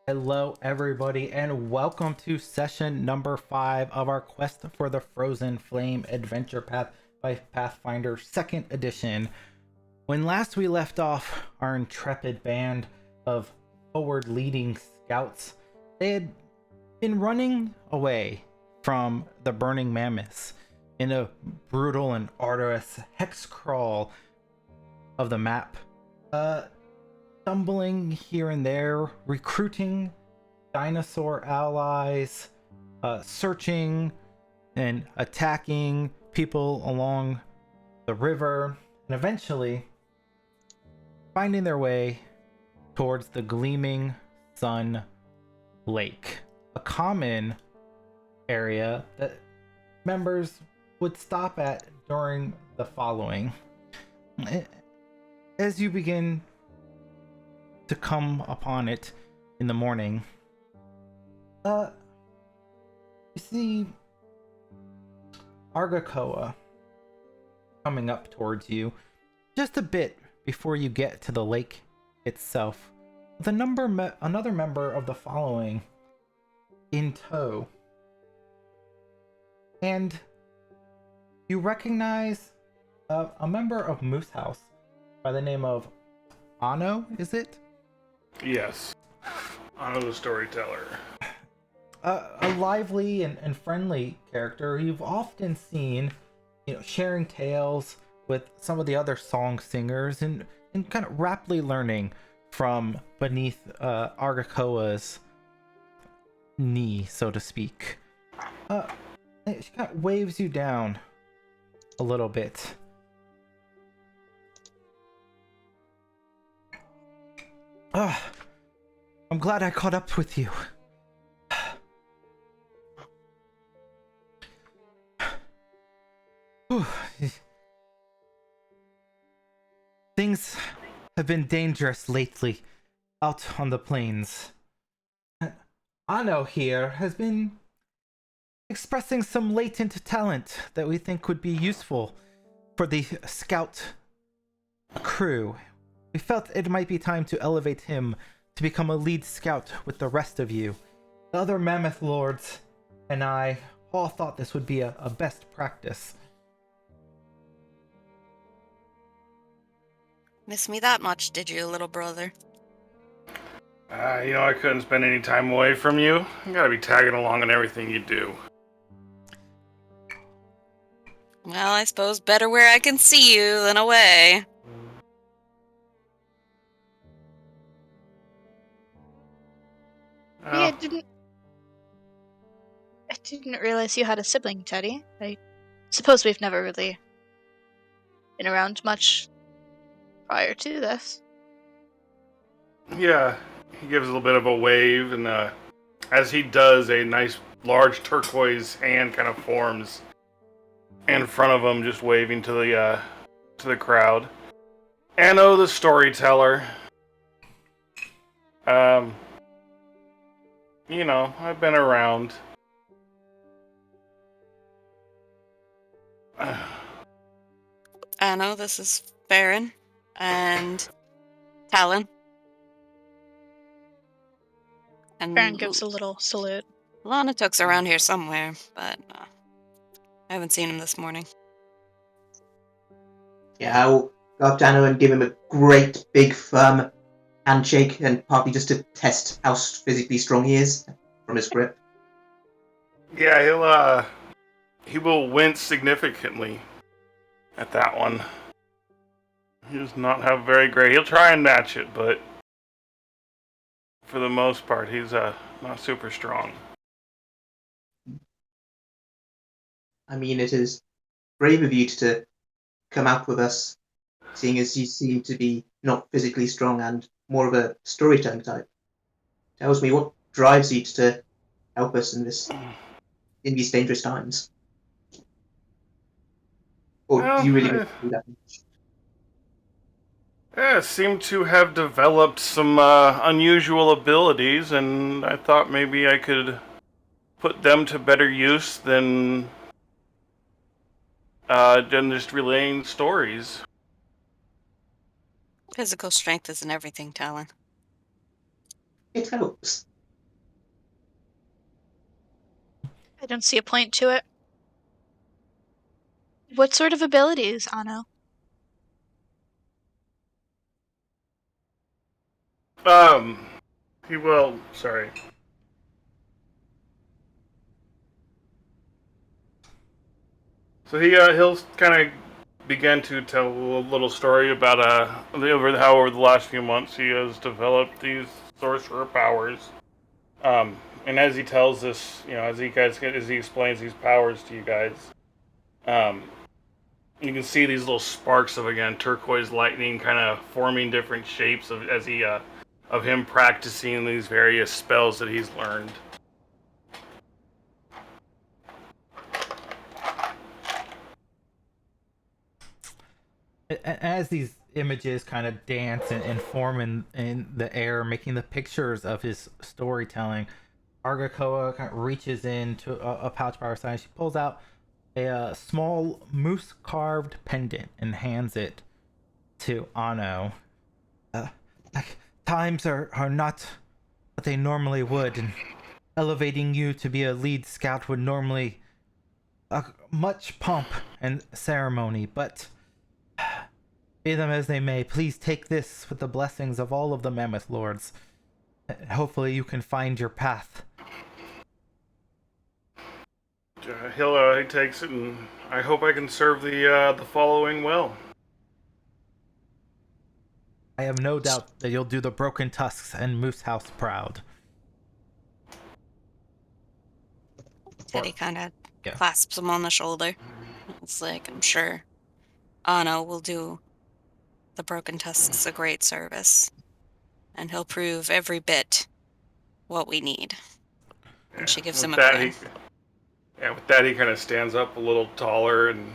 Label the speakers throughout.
Speaker 1: Hello, everybody, and welcome to session number 5 of our Quest for the Frozen Flame Adventure Path by Pathfinder 2nd Edition. When last we left off, our intrepid band of forward-leading scouts, they had been running away from the Burning Mammoths in a brutal and arduous hex crawl of the map. Stumbling here and there, recruiting dinosaur allies, searching and attacking people along the river, and eventually finding their way towards the Gleaming Sun Lake, a common area that members would stop at during the following. As you begin to come upon it in the morning, you see Argakoa coming up towards you just a bit before you get to the lake itself, with another member of the following in tow. And you recognize a member of Moose House by the name of Ano, is it?
Speaker 2: Yes. Ano the storyteller.
Speaker 1: A lively and friendly character you've often seen, sharing tales with some of the other song singers and kind of rapidly learning from beneath Argakoa's knee, so to speak. She kind of waves you down a little bit. I'm glad I caught up with you. Things have been dangerous lately out on the plains. Ano here has been expressing some latent talent that we think would be useful for the scout crew. We felt it might be time to elevate him to become a lead scout with the rest of you. The other mammoth lords and I all thought this would be a best practice.
Speaker 3: Miss me that much, did you, little brother?
Speaker 2: I couldn't spend any time away from you. You gotta be tagging along on everything you do.
Speaker 3: Well, I suppose better where I can see you than away.
Speaker 4: Yeah, I didn't realize you had a sibling, Teddy. I suppose we've never really been around much prior to this.
Speaker 2: Yeah, he gives a little bit of a wave, and as he does, a nice large turquoise hand kind of forms in front of him, just waving to the crowd. Ano the storyteller. I've been around.
Speaker 3: Ano, this is Farron and Talon. And
Speaker 4: Farron gives a little salute.
Speaker 3: Lana Took's around here somewhere, but I haven't seen him this morning.
Speaker 5: Yeah, I'll go up to Anno and give him a great, big, firm handshake, and partly just to test how physically strong he is from his grip.
Speaker 2: Yeah, he will wince significantly at that one. He does not have very great. He'll try and match it, but for the most part, he's not super strong.
Speaker 5: I mean, it is brave of you to come out with us, seeing as you seem to be not physically strong and more of a storytelling type. Tells me what drives you to help us in these dangerous times. Or do you really do that much?
Speaker 2: Yeah, seem to have developed some unusual abilities, and I thought maybe I could put them to better use than just relaying stories.
Speaker 3: Physical strength isn't everything, Talon.
Speaker 5: It helps.
Speaker 4: I don't see a point to it. What sort of abilities, Anno?
Speaker 2: Um, sorry. So he'll kind of begin to tell a little story about over the last few months he has developed these sorcerer powers. And as he tells this, as he explains these powers to you guys, um, you can see these little sparks of again turquoise lightning kind of forming different shapes of him practicing these various spells that he's learned.
Speaker 1: As these images kind of dance and form in the air, making the pictures of his storytelling, Argakoa kind of reaches into a pouch by her side. She pulls out a small moose carved pendant and hands it to Anno. Like, times are not what they normally would, and elevating you to be a lead scout would normally much pomp and ceremony, but be them as they may, please take this with the blessings of all of the Mammoth Lords. Hopefully you can find your path.
Speaker 2: He takes it, and I hope I can serve the following well.
Speaker 1: I have no doubt that you'll do the Broken Tusks and Moose House proud.
Speaker 3: Teddy kind of
Speaker 1: Yeah.
Speaker 3: clasps him on the shoulder. It's like, I'm sure Anno will do the Broken Tusks a great service. And he'll prove every bit what we need. And she gives him a grin.
Speaker 2: With that, he kind of stands up a little taller and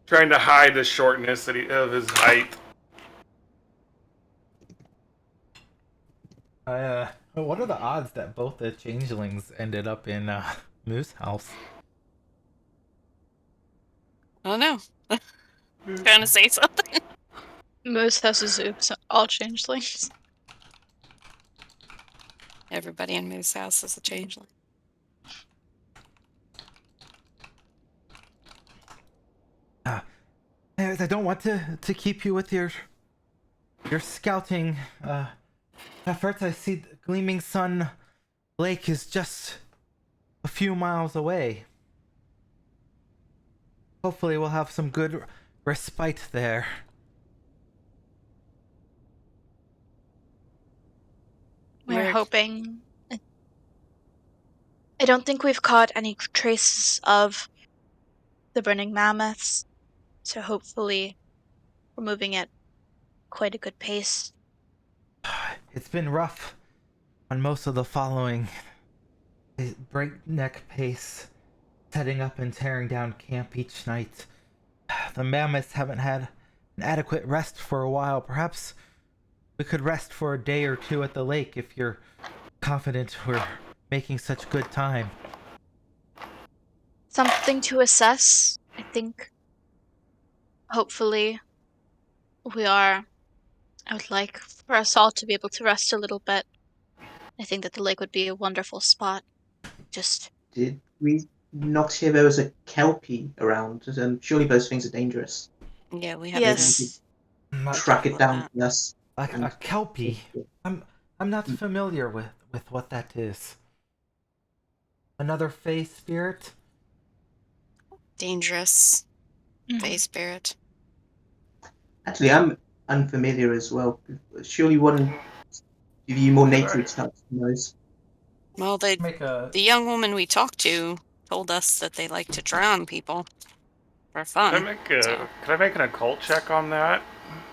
Speaker 2: trying to hide the shortness of his height.
Speaker 1: What are the odds that both the changelings ended up in Moose House?
Speaker 3: I don't know. Trying to say something.
Speaker 4: Moose has a zoo, so all changelings.
Speaker 3: Everybody in Moose House is a changeling.
Speaker 1: Anyways, I don't want to keep you with your scouting efforts. I see the Gleaming Sun Lake is just a few miles away. Hopefully we'll have some good respite there.
Speaker 4: We're hoping. I don't think we've caught any traces of the Burning Mammoths, so hopefully we're moving at quite a good pace.
Speaker 1: It's been rough on most of the following. A breakneck pace, setting up and tearing down camp each night. The mammoths haven't had an adequate rest for a while. Perhaps we could rest for a day or two at the lake if you're confident we're making such good time.
Speaker 4: Something to assess, I think. Hopefully we are. I would like for us all to be able to rest a little bit. I think that the lake would be a wonderful spot. Just
Speaker 5: Did we not hear there was a kelpie around? Surely those things are dangerous.
Speaker 3: Yeah, we have
Speaker 4: yes.
Speaker 5: Track it down for us.
Speaker 1: Like a kelpie. I'm not familiar with what that is. Another fey spirit?
Speaker 3: dangerous
Speaker 4: Mhm.
Speaker 3: fey spirit.
Speaker 5: Actually, I'm unfamiliar as well. Surely one of you more native types knows.
Speaker 3: Well, the young woman we talked to told us that they like to drown people for fun.
Speaker 2: Could I make an occult check on that?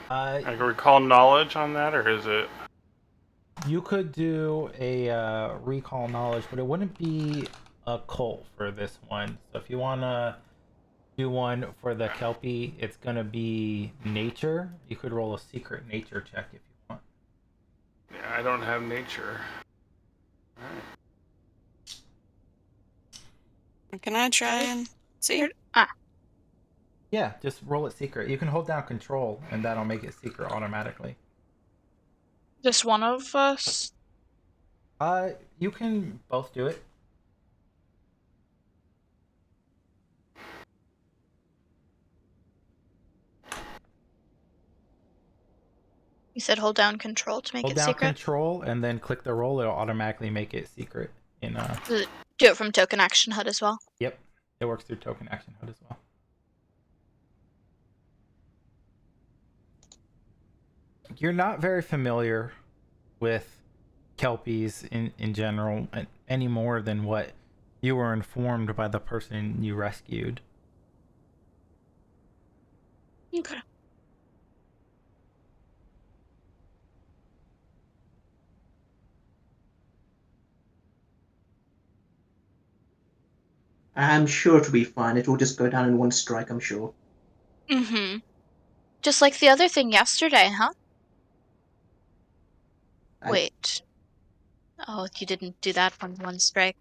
Speaker 2: I can recall knowledge on that, or is it?
Speaker 1: You could do a recall knowledge, but it wouldn't be a cult for this one. So if you wanna do one for the Kelpie. It's gonna be nature. You could roll a secret nature check if you want.
Speaker 2: Yeah, I don't have nature. Alright.
Speaker 3: Can I try and see?
Speaker 1: Yeah, just roll it secret. You can hold down control, and that'll make it secret automatically.
Speaker 4: Just one of us?
Speaker 1: You can both do it.
Speaker 4: You said hold down control to make
Speaker 1: Hold
Speaker 4: it
Speaker 1: down
Speaker 4: secret?
Speaker 1: control, and then click the roll. It'll automatically make it secret.
Speaker 4: Does it do it from Token Action HUD as well?
Speaker 1: Yep, it works through Token Action HUD as well. You're not very familiar with Kelpies in general any more than what you were informed by the person you rescued.
Speaker 4: Okay.
Speaker 5: I'm sure it'll be fine. It will just go down in one strike, I'm sure.
Speaker 4: Mm-hmm. Just like the other thing yesterday, huh? Wait. Oh, you didn't do that one strike.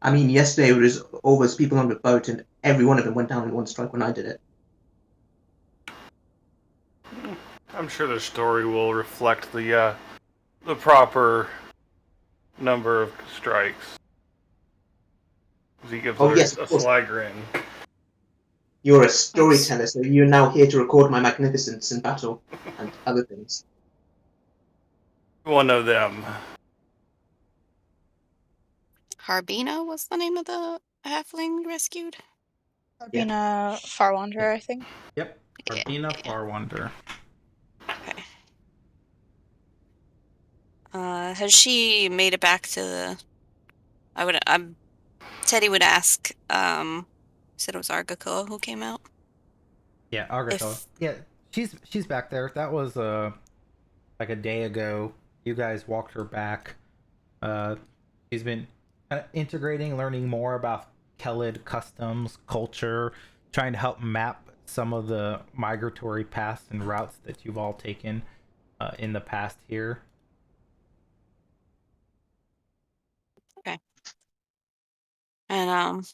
Speaker 5: I mean, yesterday it was all those people on the boat, and every one of them went down in one strike when I did it.
Speaker 2: I'm sure the story will reflect the proper number of strikes. He gives her
Speaker 5: Yes,
Speaker 2: a
Speaker 5: of course.
Speaker 2: sly grin.
Speaker 5: You're a storyteller, so you're now here to record my magnificence in battle and other things.
Speaker 2: One of them.
Speaker 3: Harbina was the name of the halfling rescued?
Speaker 5: Yeah.
Speaker 4: Arbina Far Wanderer, I think.
Speaker 1: Yep, Arbina Farwander.
Speaker 3: Okay. Has she made it back to the... Teddy would ask, said it was Argacoa who came out?
Speaker 1: Yeah, Argacoa.
Speaker 3: If...
Speaker 1: Yeah, she's back there. That was like a day ago. You guys walked her back. She's been integrating, learning more about Kelid customs, culture, trying to help map some of the migratory paths and routes that you've all taken in the past here.
Speaker 3: Okay. And,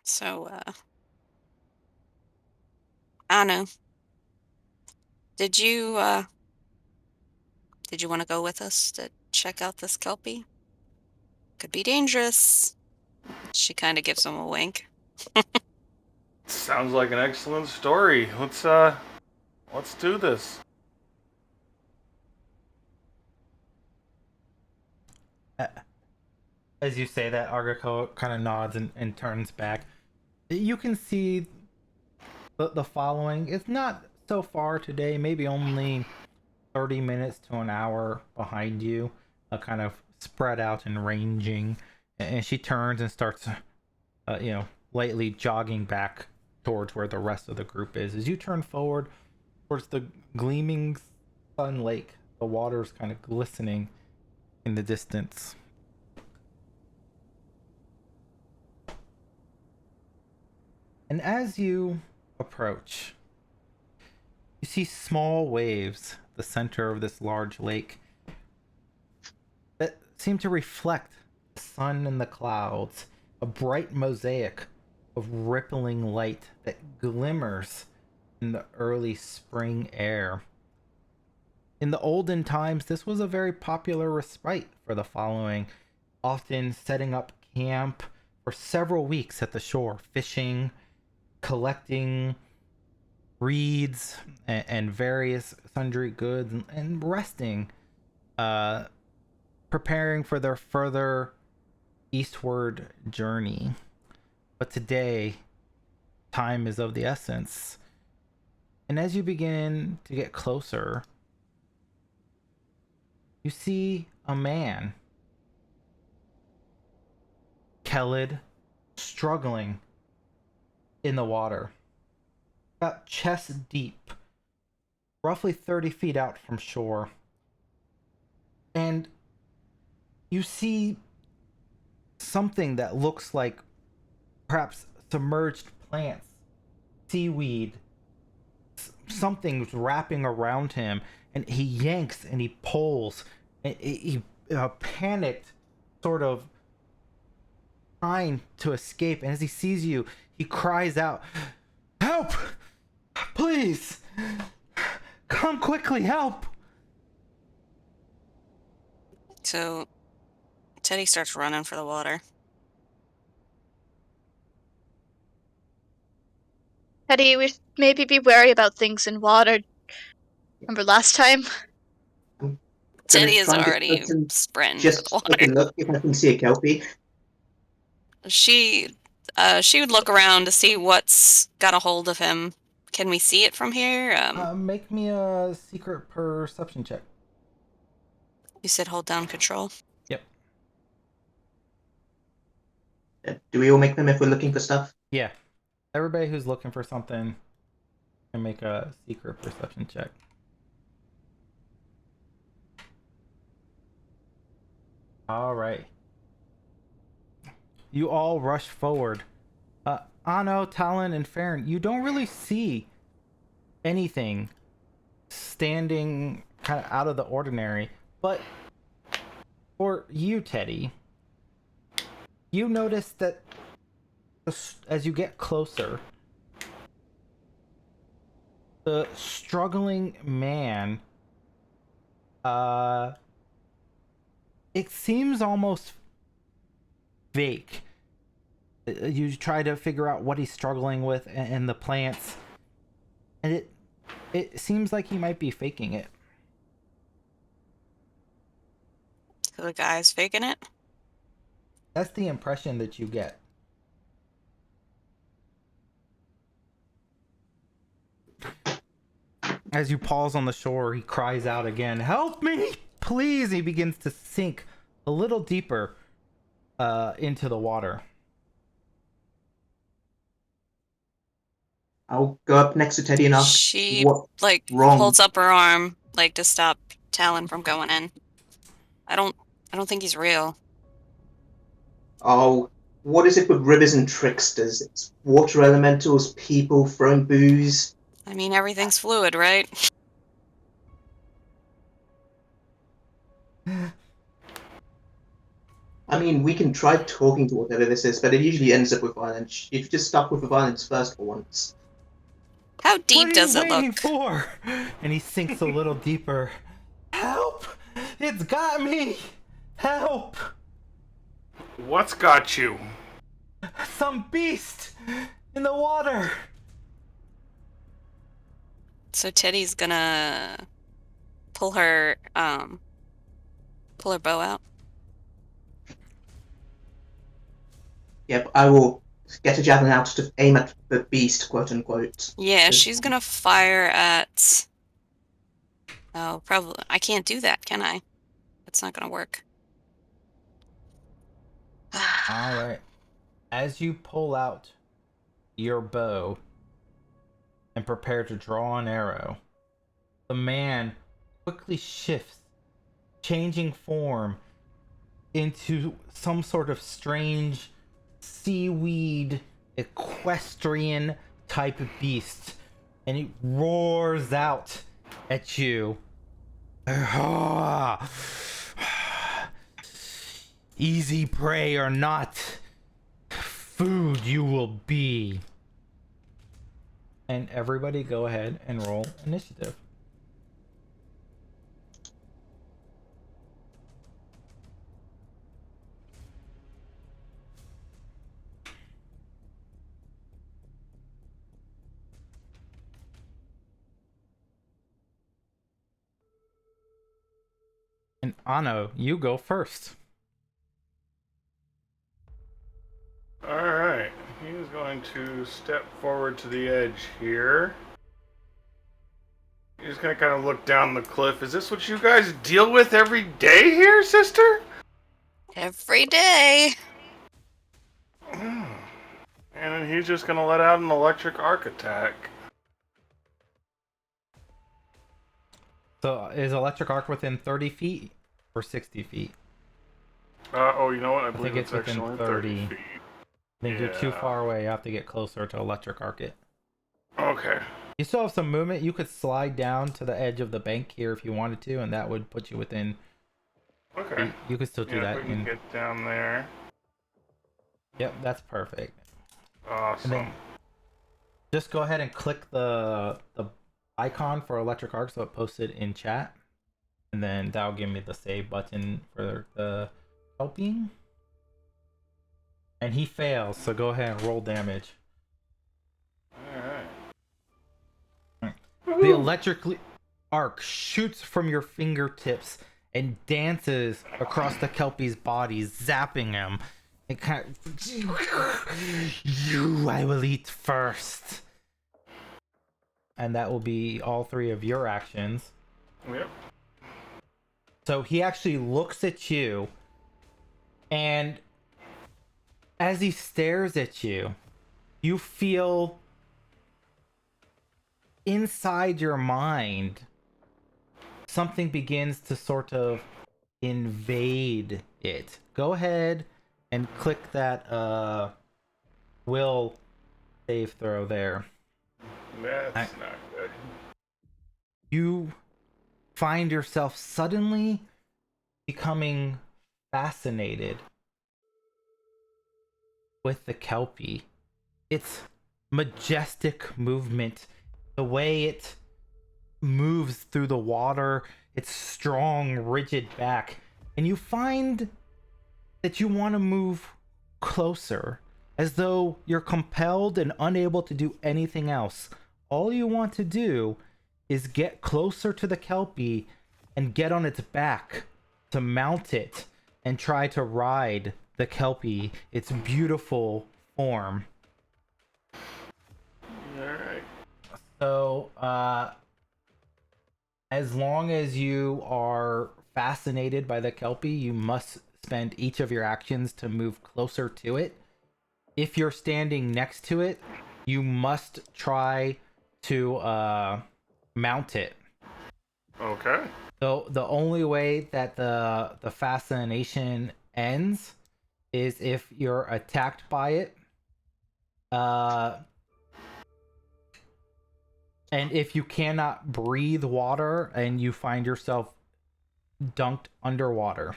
Speaker 3: so, I don't know. Did you want to go with us to check out this Kelpie? Could be dangerous. She kind of gives him a wink.
Speaker 2: Sounds like an excellent story. Let's do this.
Speaker 1: As you say that, Argacoa kind of nods and turns back. You can see the following. It's not so far today, maybe only 30 minutes to an hour behind you, kind of spread out and ranging. And she turns and starts, lightly jogging back towards where the rest of the group is. As you turn forward towards the gleaming sun lake, the water's kind of glistening in the distance. And as you approach, you see small waves at the center of this large lake that seem to reflect the sun and the clouds, a bright mosaic of rippling light that glimmers in the early spring air. In the olden times, this was a very popular respite for the following, often setting up camp for several weeks at the shore, fishing, collecting reeds and various sundry goods, and resting, preparing for their further eastward journey. But today, time is of the essence. And as you begin to get closer, you see a man, Kelid, struggling in the water, about chest deep, roughly 30 feet out from shore. And you see something that looks like perhaps submerged plants, seaweed. Something's wrapping around him, and he yanks and he pulls, and he panicked, sort of trying to escape. And as he sees you, he cries out, "Help! Please! Come quickly, help!"
Speaker 3: So Teddy starts running for the water.
Speaker 4: Teddy, we should maybe be wary about things in water. Remember last time?
Speaker 3: Teddy
Speaker 5: Gonna
Speaker 3: is
Speaker 5: try and get
Speaker 3: already
Speaker 5: close and
Speaker 3: sprinting for the
Speaker 5: just take a
Speaker 3: water.
Speaker 5: look if I can see a kelpie.
Speaker 3: She would look around to see what's got a hold of him. Can we see it from here?
Speaker 1: Make me a secret perception check.
Speaker 3: You said hold down control.
Speaker 1: Yep.
Speaker 5: Do we all make them if we're looking for stuff?
Speaker 1: Yeah. Everybody who's looking for something can make a secret perception check. All right. You all rush forward. Ano, Talon, and Farron, you don't really see anything standing kind of out of the ordinary. But for you, Teddy, you notice that as you get closer, the struggling man, it seems almost fake. You try to figure out what he's struggling with and the plants, and it seems like he might be faking it.
Speaker 3: So the guy's faking it?
Speaker 1: That's the impression that you get. As you pause on the shore, he cries out again, "Help me, please!" He begins to sink a little deeper into the water.
Speaker 5: I'll go up next to Teddy and ask
Speaker 3: She
Speaker 5: what's
Speaker 3: like
Speaker 5: wrong.
Speaker 3: holds up her arm like to stop Talon from going in. I don't think he's real.
Speaker 5: Oh, what is it with rivers and tricksters? It's water elementals, people throwing booze.
Speaker 3: I mean, everything's fluid, right?
Speaker 5: I mean, we can try talking to whatever this is, but it usually ends up with violence. You've just stuck with the violence first for once.
Speaker 3: How deep does
Speaker 1: What
Speaker 3: it
Speaker 1: are you waiting
Speaker 3: look?
Speaker 1: for? And he sinks a little deeper. "Help! It's got me! Help!
Speaker 2: What's got you?
Speaker 1: Some beast in the water!"
Speaker 3: So Teddy's gonna pull her bow out.
Speaker 5: Yep, I will get a javelin out to aim at the beast, quote unquote.
Speaker 3: Yeah, she's gonna fire at. Oh, probably. I can't do that, can I? That's not gonna work.
Speaker 1: All right. As you pull out your bow and prepare to draw an arrow, the man quickly shifts, changing form into some sort of strange seaweed equestrian type of beast, and he roars out at you. "Easy prey or not, food you will be." And everybody go ahead and roll initiative. And Ano, you go first.
Speaker 2: Alright, he's going to step forward to the edge here. He's going to kind of look down the cliff. Is this what you guys deal with every day here, sister?
Speaker 3: Every day.
Speaker 2: And then he's just going to let out an electric arc attack.
Speaker 1: So is electric arc within 30 feet or 60 feet?
Speaker 2: Oh, you know what? I believe
Speaker 1: think
Speaker 2: it's
Speaker 1: it's within
Speaker 2: actually
Speaker 1: 30.
Speaker 2: 30 feet.
Speaker 1: I think you're too
Speaker 2: Yeah.
Speaker 1: far away. You have to get closer to electric arc it.
Speaker 2: Okay.
Speaker 1: You still have some movement. You could slide down to the edge of the bank here if you wanted to, and that would put you within.
Speaker 2: Okay.
Speaker 1: You could still do
Speaker 2: Yeah,
Speaker 1: that.
Speaker 2: if we can get down there.
Speaker 1: Yep, that's perfect.
Speaker 2: Awesome.
Speaker 1: And then just go ahead and click the icon for electric arc so it posted in chat, and then that'll give me the save button for the helping. And he fails, so go ahead and roll damage.
Speaker 2: Alright.
Speaker 1: The electric arc shoots from your fingertips and dances across the Kelpie's body, zapping him. It kind of, you, I will eat first. And that will be all 3 of your actions.
Speaker 2: Yep.
Speaker 1: So he actually looks at you, and as he stares at you, you feel inside your mind something begins to sort of invade it. Go ahead and click that will save throw there.
Speaker 2: That's not good.
Speaker 1: You find yourself suddenly becoming fascinated with the Kelpie. Its majestic movement, the way it moves through the water, its strong, rigid back, and you find that you want to move closer, as though you're compelled and unable to do anything else. All you want to do is get closer to the Kelpie and get on its back to mount it and try to ride the Kelpie, its beautiful form.
Speaker 2: Alright.
Speaker 1: So, as long as you are fascinated by the Kelpie, you must spend each of your actions to move closer to it. If you're standing next to it, you must try to mount it.
Speaker 2: Okay.
Speaker 1: So the only way that the fascination ends is if you're attacked by it. And if you cannot breathe water and you find yourself dunked underwater.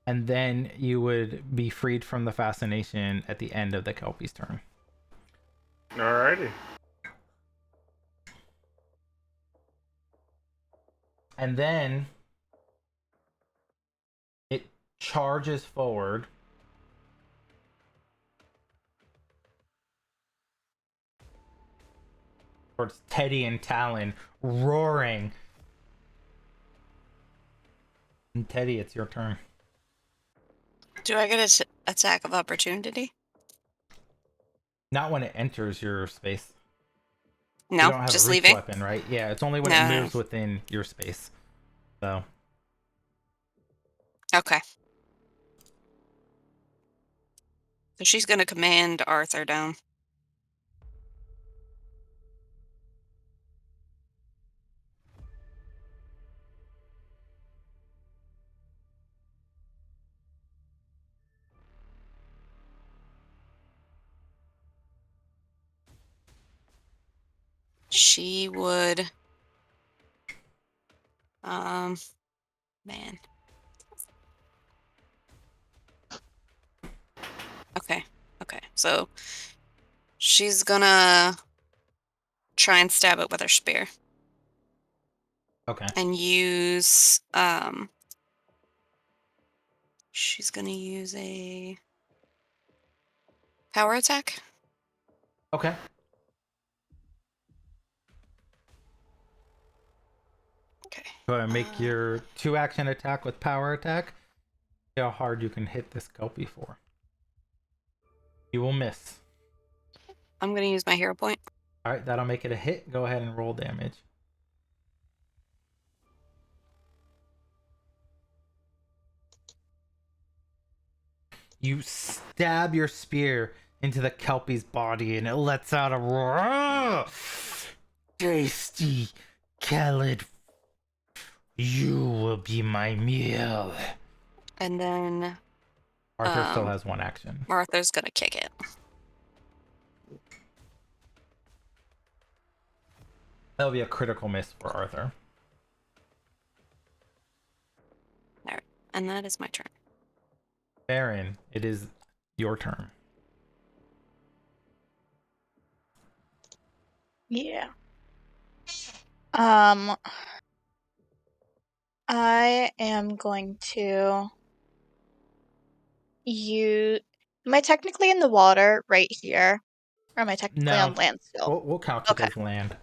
Speaker 1: And then you would be freed from the fascination at the end of the Kelpie's turn.
Speaker 2: Alrighty.
Speaker 1: And then it charges forward. Towards Teddy and Talon, roaring. And Teddy, it's your turn.
Speaker 3: Do I get an attack of opportunity?
Speaker 1: Not when it enters your space.
Speaker 3: No,
Speaker 1: You don't have
Speaker 3: just
Speaker 1: a reach
Speaker 3: leaving.
Speaker 1: weapon, right? Yeah, it's only when
Speaker 3: No.
Speaker 1: it moves within your space. So,
Speaker 3: Okay. So she's gonna command Arthur down. She would man. Okay. So she's gonna try and stab it with her spear
Speaker 1: okay.
Speaker 3: and use she's gonna use a power attack.
Speaker 1: Okay.
Speaker 3: Okay.
Speaker 1: Go ahead and make your 2-action attack with power attack. See how hard you can hit this Kelpie for. You will miss.
Speaker 3: I'm gonna use my hero point.
Speaker 1: Alright, that'll make it a hit. Go ahead and roll damage. You stab your spear into the Kelpie's body and it lets out a roar. Tasty, Khaled. You will be my meal.
Speaker 3: And then
Speaker 1: Arthur still has one action.
Speaker 3: Arthur's gonna kick it.
Speaker 1: That'll be a critical miss for Arthur.
Speaker 3: Alright, and that is my turn.
Speaker 1: Baron, it is your turn.
Speaker 4: Yeah. I am going to use. Am I technically in the water right here? Or am I technically
Speaker 1: No.
Speaker 4: on land still?
Speaker 1: We'll count it
Speaker 4: Okay.
Speaker 1: as land.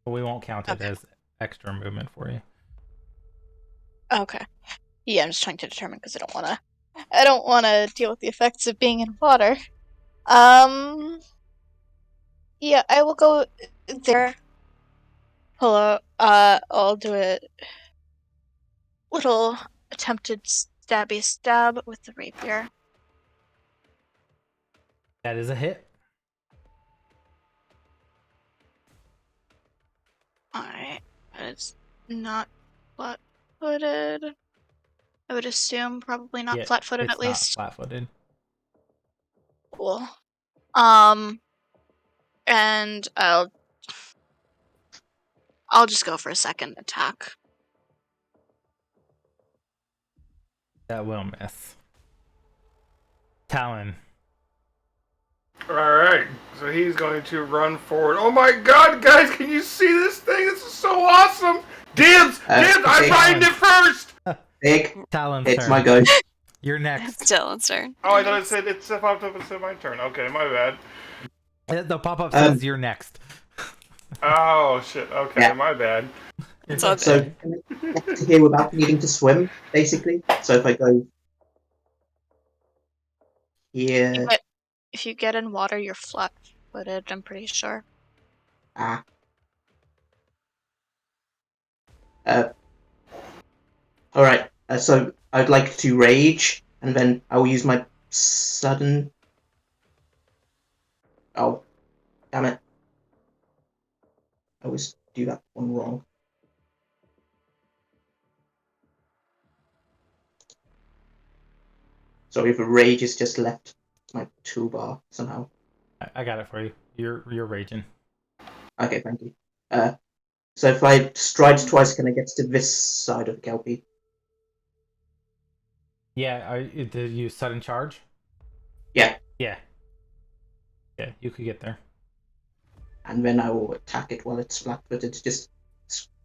Speaker 1: But we won't count it
Speaker 4: Okay.
Speaker 1: as extra movement for you.
Speaker 4: Okay. Yeah, I'm just trying to determine because I don't wanna deal with the effects of being in water. Yeah, I will go there. Pull out, I'll do a little attempted stabby stab with the rapier.
Speaker 1: That is a hit.
Speaker 4: Alright. It's not flat-footed. I would assume probably not
Speaker 1: Yeah,
Speaker 4: flat-footed
Speaker 1: it's
Speaker 4: at least.
Speaker 1: not flat-footed.
Speaker 4: Cool. And I'll just go for a second attack.
Speaker 1: That will miss. Talon.
Speaker 2: Alright, so he's going to run forward. Oh my god, guys, can you see this thing? This is so awesome! Dibs! Dibs! I'm riding it first!
Speaker 5: Big.
Speaker 1: Talon's
Speaker 5: It's
Speaker 1: turn.
Speaker 5: my go.
Speaker 1: You're next.
Speaker 3: Dylan's turn.
Speaker 2: Oh, I thought it said it popped up and said my turn. Okay, my bad.
Speaker 1: The pop-up says you're next.
Speaker 2: Oh, shit. Okay,
Speaker 5: Yeah.
Speaker 2: my bad.
Speaker 3: It's all good.
Speaker 5: So can I get to here without needing to swim, basically. So if I go here,
Speaker 4: But if you get in water, you're flat-footed, I'm pretty sure.
Speaker 5: all right. So I'd like to rage, and then I will use my sudden. Oh, damn it! I always do that one wrong. Sorry, if a rage is just left my toolbar somehow.
Speaker 1: I got it for you. You're raging.
Speaker 5: Okay, thank you. So if I stride twice, can I get to this side of the Kelpie?
Speaker 1: Yeah, did you sudden charge?
Speaker 5: Yeah.
Speaker 1: Yeah. Yeah, you could get there.
Speaker 5: And then I will attack it while it's flat-footed, just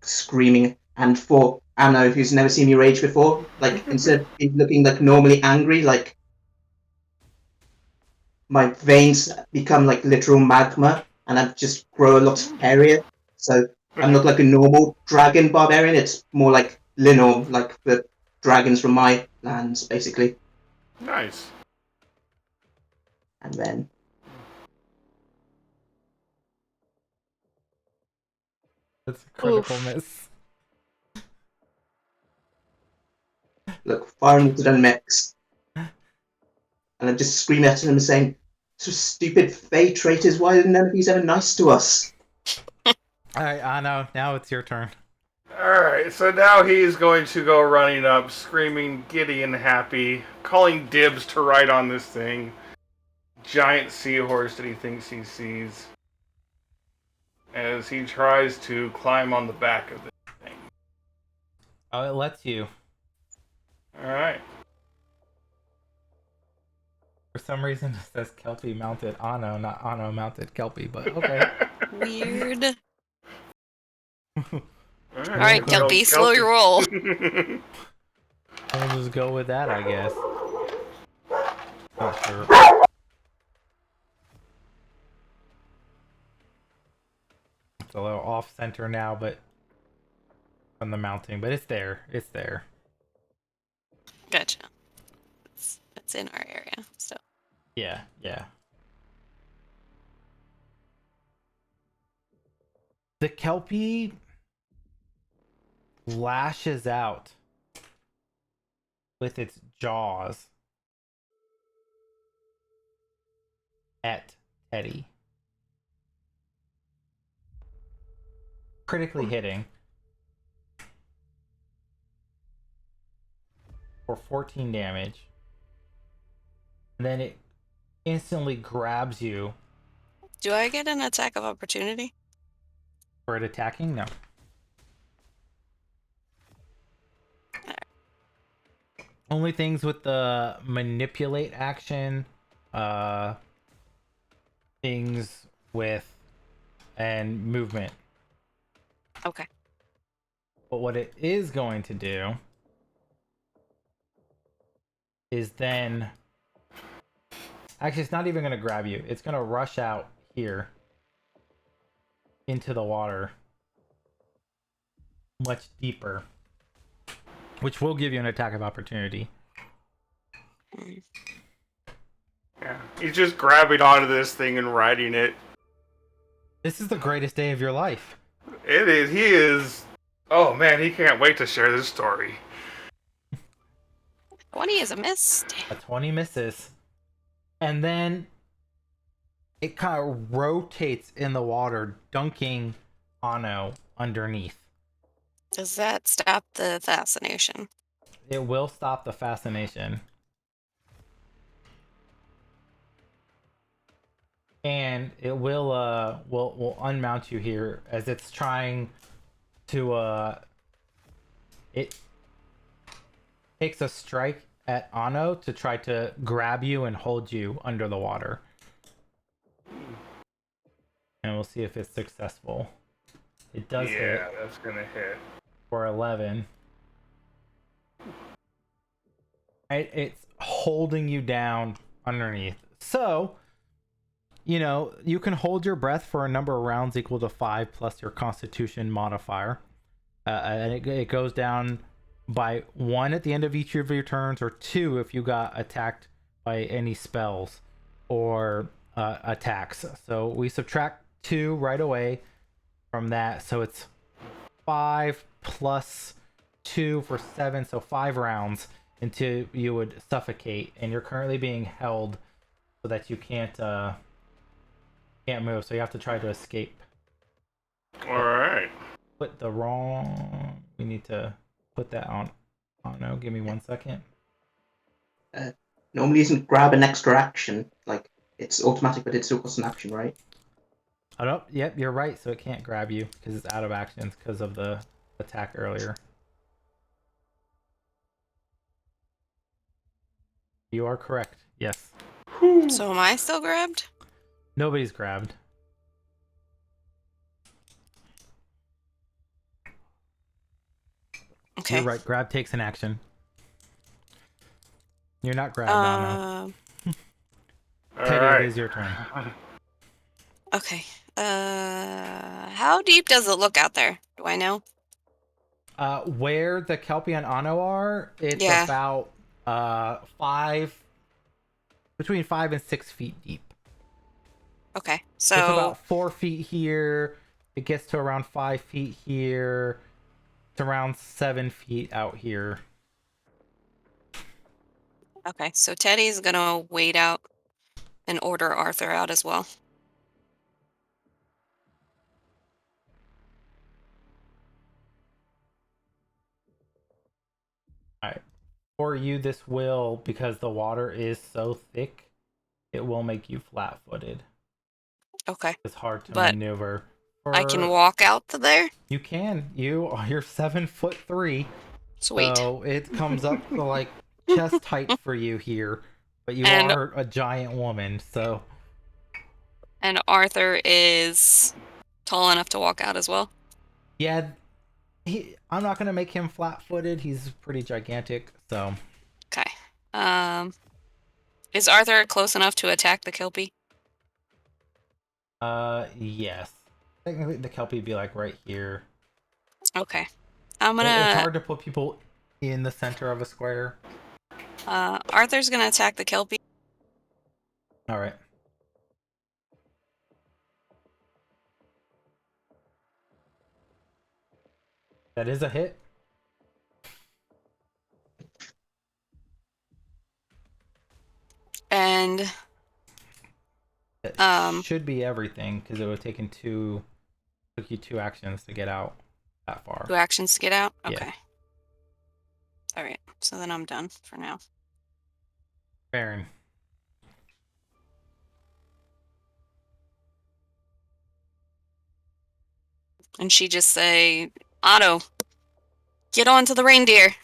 Speaker 5: screaming. And for Anno, who's never seen me rage before, like instead of it looking like normally angry, like my veins become like literal magma, and I just grow a lot hairier. So I'm not like a normal dragon barbarian. It's more like Linor, like the dragons from my lands, basically.
Speaker 2: Nice.
Speaker 5: And then
Speaker 1: That's a critical
Speaker 4: Oof.
Speaker 1: miss.
Speaker 5: look, fire and water don't mix. And I'm just screaming at him saying, "So stupid Fey traitors, why are none of these ever nice to us?"
Speaker 1: Alright, Anno, now it's your turn.
Speaker 2: Alright, so now he's going to go running up, screaming, giddy and happy, calling dibs to ride on this thing. Giant seahorse that he thinks he sees. As he tries to climb on the back of this thing.
Speaker 1: Oh, it lets you.
Speaker 2: Alright.
Speaker 1: For some reason, it says Kelpie mounted Anno, not Anno mounted Kelpie, but okay.
Speaker 3: Weird.
Speaker 2: Alright,
Speaker 3: Kelpie, slow your roll.
Speaker 1: We'll just go with that, I guess. Not sure. It's a little off center now, but from the mounting, but it's there. It's there.
Speaker 3: Gotcha. It's in our area, so.
Speaker 1: Yeah, yeah. The Kelpie lashes out with its jaws at Teddy. Critically hitting for 14 damage. and then it instantly grabs you.
Speaker 3: Do I get an attack of opportunity?
Speaker 1: For it attacking? No. Only things with the manipulate action, things with and movement.
Speaker 3: Okay.
Speaker 1: But what it is going to do is then actually it's not even going to grab you. It's going to rush out here into the water much deeper, which will give you an attack of opportunity.
Speaker 2: Yeah, he's just grabbing onto this thing and riding it.
Speaker 1: This is the greatest day of your life.
Speaker 2: It is. He is. Oh man, he can't wait to share this story.
Speaker 3: 20 is a miss.
Speaker 1: A 20 misses. And then it kind of rotates in the water, dunking Ano underneath.
Speaker 3: Does that stop the fascination?
Speaker 1: It will stop the fascination. And it will unmount you here as it's trying to it takes a strike at Ano to try to grab you and hold you under the water. And we'll see if it's successful. It does hit.
Speaker 2: Yeah, that's gonna hit.
Speaker 1: For 11. It's holding you down underneath. So, you know, you can hold your breath for a number of rounds equal to 5 plus your constitution modifier. And it goes down by 1 at the end of each of your turns, or 2 if you got attacked by any spells or attacks. So we subtract 2 right away from that. So it's 5 plus 2 for 7. So 5 rounds until you would suffocate. And you're currently being held so that you can't move. So you have to try to escape.
Speaker 2: Alright.
Speaker 1: Put the wrong... We need to put that on. Oh no, give me 1 second.
Speaker 5: Normally isn't grab an extra action. Like, it's automatic, but it still costs an action, right?
Speaker 1: Oh, no, yep, you're right. So it can't grab you because it's out of actions because of the attack earlier. You are correct. Yes.
Speaker 3: So am I still grabbed?
Speaker 1: Nobody's grabbed.
Speaker 3: Okay.
Speaker 1: You're right. Grab takes an action. You're not grabbed now. Teddy,
Speaker 2: Alright.
Speaker 1: it is your turn.
Speaker 3: Okay. How deep does it look out there? Do I know?
Speaker 1: Where the Kelpie and Ano are, it's
Speaker 3: Yeah.
Speaker 1: about between 5 and 6 feet deep.
Speaker 3: Okay.
Speaker 1: It's
Speaker 3: So
Speaker 1: about 4 feet here. It gets to around 5 feet here. It's around 7 feet out here.
Speaker 3: okay. So Teddy's gonna wait out and order Arthur out as well.
Speaker 1: Alright. For you, this will, because the water is so thick, it will make you flat-footed.
Speaker 3: Okay.
Speaker 1: It's hard to
Speaker 3: But
Speaker 1: maneuver.
Speaker 3: I can walk out to there.
Speaker 1: You can. You're 7'3".
Speaker 3: Sweet.
Speaker 1: So it comes up to like chest height for you here, but you
Speaker 3: And-
Speaker 1: are a giant woman, so
Speaker 3: And Arthur is tall enough to walk out as well.
Speaker 1: yeah. I'm not gonna make him flat-footed. He's pretty gigantic, so
Speaker 3: Okay. Is Arthur close enough to attack the Kelpie?
Speaker 1: yes. Technically, the Kelpie would be like right here.
Speaker 3: Okay. I'm
Speaker 1: It's
Speaker 3: gonna.
Speaker 1: hard to put people in the center of a square.
Speaker 3: Arthur's gonna attack the Kelpie.
Speaker 1: All right. That is a hit.
Speaker 3: And
Speaker 1: That should be everything because it would have took you 2 actions to get out that far.
Speaker 3: 2 actions to get out?
Speaker 1: Yeah.
Speaker 3: Okay. Alright, so then I'm done for now.
Speaker 1: Baron.
Speaker 3: And she just say, Otto, get onto the reindeer.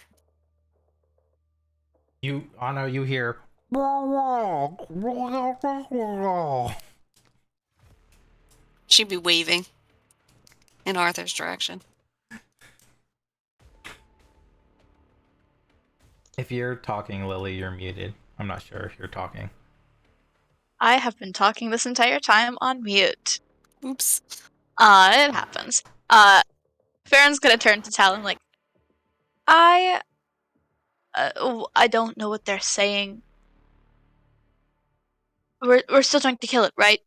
Speaker 1: Anno, you hear.
Speaker 3: She'd be waving in Arthur's direction.
Speaker 1: If you're talking, Lily, you're muted. I'm not sure if you're talking.
Speaker 4: I have been talking this entire time on mute.
Speaker 3: Oops.
Speaker 4: It happens. Farron's gonna turn to Talon like, I don't know what they're saying. We're still trying to kill it, right?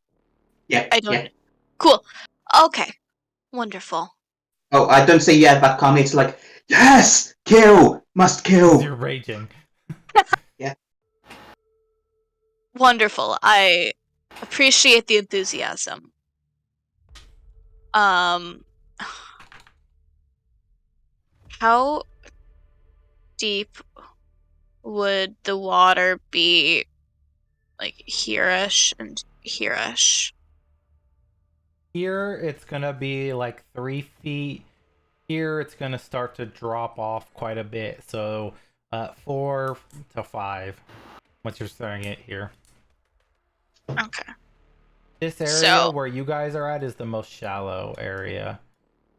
Speaker 5: Yeah,
Speaker 4: I don't.
Speaker 5: yeah.
Speaker 4: Cool. Okay. Wonderful.
Speaker 5: Oh, I don't say yeah back calmly. It's like, yes, kill, must kill.
Speaker 1: You're raging.
Speaker 4: Wonderful. I appreciate the enthusiasm. How deep would the water be, like, here-ish and here-ish?
Speaker 1: Here, it's gonna be like 3 feet. Here, it's gonna start to drop off quite a bit. So, 4 to 5. Once you're starting it here.
Speaker 4: Okay.
Speaker 1: This area
Speaker 4: So-
Speaker 1: where you guys are at is the most shallow area.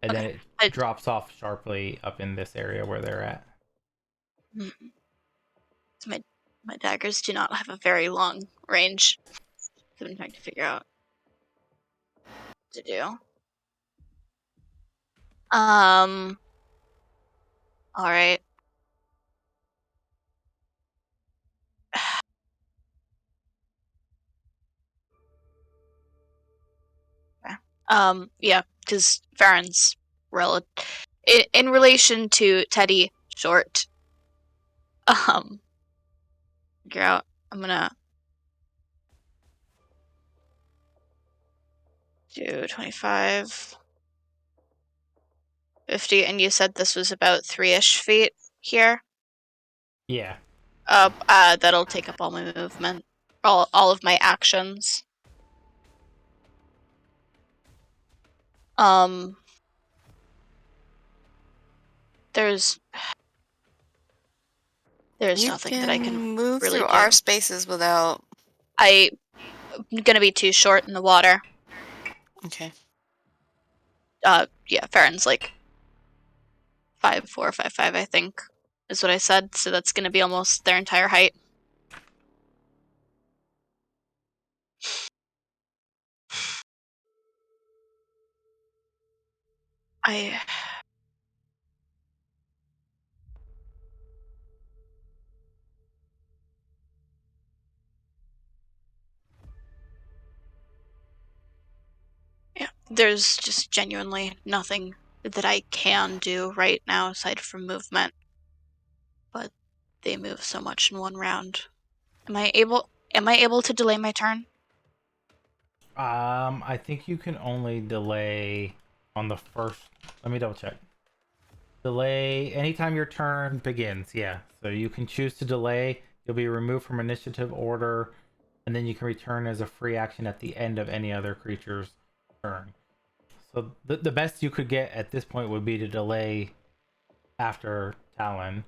Speaker 1: And then it drops off sharply up in this area where they're at.
Speaker 4: So my daggers do not have a very long range. I've been trying to figure out what to do. Alright. Yeah, because Farron's in relation to Teddy short. Figure out. I'm gonna do 25, 50, and you said this was about 3-ish feet here.
Speaker 1: Yeah.
Speaker 4: That'll take up all my movement, all of my actions. There's nothing that I can
Speaker 3: move
Speaker 4: really
Speaker 3: through
Speaker 4: do.
Speaker 3: our spaces without.
Speaker 4: I'm gonna be too short in the water.
Speaker 3: Okay.
Speaker 4: Yeah, Farron's like 5'4", 5'5", I think, is what I said. So that's gonna be almost their entire height. Yeah, there's just genuinely nothing that I can do right now aside from movement. But they move so much in one round. Am I able to delay my turn?
Speaker 1: I think you can only delay on the first. Let me double check. Delay anytime your turn begins. Yeah. So you can choose to delay. You'll be removed from initiative order, and then you can return as a free action at the end of any other creature's turn. So the best you could get at this point would be to delay after Talon.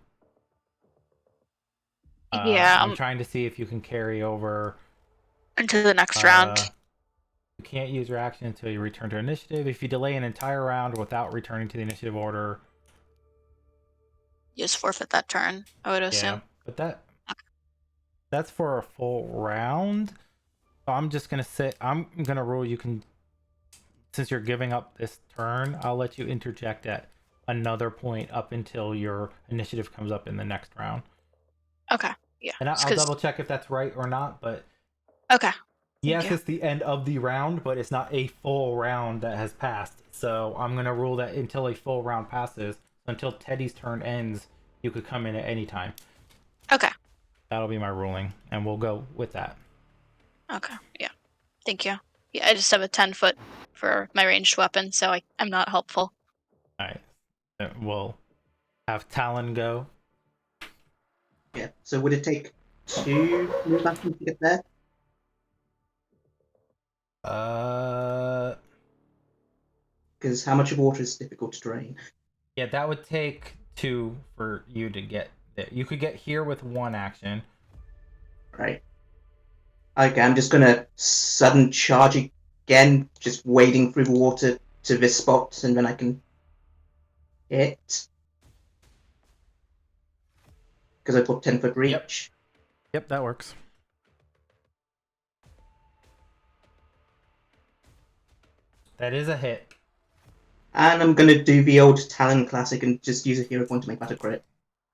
Speaker 4: Yeah,
Speaker 1: I'm trying to see if you can carry over
Speaker 4: into the next round.
Speaker 1: You can't use your action until you return to initiative. If you delay an entire round without returning to the initiative order,
Speaker 4: You just forfeit that turn, I would assume.
Speaker 1: yeah. But that's for a full round. So I'm just gonna I'm gonna rule you can, since you're giving up this turn, I'll let you interject at another point up until your initiative comes up in the next round.
Speaker 4: Okay. Yeah.
Speaker 1: And I'll double check if that's right or not, but
Speaker 4: okay.
Speaker 1: Yes, it's the end of the round, but it's not a full round that has passed. So I'm going to rule that until a full round passes, until Teddy's turn ends, you could come in at any time.
Speaker 4: Okay.
Speaker 1: That'll be my ruling, and we'll go with that.
Speaker 4: Okay, yeah. Thank you. Yeah, I just have a 10-foot for my ranged weapon, so I'm not helpful.
Speaker 1: Alright. We'll have Talon go.
Speaker 5: Yeah. So would it take 2 move actions to get there? Because how much water is difficult to drain?
Speaker 1: Yeah, that would take 2 for you to get there. You could get here with 1 action.
Speaker 5: Right. Okay, I'm just gonna sudden charge again, just wading through the water to this spot, and then I can hit. Because I put 10-foot reach.
Speaker 1: Yep, that works. That is a hit.
Speaker 5: And I'm gonna do the old Talon classic and just use a hero point to make that a crit.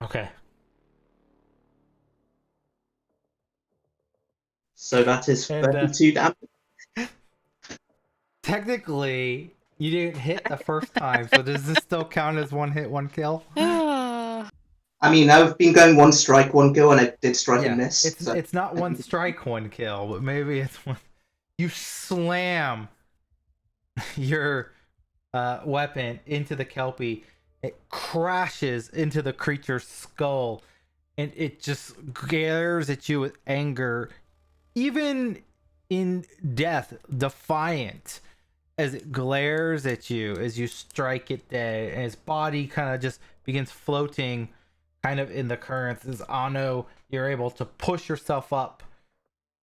Speaker 1: Okay.
Speaker 5: So that is
Speaker 1: And,
Speaker 5: 32 damage.
Speaker 1: Technically, you didn't hit the first time, so does this still count as 1 hit, 1 kill?
Speaker 5: I mean, I've been going 1 strike, 1 kill, and I did strike and miss.
Speaker 1: It's not 1 strike, 1 kill, but maybe it's 1. You slam your weapon into the Kelpie. It crashes into the creature's skull, and it just glares at you with anger, even in death, defiant, as it glares at you as you strike it dead, and his body kind of just begins floating kind of in the currents. As Ano, you're able to push yourself up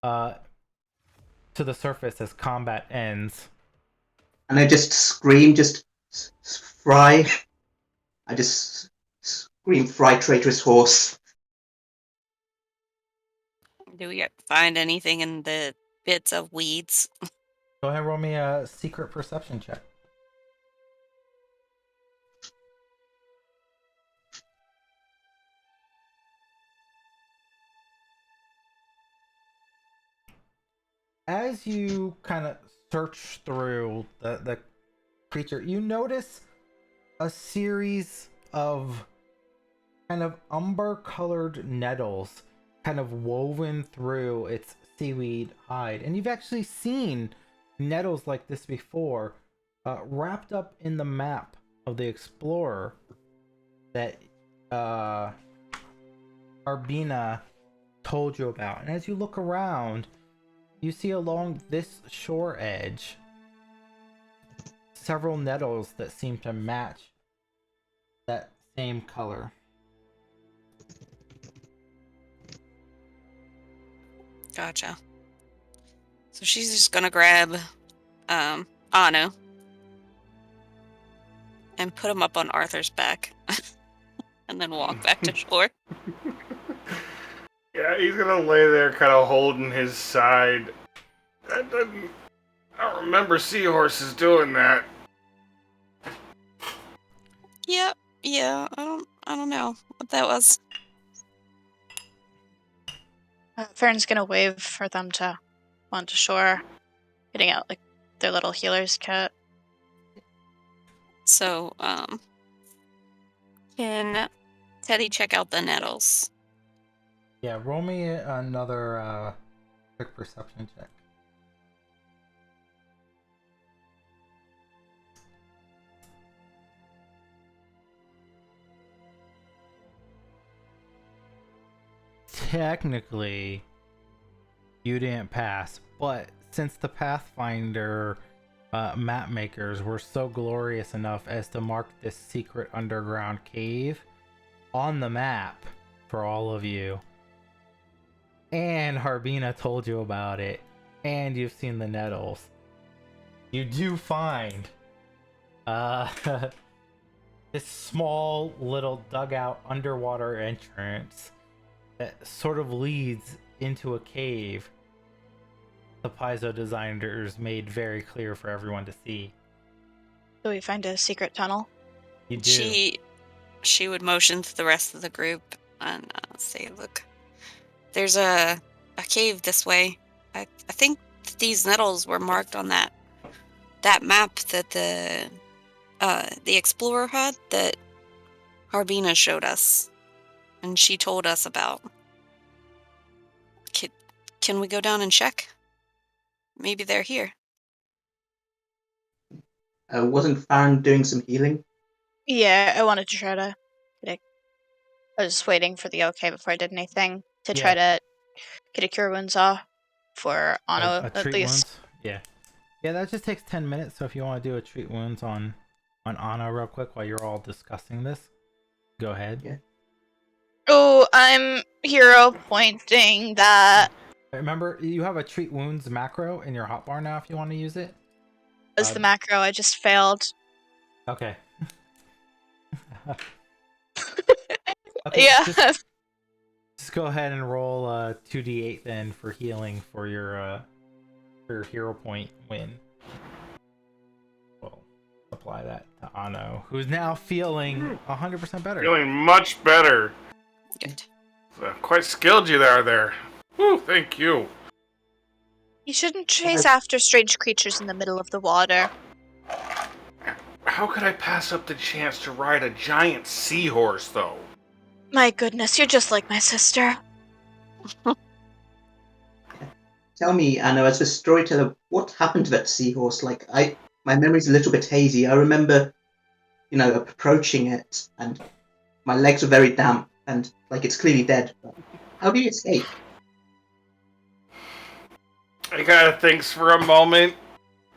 Speaker 1: to the surface as combat ends.
Speaker 5: And I just scream, just fry. I just scream, fry traitorous horse.
Speaker 3: Do we find anything in the bits of weeds?
Speaker 1: Go ahead and roll me a secret perception check. As you kind of search through the creature, you notice a series of kind of umber-colored nettles kind of woven through its seaweed hide. And you've actually seen nettles like this before, wrapped up in the map of the explorer that Arbina told you about. And as you look around, you see along this shore edge several nettles that seem to match that same color.
Speaker 3: Gotcha. So she's just gonna grab Anu and put him up on Arthur's back and then walk back to shore.
Speaker 2: Yeah, he's gonna lay there kind of holding his side. I don't remember seahorses doing that.
Speaker 3: Yeah, I don't know what that was.
Speaker 4: Fern's gonna wave for them to onto shore, getting out like their little healer's kit.
Speaker 3: So, can Teddy check out the nettles?
Speaker 1: Yeah, roll me another quick perception check. Technically, you didn't pass, but since the Pathfinder map makers were so glorious enough as to mark this secret underground cave on the map for all of you, and Harbina told you about it, and you've seen the nettles, you do find this small little dugout underwater entrance that sort of leads into a cave the Paizo designers made very clear for everyone to see.
Speaker 4: Do we find a secret tunnel?
Speaker 1: You do.
Speaker 3: She would motion to the rest of the group and say, "Look, there's a cave this way. I think these nettles were marked on that map that the explorer had that Harbina showed us, and she told us about. Can we go down and check? Maybe they're here."
Speaker 5: Wasn't Farron doing some healing?
Speaker 4: Yeah, I wanted to try to I was just waiting for the okay before I did anything to try to get a cure wounds off for Ano
Speaker 1: a
Speaker 4: at
Speaker 1: treat
Speaker 4: least.
Speaker 1: wounds? Yeah. Yeah, that just takes 10 minutes. So if you want to do a treat wounds on Anna real quick while you're all discussing this, go ahead.
Speaker 5: Yeah.
Speaker 4: Oh, I'm hero pointing that.
Speaker 1: Remember, you have a treat wounds macro in your hotbar now if you want to use it.
Speaker 4: Was the macro I just failed.
Speaker 1: Okay. Okay,
Speaker 4: Yeah.
Speaker 1: just go ahead and roll 2d8 then for healing for your hero point win. We'll apply that to Ano, who's now feeling 100% better.
Speaker 2: Feeling much better.
Speaker 3: Good.
Speaker 2: Quite skilled you are there. Whew, thank you.
Speaker 4: You shouldn't chase after strange creatures in the middle of the water.
Speaker 2: How could I pass up the chance to ride a giant seahorse, though?
Speaker 4: My goodness, you're just like my sister.
Speaker 5: Tell me, Anna, as a storyteller, what happened to that seahorse? Like, my memory's a little bit hazy. I remember, approaching it, and my legs were very damp, and like it's clearly dead. How do you escape?
Speaker 2: He kind of thinks for a moment,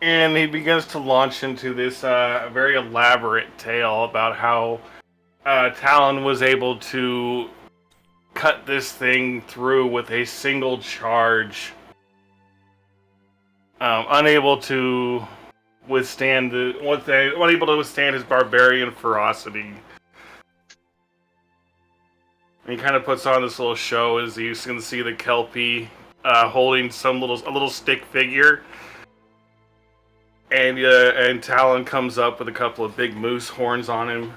Speaker 2: and he begins to launch into this very elaborate tale about how Talon was able to cut this thing through with a single charge, unable to withstand unable to withstand his barbarian ferocity. And he kind of puts on this little show as you can see the Kelpie holding a little stick figure, and Talon comes up with a couple of big moose horns on him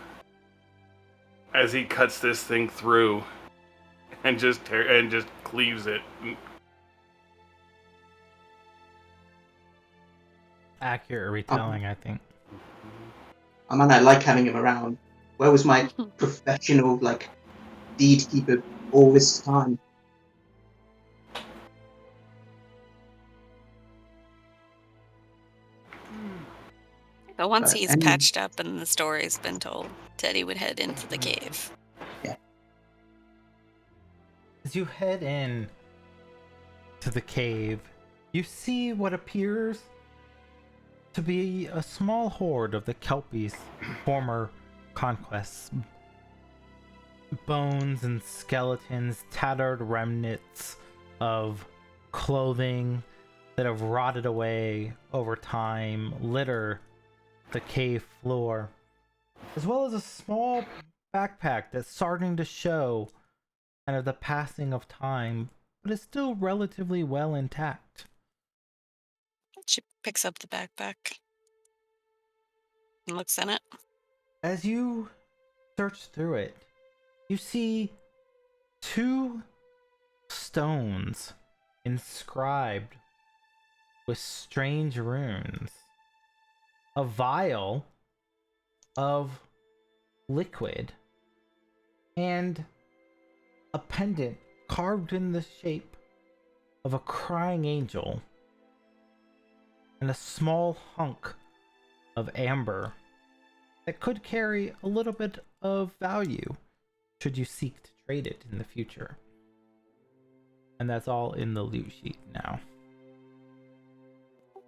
Speaker 2: as he cuts this thing through and just cleaves it.
Speaker 1: Accurate retelling, I think.
Speaker 5: I mean, I like having him around. Where was my professional, deed keeper all this time?
Speaker 3: But once
Speaker 5: But
Speaker 3: he's patched up and the story's been told, Teddy would head into the cave.
Speaker 5: Yeah.
Speaker 1: As you head in to the cave, you see what appears to be a small horde of the Kelpies' former conquests. Bones and skeletons, tattered remnants of clothing that have rotted away over time litter the cave floor, as well as a small backpack that's starting to show kind of the passing of time, but is still relatively well intact.
Speaker 3: She picks up the backpack and looks in it.
Speaker 1: As you search through it, you see 2 stones inscribed with strange runes. A vial of liquid and a pendant carved in the shape of a crying angel and a small hunk of amber that could carry a little bit of value should you seek to trade it in the future. And that's all in the loot sheet now.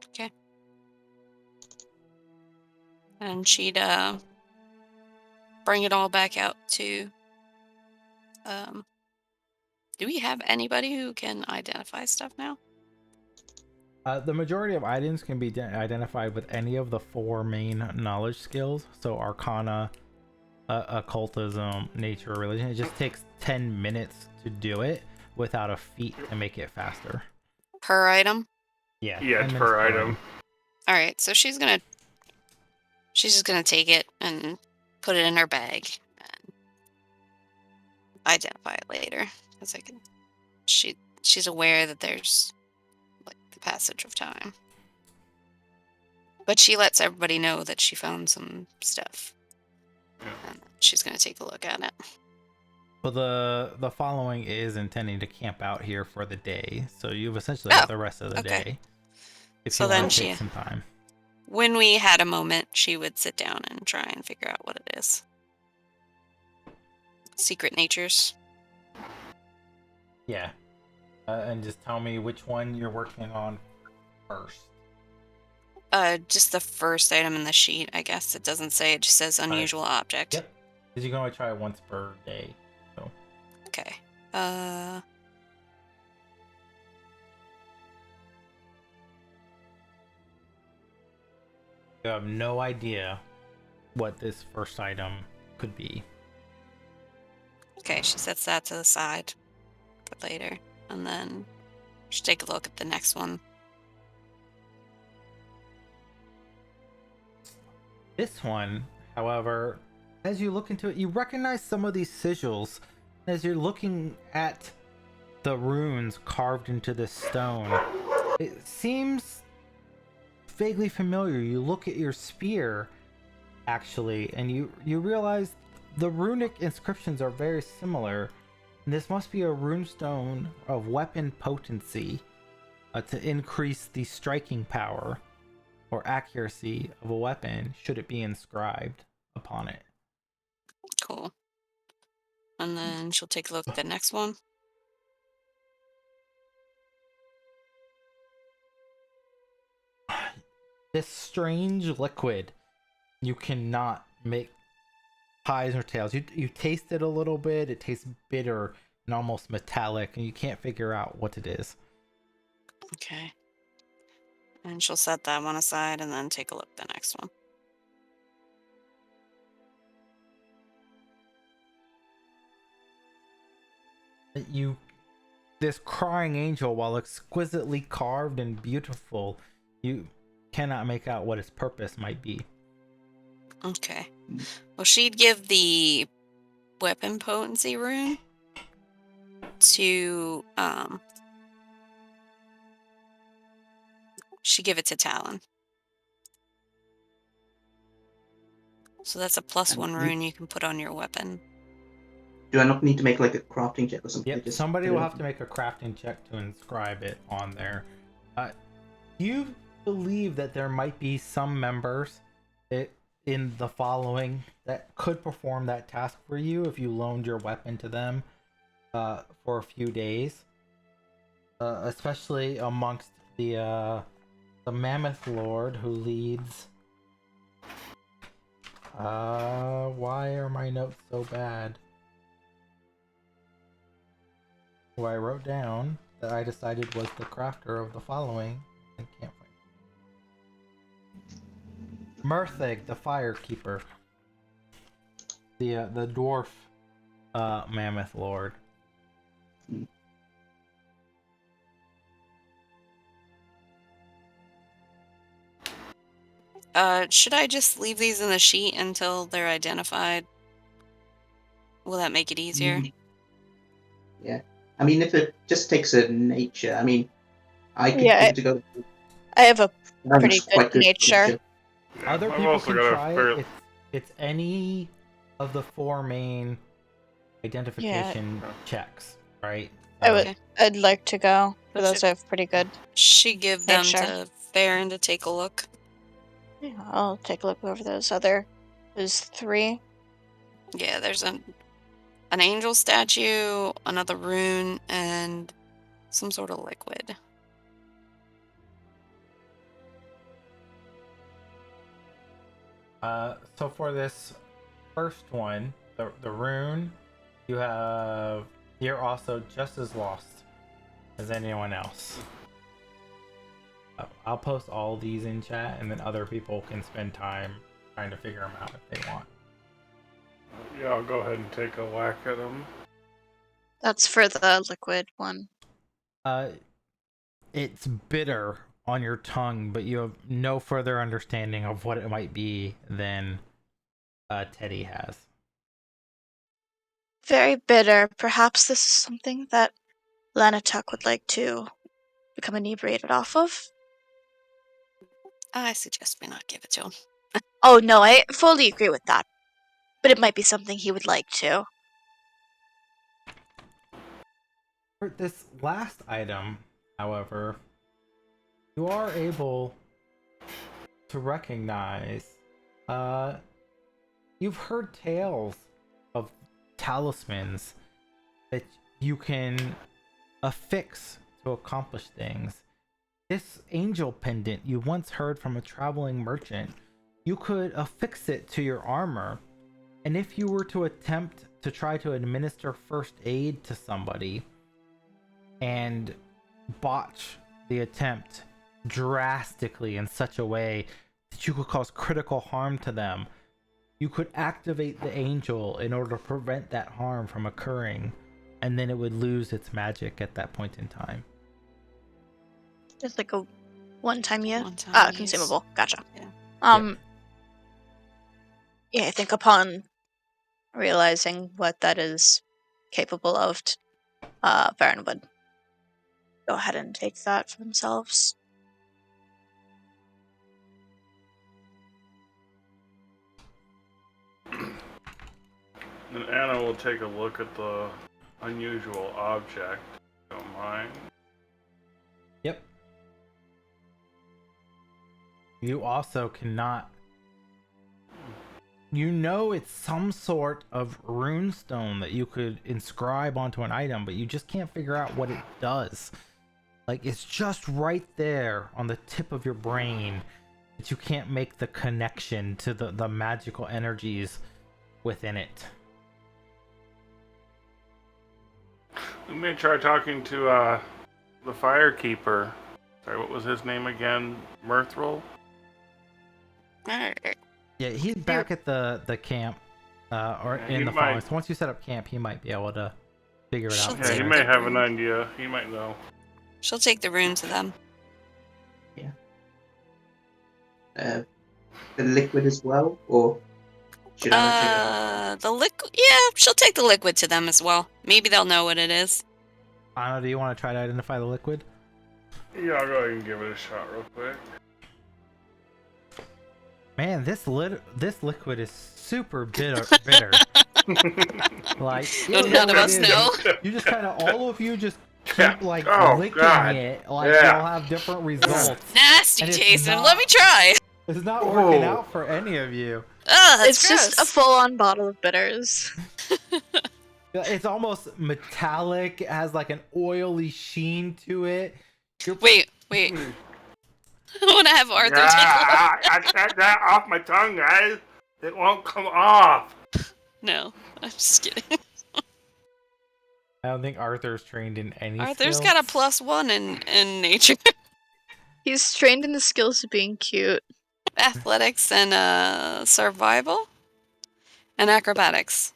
Speaker 3: Okay. And she'd bring it all back out to... do we have anybody who can identify stuff now?
Speaker 1: The majority of items can be identified with any of the 4 main knowledge skills. So Arcana, Occultism, Nature, Religion. It just takes 10 minutes to do it without a feat to make it faster.
Speaker 3: Per item?
Speaker 1: Yeah,
Speaker 2: it's per item.
Speaker 3: Alright, so she's just gonna take it and put it in her bag and identify it later. Because she's aware that there's the passage of time. But she lets everybody know that she found some stuff.
Speaker 2: Yeah.
Speaker 3: And she's gonna take a look at it.
Speaker 1: Well, the following is intending to camp out here for the day, so you've essentially got the rest of the day. If
Speaker 3: So
Speaker 1: you
Speaker 3: then
Speaker 1: want to take some time.
Speaker 3: When we had a moment, she would sit down and try and figure out what it is. Secret natures.
Speaker 1: Yeah. And just tell me which one you're working on first.
Speaker 3: Just the first item in the sheet, I guess. It doesn't say, it just says unusual object.
Speaker 1: Yep. Because you can only try it once per day. So.
Speaker 3: Okay.
Speaker 1: You have no idea what this first item could be.
Speaker 3: Okay, she sets that to the side for later. And then she take a look at the next one.
Speaker 1: This one, however, as you look into it, you recognize some of these sigils. As you're looking at the runes carved into this stone, it seems vaguely familiar. You look at your spear, actually, and you realize the runic inscriptions are very similar. And this must be a runestone of weapon potency to increase the striking power or accuracy of a weapon should it be inscribed upon it.
Speaker 3: Cool. And then she'll take a look at the next one.
Speaker 1: This strange liquid, you cannot make highs or tails. You taste it a little bit, it tastes bitter and almost metallic, and you can't figure out what it is.
Speaker 3: Okay. And she'll set that one aside and then take a look at the next one.
Speaker 1: This crying angel, while exquisitely carved and beautiful, you cannot make out what its purpose might be.
Speaker 3: Okay. Well, she'd give the weapon potency rune to she'd give it to Talon. So that's a +1 rune you can put on your weapon.
Speaker 5: Do I not need to make like a crafting check or something?
Speaker 1: Yep, somebody will have to make a crafting check to inscribe it on there. You believe that there might be some members in the following that could perform that task for you if you loaned your weapon to them for a few days. Especially amongst the Mammoth Lord who leads... why are my notes so bad? Who I wrote down that I decided was the crafter of the following. I can't find it. Murthig, the Firekeeper. The dwarf Mammoth Lord.
Speaker 3: Should I just leave these in the sheet until they're identified? Will that make it easier?
Speaker 5: Yeah. I mean, if it just takes a nature, I mean, I could
Speaker 4: Yeah,
Speaker 5: give it to go.
Speaker 4: I have a
Speaker 5: Mine's
Speaker 4: pretty
Speaker 5: quite
Speaker 4: good nature.
Speaker 2: Yeah,
Speaker 1: Other
Speaker 2: I've
Speaker 1: people
Speaker 2: also
Speaker 1: can
Speaker 2: got a
Speaker 1: try
Speaker 2: fairly-
Speaker 1: it. It's any of the four main identification checks, right?
Speaker 4: I'd like to go for
Speaker 3: What's
Speaker 4: those who have pretty good.
Speaker 3: She give them
Speaker 4: Nature.
Speaker 3: to Farron to take a look.
Speaker 4: Yeah, I'll take a look over those 3.
Speaker 3: Yeah, there's an angel statue, another rune, and some sort of liquid.
Speaker 1: So for this first one, the rune, you're also just as lost as anyone else. I'll post all these in chat, and then other people can spend time trying to figure them out if they want.
Speaker 2: Yeah, I'll go ahead and take a whack at them.
Speaker 4: That's for the liquid one.
Speaker 1: It's bitter on your tongue, but you have no further understanding of what it might be than Teddy has.
Speaker 4: Very bitter. Perhaps this is something that Lanatuk would like to become inebriated off of.
Speaker 3: I suggest we not give it to him.
Speaker 4: Oh no, I fully agree with that. But it might be something he would like to.
Speaker 1: For this last item, however, you are able to recognize, you've heard tales of talismans that you can affix to accomplish things. this angel pendant you once heard from a traveling merchant. You could affix it to your armor, and if you were to attempt to try to administer first aid to somebody and botch the attempt drastically in such a way that you could cause critical harm to them, you could activate the angel in order to prevent that harm from occurring, and then it would lose its magic at that point in time.
Speaker 4: Just like a one-time use?
Speaker 3: One-time use.
Speaker 4: Consumable. Gotcha.
Speaker 3: Yeah.
Speaker 4: Yeah, I think upon realizing what that is capable of, Farron would go ahead and take that for themselves.
Speaker 2: And Anna will take a look at the unusual object. Don't mind.
Speaker 1: Yep. You also cannot... You know it's some sort of runestone that you could inscribe onto an item, but you just can't figure out what it does. Like, it's just right there on the tip of your brain, but you can't make the connection to the magical energies within it.
Speaker 2: We may try talking to the firekeeper. Sorry, what was his name again? Mirthril?
Speaker 1: Yeah, he's back at the camp, or
Speaker 2: Yeah,
Speaker 1: in
Speaker 2: he
Speaker 1: the
Speaker 2: might-
Speaker 1: forest. Once you set up camp, he might be able to figure it out.
Speaker 3: She'll
Speaker 2: Yeah, he
Speaker 3: take
Speaker 2: may
Speaker 3: the
Speaker 2: have an
Speaker 3: rune.
Speaker 2: idea. He might know.
Speaker 3: She'll take the rune to them.
Speaker 5: The liquid as well, or should I
Speaker 3: The liquid. Yeah, she'll take the liquid to them as well. Maybe they'll know what it is.
Speaker 1: Anna, do you want to try to identify the liquid?
Speaker 2: Yeah, I'll go ahead and give it a shot real quick.
Speaker 1: Man, this liquid is super bitter. Like, you
Speaker 3: None of
Speaker 1: what
Speaker 3: us
Speaker 1: it is.
Speaker 3: know.
Speaker 1: You just kind of, all of you just keep
Speaker 2: Yeah.
Speaker 1: like
Speaker 2: Oh,
Speaker 1: licking
Speaker 2: God.
Speaker 1: it, like
Speaker 2: Yeah.
Speaker 1: you'll have different results.
Speaker 3: Nasty
Speaker 1: And it's
Speaker 3: tasting.
Speaker 1: not-
Speaker 3: Let me try.
Speaker 1: It's not working
Speaker 2: Whoa.
Speaker 1: out for any of you.
Speaker 3: Oh, that's
Speaker 4: It's just a
Speaker 3: gross.
Speaker 4: full-on bottle of bitters.
Speaker 1: It's almost metallic. It has like an oily sheen to it.
Speaker 3: Wait. I want to have Arthur take a look.
Speaker 2: I can't that off my tongue, guys. It won't come off.
Speaker 3: No, I'm just kidding.
Speaker 1: I don't think Arthur's trained in any
Speaker 3: Arthur's
Speaker 1: skills.
Speaker 3: got a +1 in nature,
Speaker 4: He's trained in the skills of being cute.
Speaker 3: athletics, and survival, and acrobatics.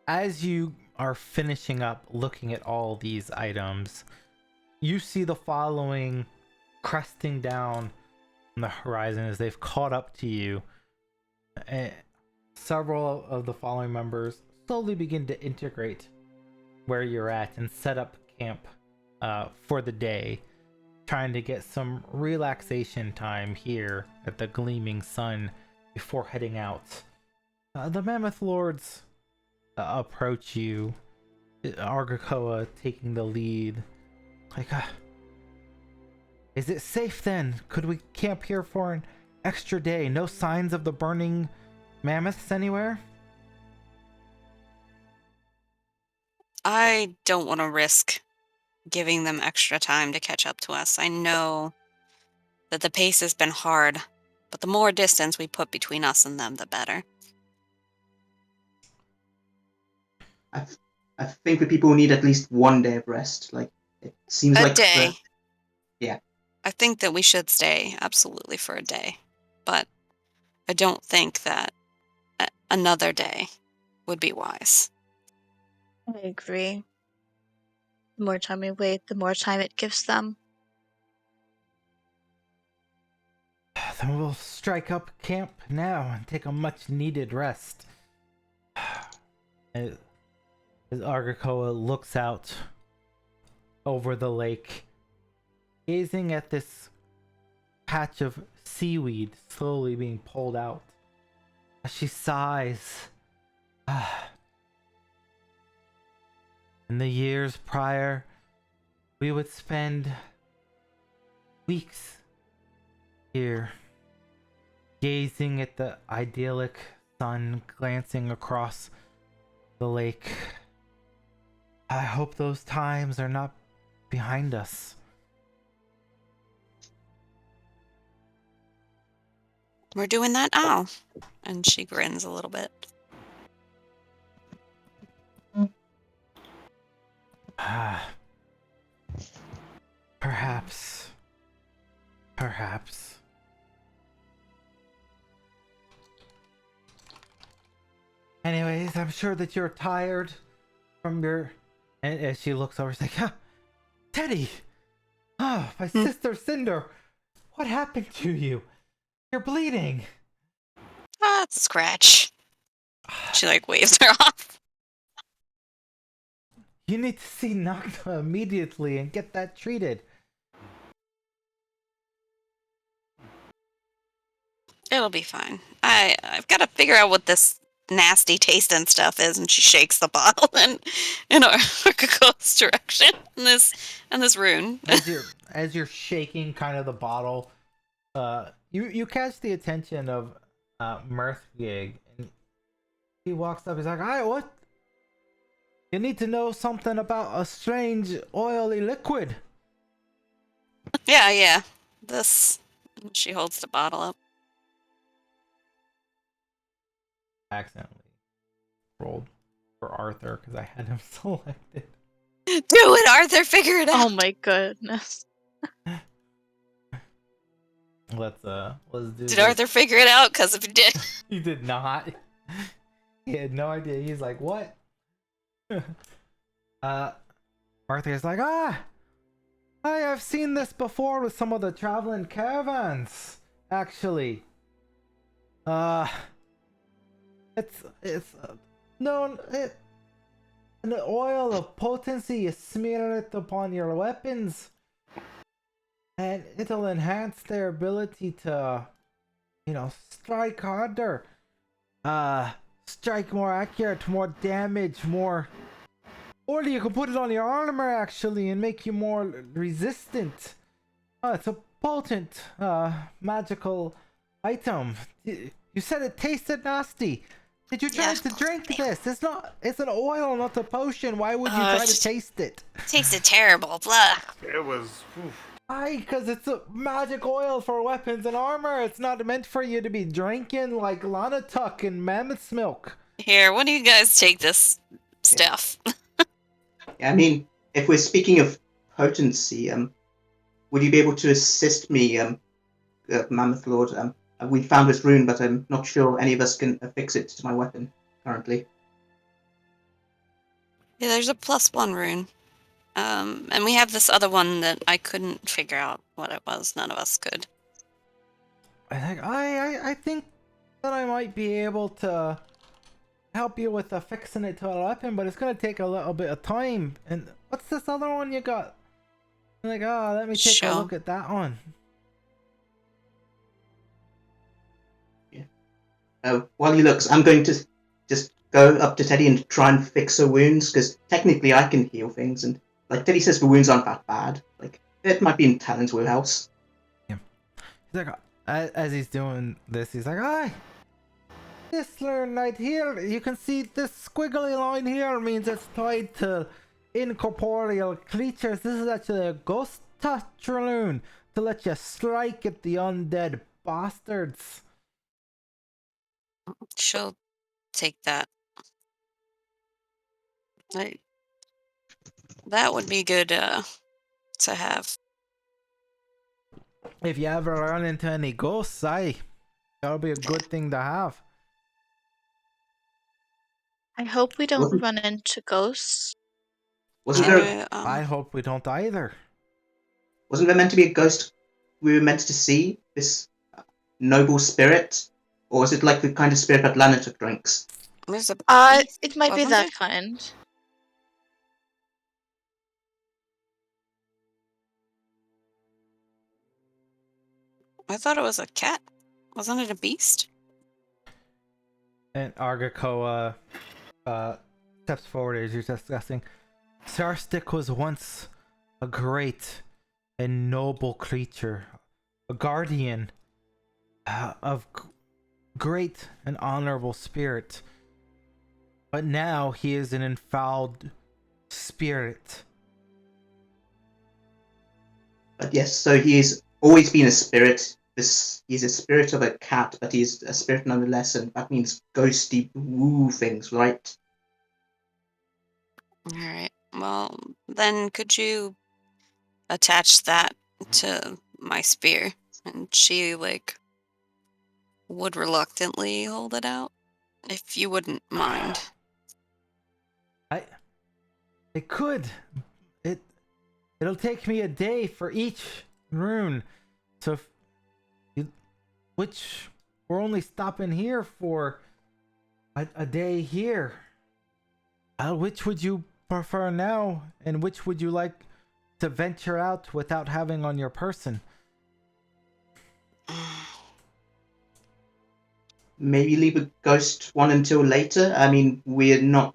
Speaker 1: As you are finishing up looking at all these items, you see the following cresting down on the horizon as they've caught up to you. Several of the following members slowly begin to integrate where you're at and set up camp for the day, trying to get some relaxation time here at the gleaming sun before heading out. The Mammoth Lords approach you, Argakoa taking the lead. Like, is it safe then? Could we camp here for an extra day? No signs of the burning mammoths anywhere?
Speaker 3: I don't want to risk giving them extra time to catch up to us. I know that the pace has been hard, but the more distance we put between us and them, the better.
Speaker 5: I think that people need at least one day of rest. Like, it seems
Speaker 3: A
Speaker 5: like
Speaker 3: day.
Speaker 5: Yeah.
Speaker 3: I think that we should stay absolutely for a day, but I don't think that another day would be wise.
Speaker 4: I agree. The more time we wait, the more time it gives them.
Speaker 1: Then we'll strike up camp now and take a much needed rest. As Argakoa looks out over the lake, gazing at this patch of seaweed slowly being pulled out, as she sighs. In the years prior, we would spend weeks here, gazing at the idyllic sun glancing across the lake. I hope those times are not behind us.
Speaker 3: We're doing that now. And she grins a little bit.
Speaker 1: Perhaps. Perhaps. Anyways, I'm sure that you're tired from your... And as she looks over, she's like, Teddy! Oh, my sister Cinder! What happened to you? You're bleeding!
Speaker 3: Ah, it's a scratch. She like waves her off.
Speaker 1: You need to see Nagna immediately and get that treated.
Speaker 3: It'll be fine. I've got to figure out what this nasty tasting stuff is, and she shakes the bottle in Arkako's direction in this rune.
Speaker 1: As you're shaking kind of the bottle, you catch the attention of Mirthgig, and he walks up. He's like, "Hi, what? You need to know something about a strange oily liquid."
Speaker 3: Yeah. This. She holds the bottle up.
Speaker 1: Accidentally rolled for Arthur because I had him selected.
Speaker 3: Do it, Arthur. Figure it out.
Speaker 4: Oh my goodness.
Speaker 1: Let's do.
Speaker 3: Did
Speaker 1: this.
Speaker 3: Arthur figure it out? Because if he did,
Speaker 1: He did not. He had no idea. He's like, what? Arthur's like, I've seen this before with some of the traveling caravans, actually. It's known an oil of potency. You smear it upon your weapons, and it'll enhance their ability to, strike harder, strike more accurate, more damage, more. Or you can put it on your armor actually and make you more resistant. It's a potent, magical item. You said it tasted nasty. Did you try to drink this? It's an oil, not a potion. Why would you try to taste it?
Speaker 3: Tasted terrible. Blah.
Speaker 2: It was.
Speaker 1: Why? Because it's a magic oil for weapons and armor. It's not meant for you to be drinking like Lanatuck and Mammoth's milk.
Speaker 3: Here, when do you guys take this stuff?
Speaker 5: I mean, if we're speaking of potency, would you be able to assist me, Mammoth Lord? We found this rune, but I'm not sure any of us can affix it to my weapon currently.
Speaker 3: Yeah, there's a +1 rune. And we have this other one that I couldn't figure out what it was. None of us could.
Speaker 1: I think that I might be able to help you with affixing it to a weapon, but it's gonna take a little bit of time. And what's this other one you got? I'm like, let me take a look at that one.
Speaker 5: While he looks, I'm going to just go up to Teddy and try and fix her wounds, because technically I can heal things, and like Teddy says, the wounds aren't that bad. Like, it might be in Talon's wheelhouse.
Speaker 1: Yeah. He's like, as he's doing this, he's like, this line right here, you can see this squiggly line here means it's tied to incorporeal creatures. This is actually a ghost touch rune to let you strike at the undead bastards.
Speaker 3: She'll take that. That would be good to have.
Speaker 1: If you ever run into any ghosts, that'll be a good thing to have.
Speaker 4: I hope we don't run into ghosts.
Speaker 5: Wasn't there?
Speaker 1: I hope we don't either.
Speaker 5: Wasn't there meant to be a ghost we were meant to see? This noble spirit, or was it like the kind of spirit that Lanatuck drinks?
Speaker 4: It might be that kind.
Speaker 3: I thought it was a cat. Wasn't it a beast?
Speaker 1: And Argakoa steps forward as you're discussing. Sarstic was once a great and noble creature, a guardian of great and honorable spirit. But now he is an enfouled spirit.
Speaker 5: But yes, so he's always been a spirit. He's a spirit of a cat, but he's a spirit nonetheless, and that means ghosty woo things, right?
Speaker 3: All right. Well, then could you attach that to my spear? And she, like, would reluctantly hold it out, if you wouldn't mind.
Speaker 1: I could. It'll take me a day for each rune. So if which we're only stopping here for a day here. Which would you prefer now, and which would you like to venture out without having on your person?
Speaker 5: Maybe leave a ghost one until later. I mean, we're not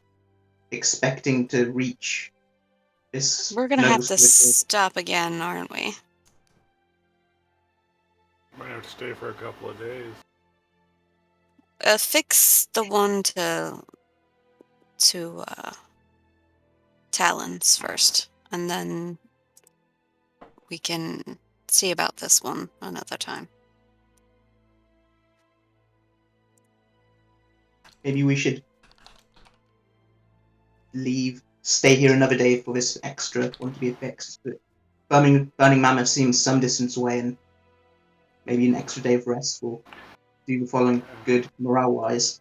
Speaker 5: expecting to reach this
Speaker 3: We're gonna
Speaker 5: noble
Speaker 3: have to
Speaker 5: spirit.
Speaker 3: stop again, aren't we?
Speaker 2: Might have to stay for a couple of days.
Speaker 3: Fix the one to Talons first, and then we can see about this one another time.
Speaker 5: Maybe we should stay here another day for this extra one to be fixed. But Burning Mammoth seems some distance away, and maybe an extra day of rest will do the following good morale-wise.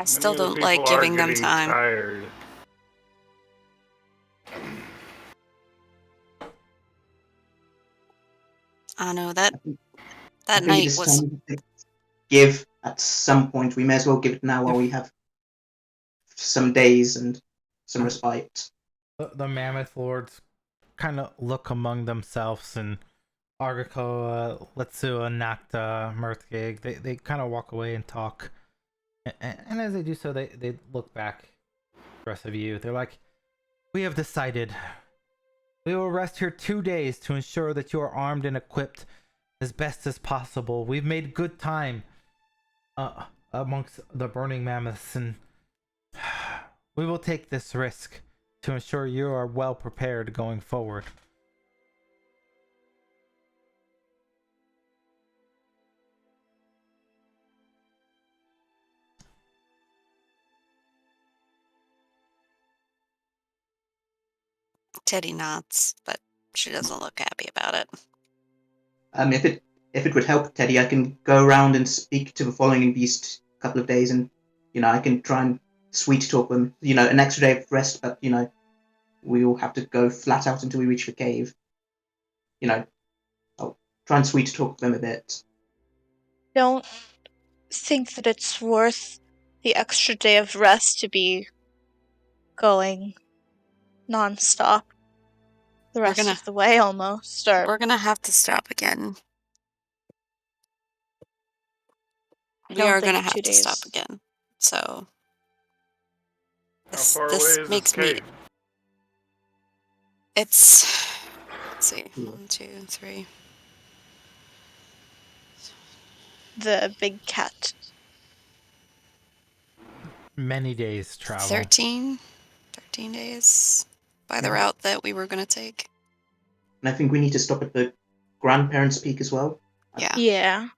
Speaker 3: I still
Speaker 2: Many of
Speaker 3: don't
Speaker 2: the
Speaker 3: like
Speaker 2: people are
Speaker 3: giving them
Speaker 2: getting
Speaker 3: time.
Speaker 2: tired.
Speaker 3: I know that
Speaker 5: I think it
Speaker 3: night
Speaker 5: is
Speaker 3: was.
Speaker 5: time to give at some point. We may as well give it now while we have some days and some respite.
Speaker 1: The mammoth lords kind of look among themselves, and Argako, Letsu, Nakta, Mirthgig, they kind of walk away and talk. And as they do so, they look back at the rest of you. They're like, we have decided. We will rest here 2 days to ensure that you are armed and equipped as best as possible. We've made good time amongst the Burning Mammoths, and we will take this risk to ensure you are well prepared going forward.
Speaker 3: Teddy nods, but she doesn't look happy about it.
Speaker 5: If it would help, Teddy, I can go around and speak to the following beast a couple of days, and I can try and sweet talk them. An extra day of rest, but we all have to go flat out until we reach the cave. I'll try and sweet talk them a bit.
Speaker 4: Don't think that it's worth the extra day of rest to be going non-stop the rest of the way almost. Or
Speaker 3: We're gonna have to stop again. We are gonna have to stop again. So
Speaker 2: How far away is
Speaker 3: makes
Speaker 2: this cave?
Speaker 3: Let's see. 1, 2, 3.
Speaker 4: the big cat.
Speaker 1: Many days travel.
Speaker 3: 13 days by the route that we were gonna take.
Speaker 5: And I think we need to stop at the grandparents' peak as well.
Speaker 3: Yeah.
Speaker 4: Yeah.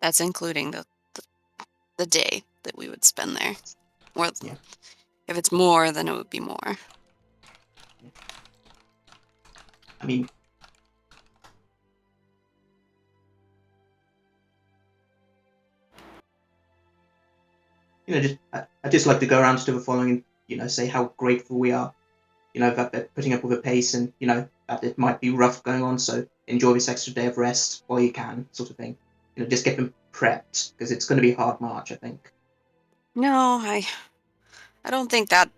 Speaker 3: That's including the day that we would spend there. Or if it's more, then it would be more.
Speaker 5: I mean, I just like to go around to the following and say how grateful we are, that they're putting up with the pace, and that it might be rough going on, so enjoy this extra day of rest while you can, sort of thing. Just get them prepped, because it's going to be a hard march, I think.
Speaker 3: No, I don't think that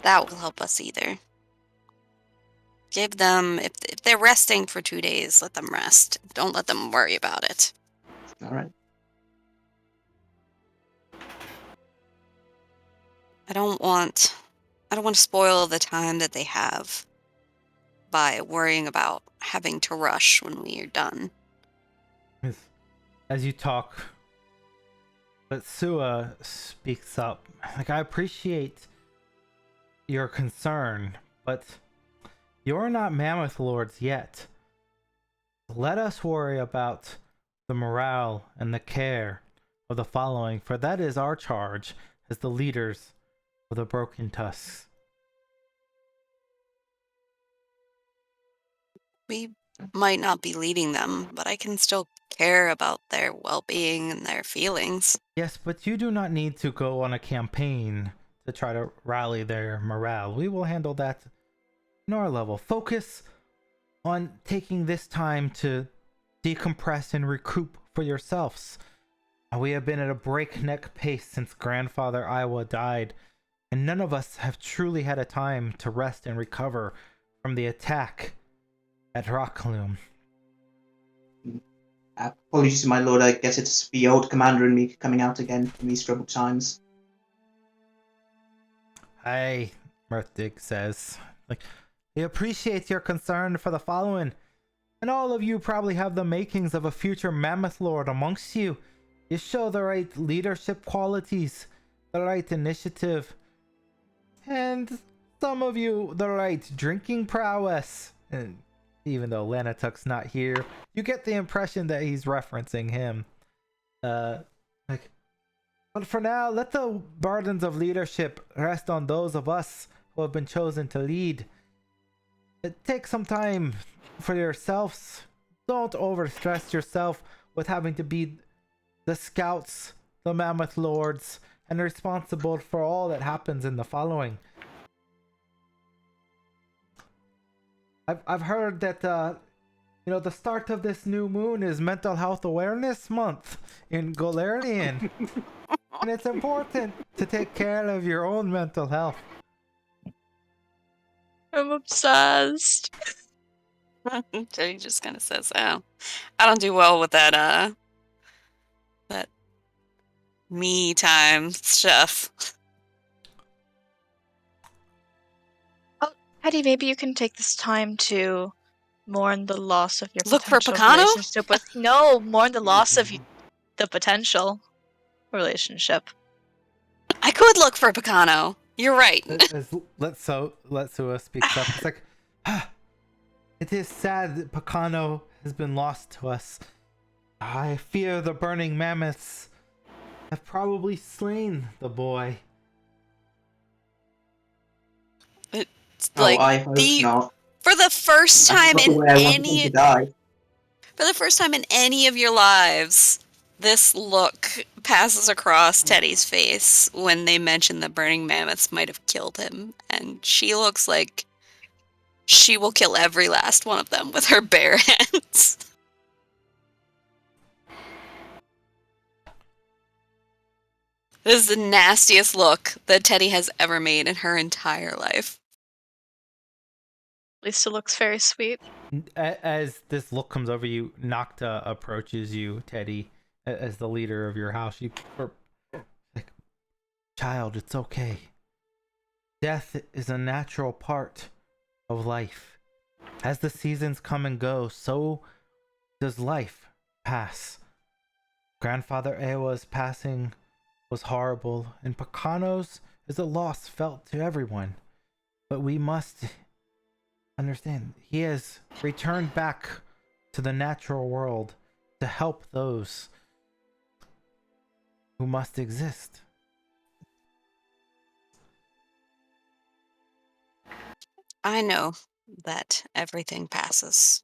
Speaker 3: will help us either. Give them, if they're resting for 2 days, let them rest. Don't let them worry about it.
Speaker 5: All right.
Speaker 3: I don't want to spoil the time that they have by worrying about having to rush when we are done.
Speaker 1: As you talk, But Sua speaks up. Like, I appreciate your concern, but you're not Mammoth Lords yet. Let us worry about the morale and the care of the following, for that is our charge as the leaders of the Broken Tusks.
Speaker 3: We might not be leading them, but I can still care about their well-being and their feelings.
Speaker 1: Yes, but you do not need to go on a campaign to try to rally their morale. We will handle that on our level. Focus on taking this time to decompress and recoup for yourselves. We have been at a breakneck pace since Grandfather Iowa died, and none of us have truly had a time to rest and recover from the attack at Rockloom.
Speaker 5: Apologies, my lord. I guess it's the old commander in me coming out again in these troubled times.
Speaker 1: Hey, Mirthdig says. Like, we appreciate your concern for the following, and all of you probably have the makings of a future Mammoth Lord amongst you. You show the right leadership qualities, the right initiative, and some of you the right drinking prowess. And even though Lanatuk's not here, you get the impression that he's referencing him. But for now, let the burdens of leadership rest on those of us who have been chosen to lead. Take some time for yourselves. Don't overstress yourself with having to be the scouts, the Mammoth Lords, and responsible for all that happens in the following. I've heard that the start of this new moon is Mental Health Awareness Month in Golarian. And it's important to take care of your own mental health.
Speaker 4: I'm obsessed.
Speaker 3: Jenny just kind of says, "Oh, I don't do well with that me time stuff."
Speaker 4: Oh, Hetty, maybe you can take this time to mourn the loss of your
Speaker 3: Look for
Speaker 4: potential
Speaker 3: Picano?
Speaker 4: relationship with. No, mourn the loss of the potential relationship.
Speaker 3: I could look for Picano. You're right.
Speaker 1: Let Sua speaks up. It's like, it is sad that Picano has been lost to us. I fear the Burning Mammoths have probably slain the boy.
Speaker 3: It's
Speaker 5: Oh, I hope not.
Speaker 3: for the first time
Speaker 5: That's not the way I want him to die.
Speaker 3: for the first time in any of your lives, this look passes across Teddy's face when they mention the Burning Mammoths might have killed him, and she looks like she will kill every last one of them with her bare hands. This is the nastiest look that Teddy has ever made in her entire life.
Speaker 4: At least it looks very sweet.
Speaker 1: As this look comes over you, Nocta approaches you, Teddy, as the leader of your house. Like, child, it's okay. Death is a natural part of life. As the seasons come and go, so does life pass. Grandfather Ewa's passing was horrible, and Picano's is a loss felt to everyone. But we must understand, he has returned back to the natural world to help those who must exist.
Speaker 3: I know that everything passes,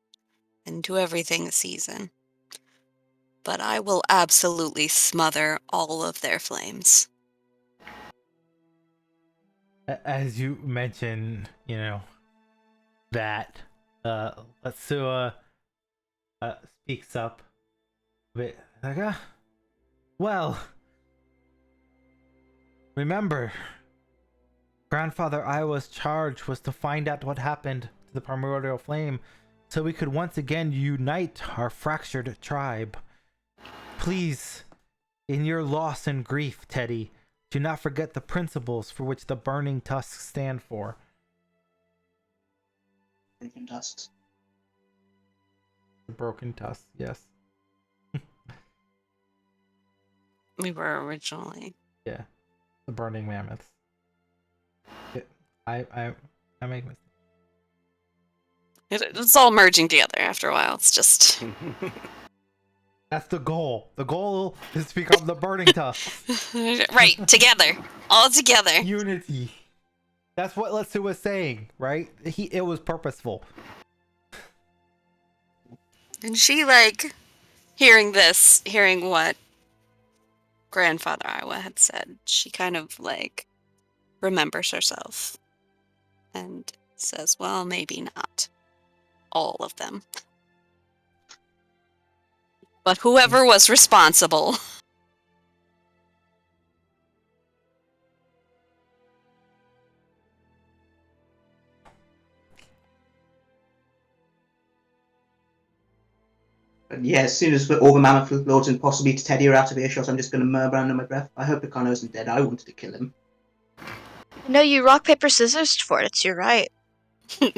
Speaker 3: and to everything a season. But I will absolutely smother all of their flames.
Speaker 1: As you mention, that Latsua speaks up a bit like, well, remember, Grandfather Iowa's charge was to find out what happened to the primordial flame so we could once again unite our fractured tribe. Please, in your loss and grief, Teddy, do not forget the principles for which the Burning Tusks stand for.
Speaker 5: Broken Tusks.
Speaker 1: The Broken Tusks, yes.
Speaker 3: We were originally.
Speaker 1: Yeah, the Burning Mammoths. I make mistakes.
Speaker 3: It's all merging together after a while. It's just.
Speaker 1: That's the goal. The goal is to become the Burning Tusks.
Speaker 3: Right, together. All together.
Speaker 1: Unity. That's what Letsu was saying, right? It was purposeful.
Speaker 3: And she, like, hearing what Grandfather Iowa had said, she kind of, like, remembers herself and says, well, maybe not all of them. But whoever was responsible.
Speaker 5: But yeah, as soon as all the Mammoth Lords and possibly Teddy are out of earshot, I'm just going to murmur under my breath. I hope Econo isn't dead. I wanted to kill him.
Speaker 4: No, you rock, paper, scissors for it. You're right.
Speaker 3: You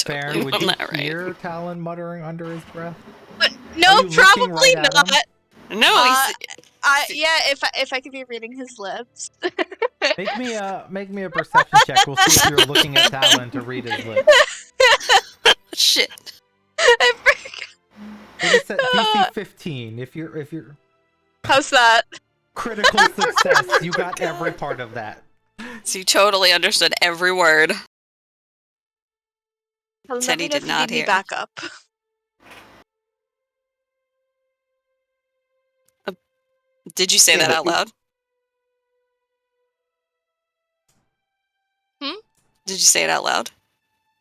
Speaker 1: Baron,
Speaker 3: totally
Speaker 1: would
Speaker 3: won
Speaker 1: you
Speaker 3: that right.
Speaker 1: hear Talon muttering under his breath?
Speaker 4: But
Speaker 1: Are
Speaker 4: no,
Speaker 1: you looking
Speaker 4: probably
Speaker 1: right at
Speaker 4: not.
Speaker 1: him?
Speaker 3: No,
Speaker 4: If I could be reading his lips.
Speaker 1: Make me a perception check. We'll see if you're looking at Talon to read his lips.
Speaker 3: shit.
Speaker 4: I forgot.
Speaker 1: It is set DC 15. If you're
Speaker 4: How's that?
Speaker 1: critical success, you got every part of that.
Speaker 3: So you totally understood every word.
Speaker 4: Let
Speaker 3: Teddy
Speaker 4: me know
Speaker 3: did
Speaker 4: if you
Speaker 3: not
Speaker 4: need me
Speaker 3: hear.
Speaker 4: back up.
Speaker 3: Did you say that out loud? Did you say it out loud?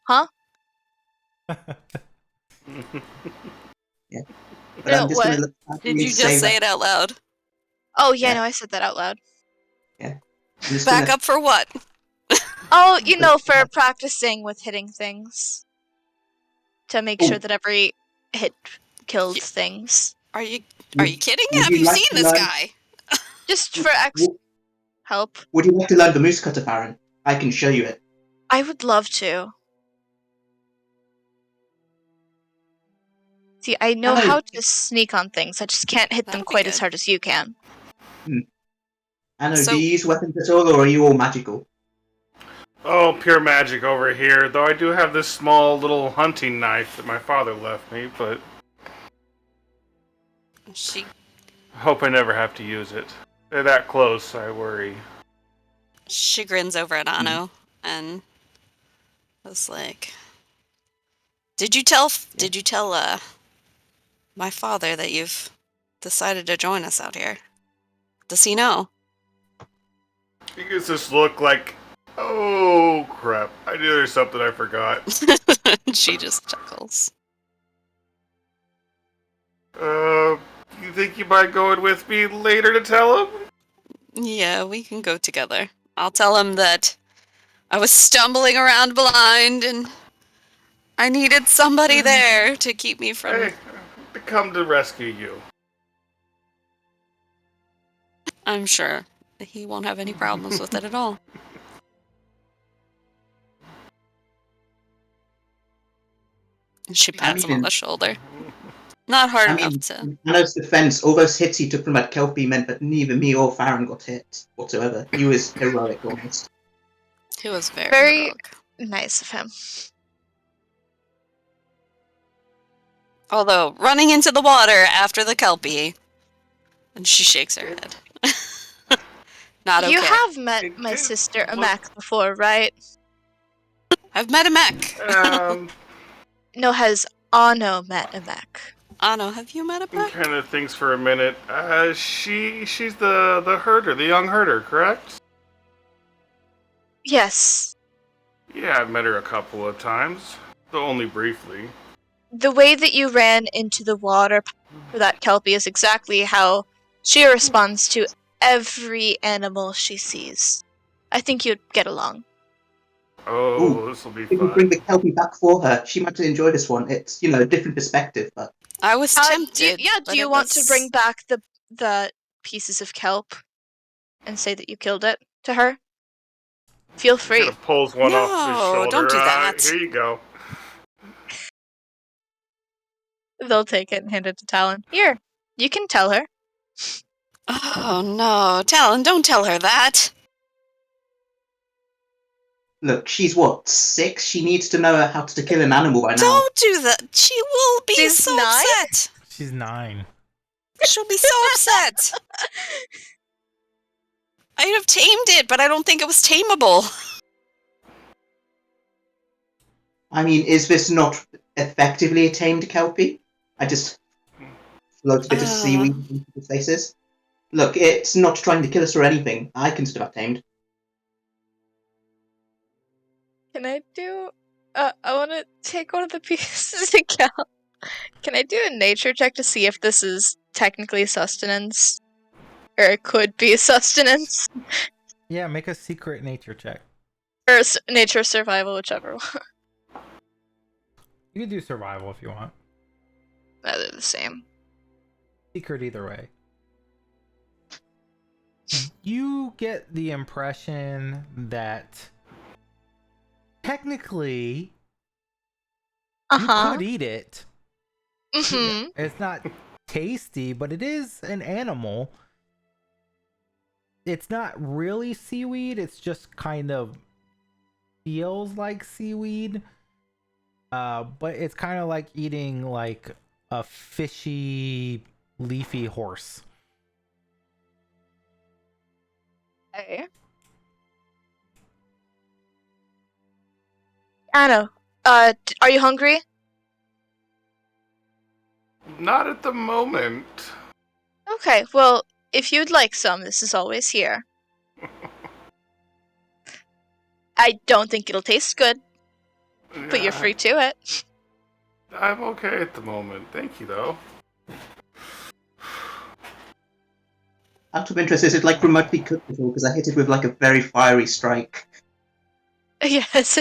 Speaker 4: Huh?
Speaker 5: Yeah. But
Speaker 4: No,
Speaker 5: I'm just
Speaker 4: what?
Speaker 5: going to
Speaker 3: Did you just say it out loud?
Speaker 4: Oh, yeah,
Speaker 5: Yeah.
Speaker 4: no, I said that out loud.
Speaker 3: Back up for what?
Speaker 4: Oh, for practicing with hitting things. To make sure that every hit killed things.
Speaker 3: Are you kidding?
Speaker 5: Would
Speaker 3: Have
Speaker 5: you
Speaker 3: you
Speaker 5: like
Speaker 3: seen
Speaker 5: to
Speaker 3: this
Speaker 5: learn-
Speaker 3: guy?
Speaker 4: Just for help.
Speaker 5: Would you like to learn the moose cutter, Baron? I can show you it.
Speaker 4: I would love to. See, I know
Speaker 5: Hello.
Speaker 4: how to sneak on things. I just can't hit them
Speaker 3: That'll be
Speaker 4: quite as
Speaker 3: good.
Speaker 4: hard as you can.
Speaker 5: Anno,
Speaker 3: So-
Speaker 5: do you use weapons at all, or are you all magical?
Speaker 2: Oh, pure magic over here. Though I do have this small little hunting knife that my father left me, but
Speaker 3: She
Speaker 2: hope I never have to use it. They're that close, I worry.
Speaker 3: she grins over at Anno and was like, Did you tell my father that you've decided to join us out here? Does he know?
Speaker 2: He gives this look like, oh crap, I knew there's something I forgot.
Speaker 3: She just chuckles.
Speaker 2: You think you mind going with me later to tell him?
Speaker 3: Yeah, we can go together. I'll tell him that I was stumbling around blind and I needed somebody there to keep me from...
Speaker 2: Hey, to come to rescue you.
Speaker 3: I'm sure he won't have any problems with it at all. And she pats him on the shoulder. Not hard enough to...
Speaker 5: In Anno's defense, all those hits he took from that Kelpie meant that neither me or Farron got hit whatsoever. He was heroic almost.
Speaker 3: He was very heroic.
Speaker 4: Nice of him.
Speaker 3: Although, running into the water after the Kelpie... And she shakes her head. Not okay.
Speaker 4: You have met my sister Amak before, right?
Speaker 3: I've met a mech.
Speaker 4: No, has Anno met Amak?
Speaker 3: Anno, have you met a mech?
Speaker 2: Kind of thinks for a minute. She's the herder, the young herder, correct?
Speaker 4: Yes.
Speaker 2: Yeah, I've met her a couple of times, though only briefly.
Speaker 4: The way that you ran into the water for that Kelpie is exactly how she responds to every animal she sees. I think you'd get along.
Speaker 2: Oh, this will be
Speaker 5: If we
Speaker 2: fun.
Speaker 5: bring the Kelpie back for her, she might enjoy this one. It's, a different perspective, but...
Speaker 3: I was tempted.
Speaker 4: Do you want to bring back the pieces of kelp and say that you killed it to her? Feel free.
Speaker 2: Kind of pulls one off his
Speaker 3: No,
Speaker 2: shoulder.
Speaker 3: don't do that.
Speaker 2: Here you go.
Speaker 4: They'll take it and hand it to Talon. Here, you can tell her.
Speaker 3: Oh no, Talon, don't tell her that.
Speaker 5: Look, she's what, 6? She needs to know how to kill an animal by now.
Speaker 3: Don't do that. She will be
Speaker 4: She's
Speaker 3: so
Speaker 4: 9?
Speaker 3: upset.
Speaker 1: She's 9.
Speaker 3: She'll be so upset. I'd have tamed it, but I don't think it was tameable.
Speaker 5: I mean, is this not effectively a tamed kelpie? I just float a bit of seaweed into the faces. Look, it's not trying to kill us or anything. I consider that tamed.
Speaker 6: Can I do... I want to take one of the pieces of kelp. Can I do a nature check to see if this is technically sustenance? Or it could be sustenance?
Speaker 1: Yeah, make a secret nature check.
Speaker 6: Or nature survival, whichever one.
Speaker 1: You can do survival if you want.
Speaker 6: They're the same.
Speaker 1: Secret either way. You get the impression that technically you could eat it.
Speaker 6: Mm-hmm.
Speaker 1: It's not tasty, but it is an animal. It's not really seaweed, it's just kind of feels like seaweed. But it's kind of like eating like a fishy, leafy horse.
Speaker 6: Okay. Anna, are you hungry?
Speaker 2: Not at the moment.
Speaker 6: Okay, well, if you'd like some, this is always here. I don't think it'll taste good, but you're free to it.
Speaker 2: I'm okay at the moment. Thank you, though.
Speaker 5: Out of interest, is it like remotely cooked at all? Because I hit it with like a very fiery strike.
Speaker 6: Yes.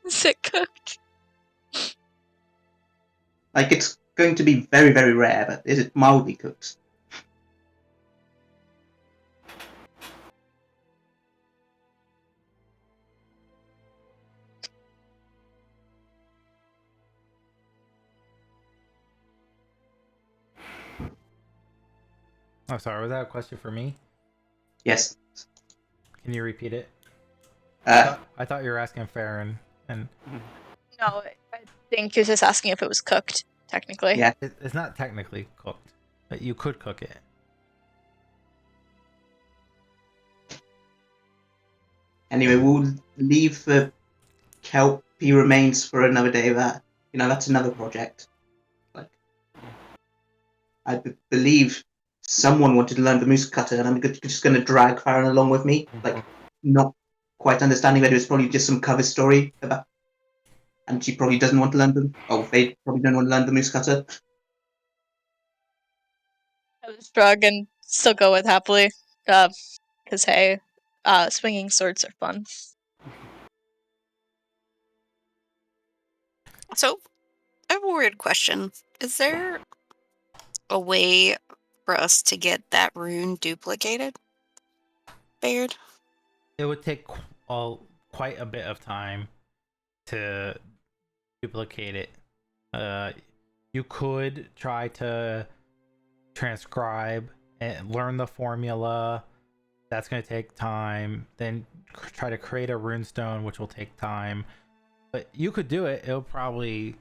Speaker 6: Is it cooked?
Speaker 5: Like, it's going to be very, very rare, but is it mildly cooked?
Speaker 1: Oh, sorry, was that a question for me?
Speaker 5: Yes.
Speaker 1: Can you repeat it?
Speaker 5: Uh,
Speaker 1: I thought you were asking Farron, and
Speaker 6: No, I think he was just asking if it was cooked, technically.
Speaker 5: Yeah.
Speaker 1: it's not technically cooked, but you could cook it.
Speaker 5: Anyway, we'll leave the kelpie remains for another day. That's another project. Like, I believe someone wanted to learn the moose cutter, and I'm just going to drag Farron along with me. Like, not quite understanding that it was probably just some cover story about, and she probably doesn't want to learn them. Oh, they probably don't want to learn the moose cutter.
Speaker 6: I was drug and still go with happily. Because hey, swinging swords are fun.
Speaker 3: So, I have a weird question. Is there a way for us to get that rune duplicated? Baird?
Speaker 1: It would take quite a bit of time to duplicate it. You could try to transcribe and learn the formula. That's going to take time. Then try to create a runestone, which will take time. But you could do it. It'll probably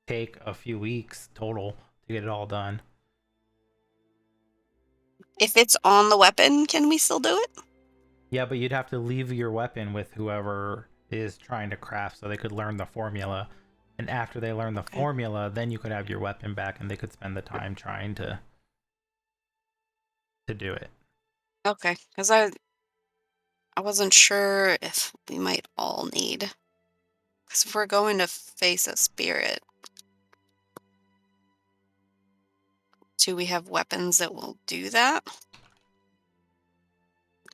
Speaker 1: take a few weeks total to get it all done.
Speaker 3: If it's on the weapon, can we still do it?
Speaker 1: Yeah, but you'd have to leave your weapon with whoever is trying to craft so they could learn the formula. And after they learn the formula, then you could have your weapon back and they could spend the time trying to do it.
Speaker 3: Okay, because I wasn't sure if we might all need... Because if we're going to face a spirit, do we have weapons that will do that?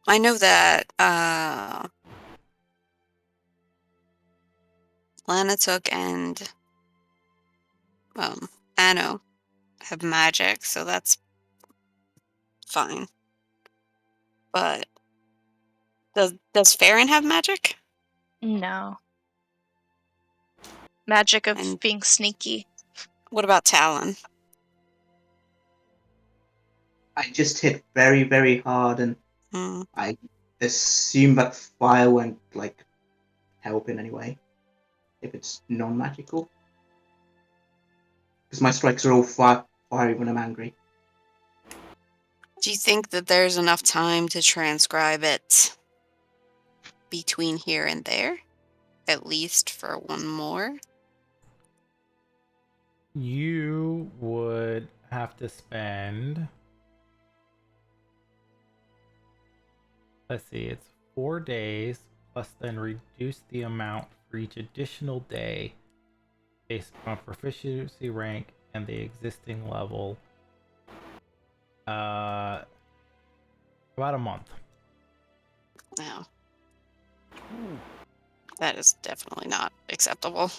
Speaker 3: I know that Lanatuk and Anno have magic, so that's fine. But does Farron have magic?
Speaker 6: No. Magic of
Speaker 3: And-
Speaker 6: being sneaky.
Speaker 3: What about Talon?
Speaker 5: I just hit very, very hard, and
Speaker 3: Hmm.
Speaker 5: I assume that fire won't like help in any way if it's non-magical. Because my strikes are all fiery when I'm angry.
Speaker 3: Do you think that there's enough time to transcribe it between here and there? At least for one more?
Speaker 1: You would have to spend. Let's see, it's 4 days plus then reduce the amount for each additional day based on proficiency rank and the existing level. About a month.
Speaker 3: No. That is definitely not acceptable.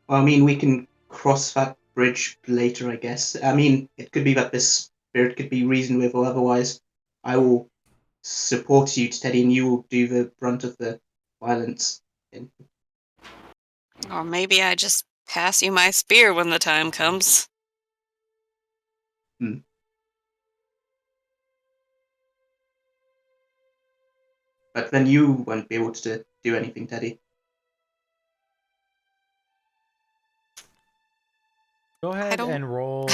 Speaker 5: Well, I mean, we can cross that bridge later, I guess. I mean, it could be that this spirit could be reasoned with, or otherwise, I will support you, Teddy, and you will do the brunt of the violence.
Speaker 3: Or maybe I just pass you my spear when the time comes.
Speaker 5: But then you won't be able to do anything, Teddy.
Speaker 1: Go ahead
Speaker 3: don't-
Speaker 1: and roll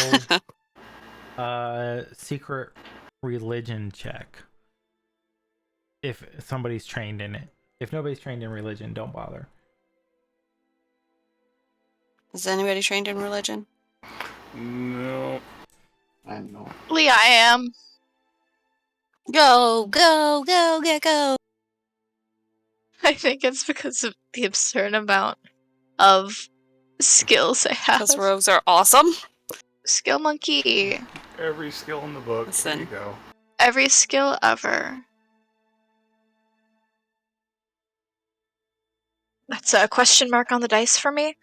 Speaker 1: secret religion check. If somebody's trained in it. If nobody's trained in religion, don't bother.
Speaker 3: Is anybody trained in religion?
Speaker 2: No.
Speaker 5: I'm not.
Speaker 4: Lee, I am.
Speaker 3: Go, go, go, go.
Speaker 6: I think it's because of the absurd amount of skills I have.
Speaker 3: Because rogues are awesome.
Speaker 6: Skill monkey.
Speaker 2: Every skill in the book. There you
Speaker 3: Listen.
Speaker 2: go.
Speaker 6: Every skill ever. That's a question mark on the dice for me.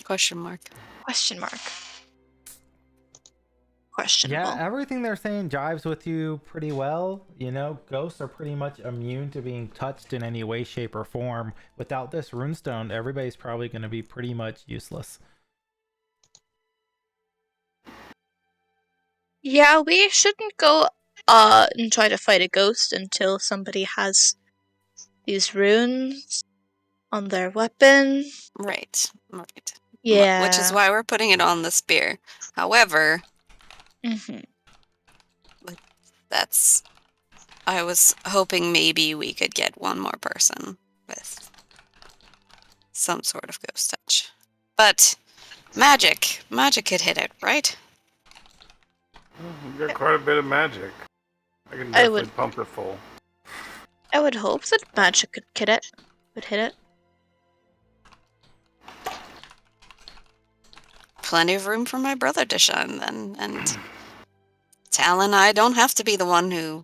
Speaker 3: Question mark.
Speaker 6: Question mark. Questionable.
Speaker 1: Yeah, everything they're saying jives with you pretty well. You know, ghosts are pretty much immune to being touched in any way, shape, or form. Without this runestone, everybody's probably going to be pretty much useless.
Speaker 6: Yeah, we shouldn't go and try to fight a ghost until somebody has these runes on their weapon.
Speaker 3: Right.
Speaker 6: Yeah.
Speaker 3: Which is why we're putting it on the spear. However, that's... I was hoping maybe we could get one more person with some sort of ghost touch. But magic could hit it, right?
Speaker 2: We've got quite a bit of magic. I can
Speaker 6: I
Speaker 2: definitely
Speaker 6: would-
Speaker 2: pump it full.
Speaker 6: I would hope that magic could hit it.
Speaker 3: Plenty of room for my brother to shine then, and Talon, I don't have to be the one who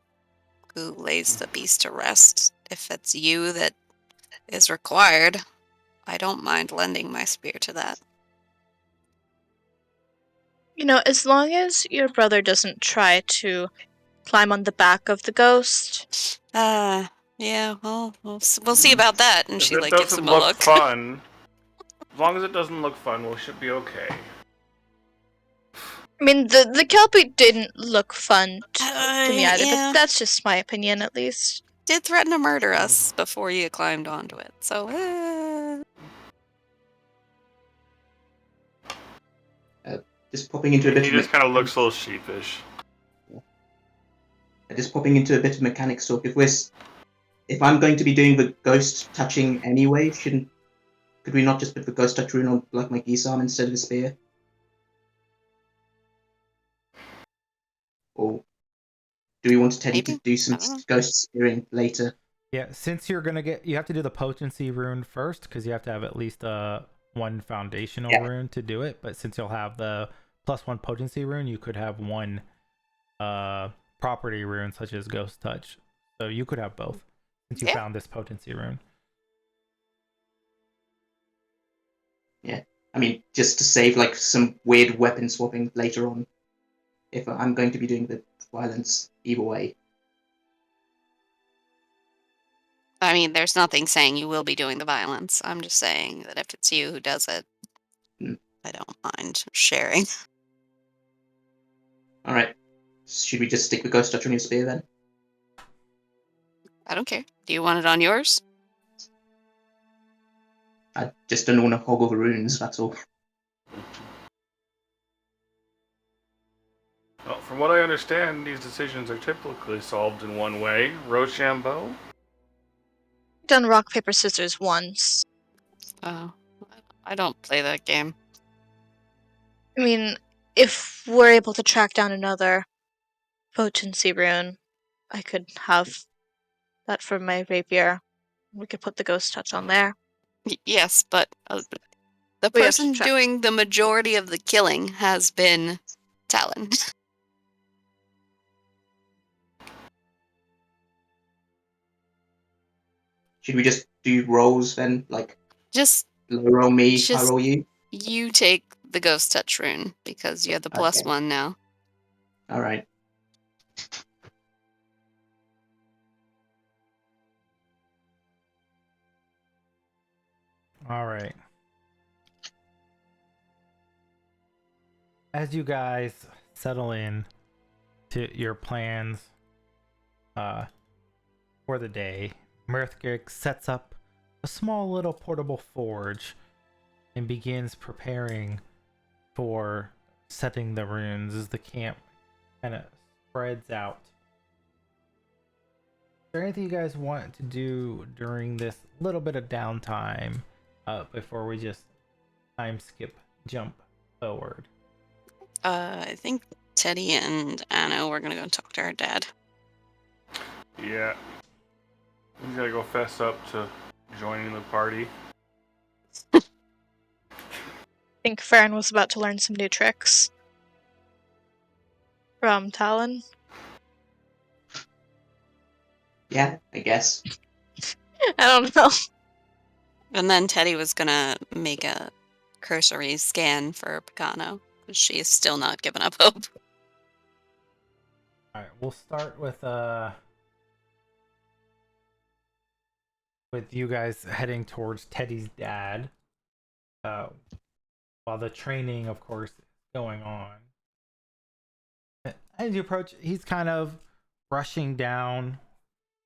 Speaker 3: lays the beast to rest. If it's you that is required, I don't mind lending my spear to that.
Speaker 6: You know, as long as your brother doesn't try to climb on the back of the ghost.
Speaker 3: Yeah, well, we'll see about that. And
Speaker 2: If
Speaker 3: she,
Speaker 2: it
Speaker 3: like, gives
Speaker 2: doesn't
Speaker 3: him a
Speaker 2: look
Speaker 3: look.
Speaker 2: fun, as long as it doesn't look fun, we should be okay.
Speaker 6: I mean, the Kelpie didn't look fun to me either,
Speaker 3: yeah.
Speaker 6: but that's just my opinion, at least.
Speaker 3: Did threaten to murder us before you climbed onto it, so,
Speaker 5: Just popping into a bit
Speaker 2: He
Speaker 5: of
Speaker 2: just kind of looks a little sheepish.
Speaker 5: just popping into a bit of mechanics talk. If I'm going to be doing the ghost touching anyway, could we not just put the ghost touch rune on like my geese arm instead of a spear? Or do we want Teddy
Speaker 3: Maybe.
Speaker 5: to do some
Speaker 3: I don't know.
Speaker 5: ghost spearing later?
Speaker 1: Yeah, since you have to do the potency rune first, because you have to have at least one foundational rune to do it. But since you'll have the +1 potency rune, you could have one property rune such as ghost touch. So you could have both since you found this potency rune.
Speaker 5: Yeah, I mean, just to save like some weird weapon swapping later on, if I'm going to be doing the violence either way.
Speaker 3: I mean, there's nothing saying you will be doing the violence. I'm just saying that if it's you who does it,
Speaker 5: Hmm.
Speaker 3: I don't mind sharing.
Speaker 5: Alright. Should we just stick with Ghost Touch on your spear then?
Speaker 3: I don't care. Do you want it on yours?
Speaker 5: I just don't want to hog over runes, that's all.
Speaker 2: Well, from what I understand, these decisions are typically solved in one way. Rochambeau?
Speaker 6: Done rock, paper, scissors once.
Speaker 3: Oh, I don't play that game.
Speaker 6: I mean, if we're able to track down another potency rune, I could have that for my rapier. We could put the ghost touch on there.
Speaker 3: Yes, but the
Speaker 6: We have to
Speaker 3: person
Speaker 6: check.
Speaker 3: doing the majority of the killing has been Talon.
Speaker 5: Should we just do rolls then? Like,
Speaker 3: Just
Speaker 5: low roll me, high
Speaker 3: Just-
Speaker 5: roll you?
Speaker 3: you take the ghost touch rune because you have the plus
Speaker 5: Okay.
Speaker 3: 1 now.
Speaker 5: Alright.
Speaker 1: All right. As you guys settle in to your plans for the day, Mirthgig sets up a small little portable forge and begins preparing for setting the runes as the camp kind of spreads out. Is there anything you guys want to do during this little bit of downtime before we just time skip jump forward?
Speaker 3: I think Teddy and Anna were gonna go talk to her dad.
Speaker 2: Yeah. He's gotta go fess up to joining the party.
Speaker 6: I think Farron was about to learn some new tricks from Talon.
Speaker 5: Yeah, I guess.
Speaker 6: I don't know.
Speaker 3: And then Teddy was gonna make a cursory scan for Picano. She's still not given up hope.
Speaker 1: All right, we'll start with you guys heading towards Teddy's dad. While the training, of course, is going on. As you approach, he's kind of rushing down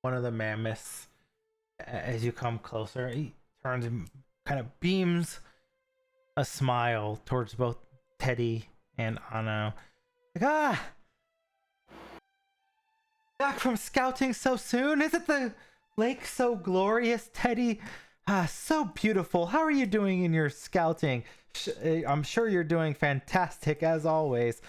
Speaker 1: one of the mammoths. As you come closer, he turns and kind of beams a smile towards both Teddy and Anno. Like, back from scouting so soon? Isn't the lake so glorious, Teddy? So beautiful. How are you doing in your scouting? I'm sure you're doing fantastic as always.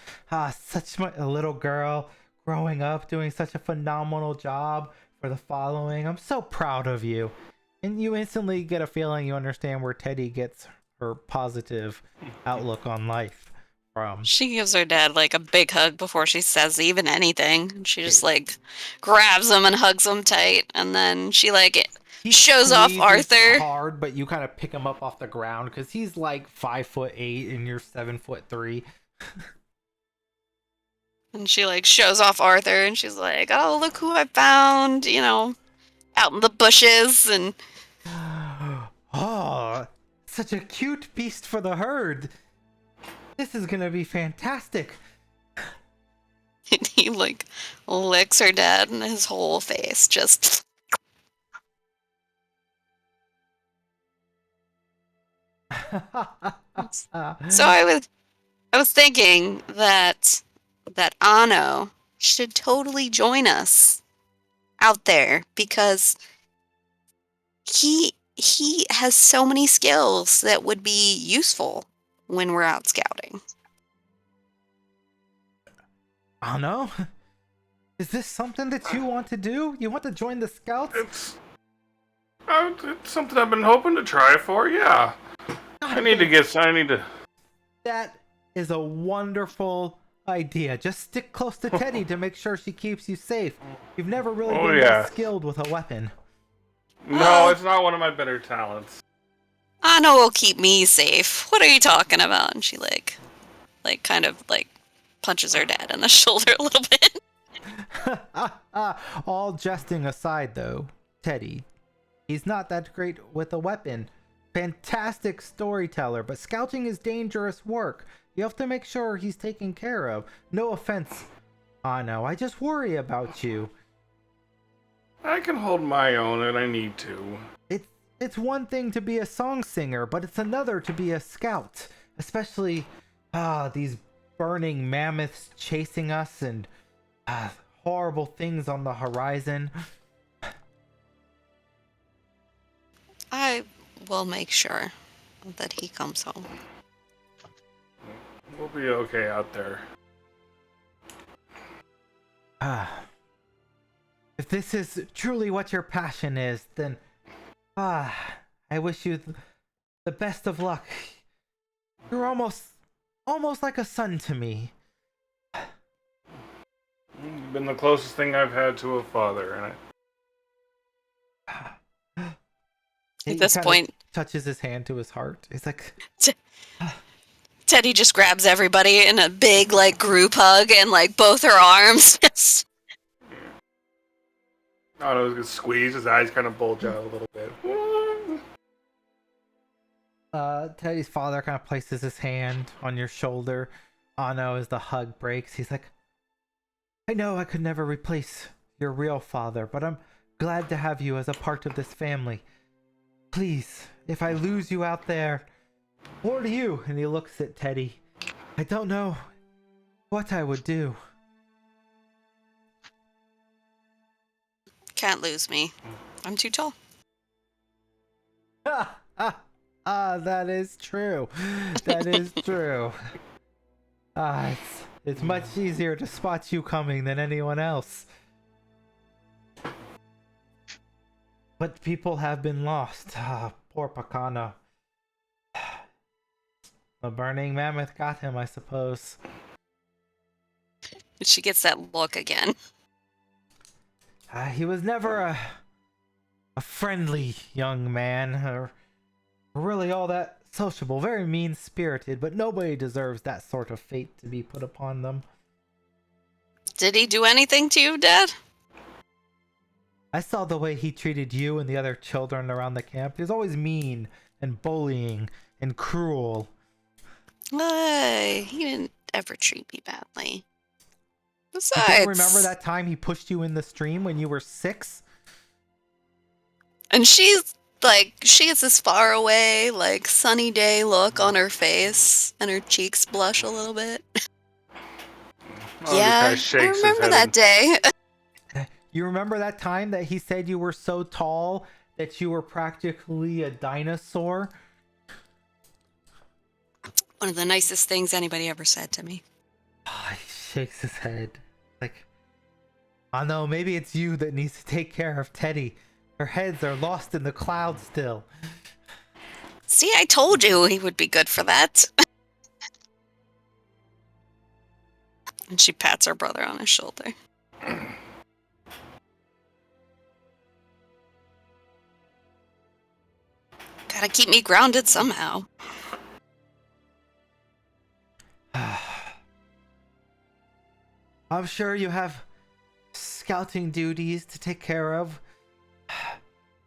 Speaker 1: Such a little girl growing up, doing such a phenomenal job for the following. I'm so proud of you. And you instantly get a feeling you understand where Teddy gets her positive outlook on life from.
Speaker 3: She gives her dad like a big hug before she says even anything. She just like grabs him and hugs him tight, and then she like
Speaker 1: He
Speaker 3: shows off
Speaker 1: squeezes
Speaker 3: Arthur.
Speaker 1: hard, but you kind of pick him up off the ground because he's like 5'8" and you're 7'3".
Speaker 3: And she like shows off Arthur, and she's like, "Oh, look who I found!" You know, out in the bushes, and
Speaker 1: Oh, such a cute beast for the herd. This is gonna be fantastic.
Speaker 3: he like licks her dad, and his whole face just. So I was thinking that Anno should totally join us out there because he has so many skills that would be useful when we're out scouting.
Speaker 1: I don't know. Is this something that you want to do? You want to join the scouts?
Speaker 2: It's something I've been hoping to try for, yeah. I need to...
Speaker 1: That is a wonderful idea. Just stick close to Teddy to make sure she keeps you safe. You've never really been that skilled with a weapon.
Speaker 2: No, it's not one of my better talents.
Speaker 3: Anno will keep me safe. What are you talking about? And she like kind of like punches her dad in the shoulder a little bit.
Speaker 1: All jesting aside, though, Teddy, He's not that great with a weapon. Fantastic storyteller, but scouting is dangerous work. You have to make sure he's taken care of. No offense, Ano. I just worry about you.
Speaker 2: I can hold my own and I need to.
Speaker 1: It's one thing to be a song singer, but it's another to be a scout. Especially, these burning mammoths chasing us and horrible things on the horizon.
Speaker 3: I will make sure that he comes home.
Speaker 2: We'll be okay out there.
Speaker 1: If this is truly what your passion is, then I wish you the best of luck. You're almost like a son to me.
Speaker 2: You've been the closest thing I've had to a father, and
Speaker 3: At this point,
Speaker 1: touches his hand to his heart. He's like,
Speaker 3: Teddy just grabs everybody in a big, like, group hug and, like, both her arms.
Speaker 2: Otto's gonna squeeze, his eyes kind of bulge out a little bit.
Speaker 1: Teddy's father kind of places his hand on your shoulder. Ano, as the hug breaks, he's like, I know I could never replace your real father, but I'm glad to have you as a part of this family. Please, if I lose you out there, or to you, and he looks at Teddy, I don't know what I would do.
Speaker 3: Can't lose me. I'm too tall.
Speaker 1: That is true. That is true. It's much easier to spot you coming than anyone else. But people have been lost. Poor Pacano. The burning mammoth got him, I suppose.
Speaker 3: She gets that look again.
Speaker 1: He was never a friendly young man, or really all that sociable, very mean-spirited, but nobody deserves that sort of fate to be put upon them.
Speaker 3: Did he do anything to you, Dad?
Speaker 1: I saw the way he treated you and the other children around the camp. He was always mean and bullying and cruel.
Speaker 3: He didn't ever treat me badly. Besides,
Speaker 1: You don't remember that time he pushed you in the stream when you were 6?
Speaker 3: And she's like, she has this far away, like, sunny day look on her face, and her cheeks blush a little bit. Yeah, I remember that day.
Speaker 1: You remember that time that he said you were so tall that you were practically a dinosaur?
Speaker 3: One of the nicest things anybody ever said to me.
Speaker 1: He shakes his head. Like, I know, maybe it's you that needs to take care of Teddy. Her heads are lost in the clouds still.
Speaker 3: See, I told you he would be good for that. And she pats her brother on his shoulder. Gotta keep me grounded somehow.
Speaker 1: I'm sure you have scouting duties to take care of.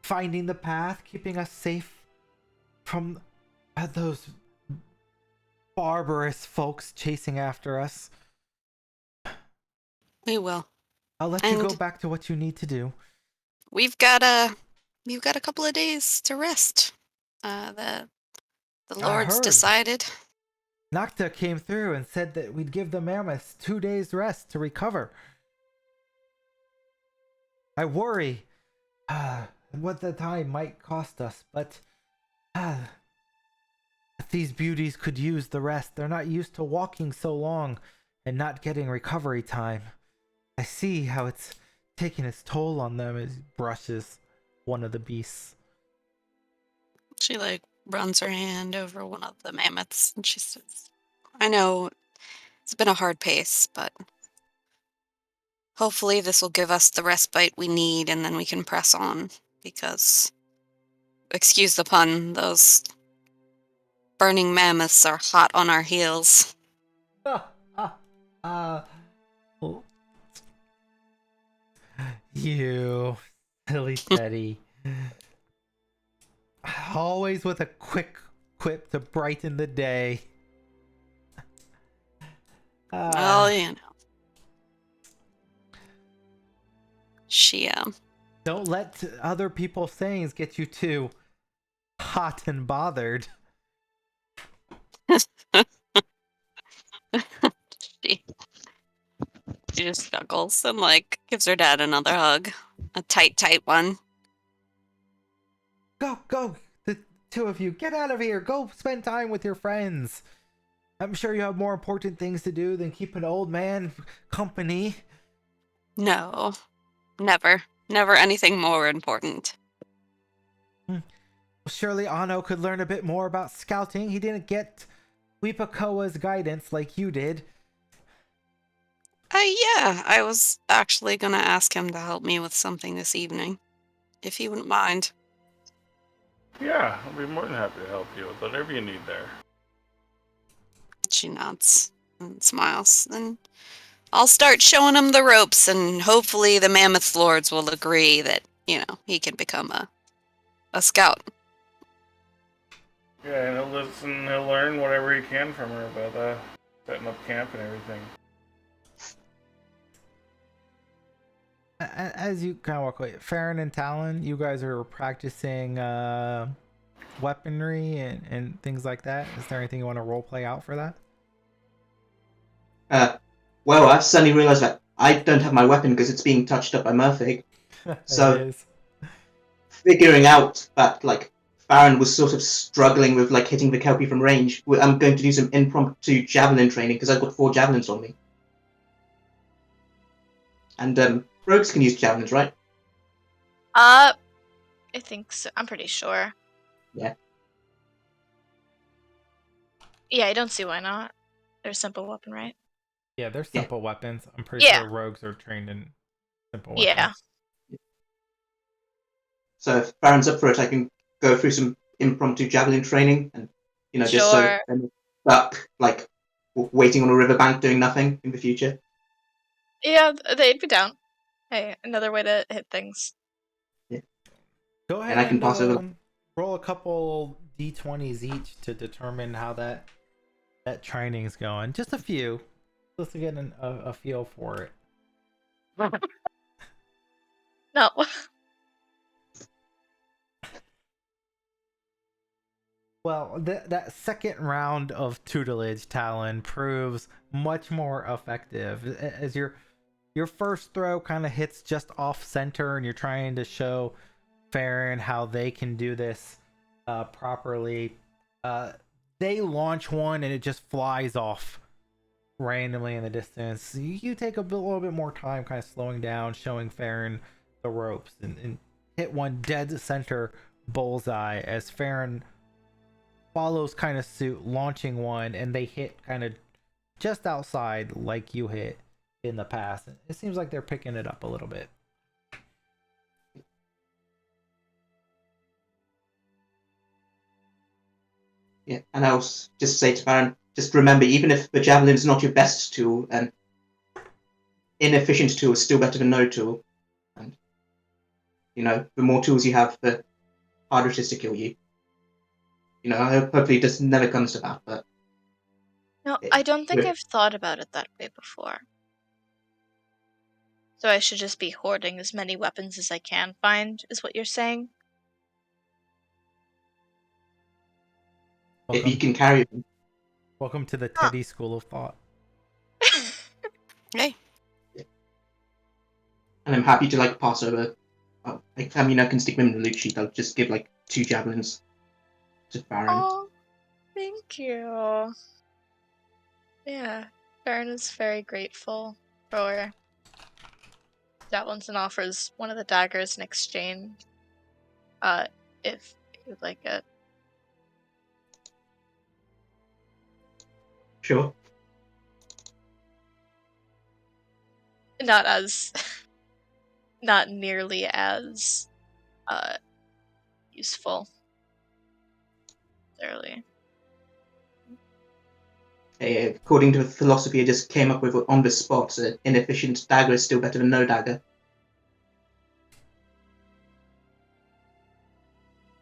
Speaker 1: Finding the path, keeping us safe from those barbarous folks chasing after us.
Speaker 3: We will.
Speaker 1: I'll let you go back to what you need to do.
Speaker 3: We've got a couple of days to rest. The Lord's decided.
Speaker 1: Nocta came through and said that we'd give the mammoths 2 days rest to recover. I worry what the time might cost us, but if these beauties could use the rest. They're not used to walking so long and not getting recovery time. I see how it's taking its toll on them as he brushes one of the beasts.
Speaker 3: She, like, runs her hand over one of the mammoths, and she says, I know it's been a hard pace, but hopefully this will give us the respite we need, and then we can press on, because, excuse the pun, those burning mammoths are hot on our heels.
Speaker 1: You silly Teddy. always with a quick quip to brighten the day.
Speaker 3: Oh, you know. She,
Speaker 1: Don't let other people's sayings get you too hot and bothered.
Speaker 3: she, she just snuggles and, like, gives her dad another hug. A tight, tight one.
Speaker 1: Go! The two of you, get out of here! Go spend time with your friends! I'm sure you have more important things to do than keep an old man company.
Speaker 3: No. Never. Never anything more important.
Speaker 1: Surely Ano could learn a bit more about scouting. He didn't get Weepakoa's guidance like you did.
Speaker 3: Yeah, I was actually gonna ask him to help me with something this evening. If he wouldn't mind.
Speaker 2: Yeah, I'll be more than happy to help you with whatever you need there.
Speaker 3: She nods and smiles. Then I'll start showing him the ropes, and hopefully the Mammoth Lords will agree that, he can become a scout.
Speaker 2: Yeah, and he'll listen, he'll learn whatever he can from her about setting up camp and everything.
Speaker 1: As you kind of walk away, Farron and Talon, you guys are practicing weaponry and things like that. Is there anything you want to role play out for that?
Speaker 5: Well, I've suddenly realised that I don't have my weapon because it's being touched up by Murphy. So, figuring out that, like, Farron was sort of struggling with, like, hitting the Kelpie from range, I'm going to do some impromptu javelin training because I've got 4 javelins on me. And, rogues can use javelins, right?
Speaker 6: I think so. I'm pretty sure.
Speaker 5: Yeah.
Speaker 6: Yeah, I don't see why not. They're a simple weapon, right?
Speaker 1: Yeah, they're simple weapons. I'm pretty sure rogues are trained in simple weapons.
Speaker 6: Yeah.
Speaker 5: So if Farron's up for it, I can go through some impromptu javelin training and, just so I'm stuck, like, waiting on a riverbank doing nothing in the future.
Speaker 6: Yeah, they'd be down. Hey, another way to hit things.
Speaker 5: Yeah.
Speaker 1: Go ahead
Speaker 5: and I can pass over.
Speaker 1: Roll a couple d20s each to determine how that training's going. Just a few. Just to get a feel for it.
Speaker 6: No.
Speaker 1: Well, that second round of tutelage, Talon, proves much more effective. As your first throw kind of hits just off center, and you're trying to show Farron how they can do this properly. They launch one, and it just flies off randomly in the distance. You take a little bit more time, kind of slowing down, showing Farron the ropes, and hit one dead center bullseye as Farron follows kind of suit, launching one, and they hit kind of just outside like you hit in the past. It seems like they're picking it up a little bit.
Speaker 5: Yeah, and I'll just say to Farron, just remember, even if the javelin is not your best tool, an inefficient tool is still better than no tool. And, the more tools you have, the harder it is to kill you. Hopefully this never comes to that, but...
Speaker 6: No, I don't think I've thought about it that way before. So I should just be hoarding as many weapons as I can find, is what you're saying?
Speaker 5: If you can carry them.
Speaker 1: Welcome to the Teddy School of Thought.
Speaker 3: Hey.
Speaker 5: And I'm happy to, like, pass over... I can stick them in the loot sheet. I'll just give, like, 2 javelins to Farron.
Speaker 6: Oh, thank you. Yeah, Farron is very grateful for javelins and offers one of the daggers in exchange. If you would like it.
Speaker 5: Sure.
Speaker 6: Not nearly as useful. Early.
Speaker 5: According to the philosophy I just came up with on the spot, an inefficient dagger is still better than no dagger.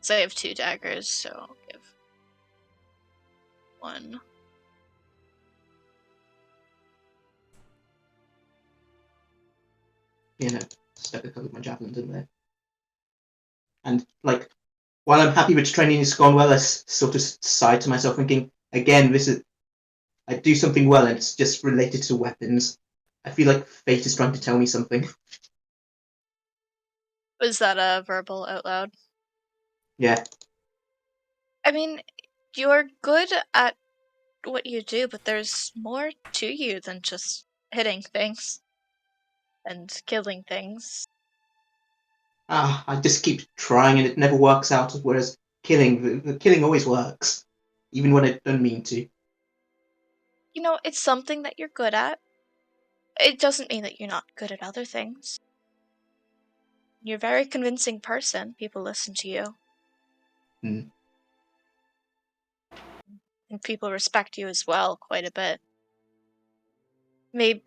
Speaker 4: So I have 2 daggers, so I'll give 1.
Speaker 5: Step a couple of my javelins in there. And, like, while I'm happy which training has gone well, I sort of sigh to myself thinking, again, I do something well and it's just related to weapons. I feel like fate is trying to tell me something.
Speaker 4: Was that a verbal out loud?
Speaker 5: Yeah.
Speaker 4: I mean, you're good at what you do, but there's more to you than just hitting things and killing things.
Speaker 5: I just keep trying and it never works out, whereas the killing always works. Even when I don't mean to.
Speaker 4: You know, it's something that you're good at. It doesn't mean that you're not good at other things. You're a very convincing person. People listen to you.
Speaker 5: Hmm.
Speaker 4: And people respect you as well, quite a bit. Maybe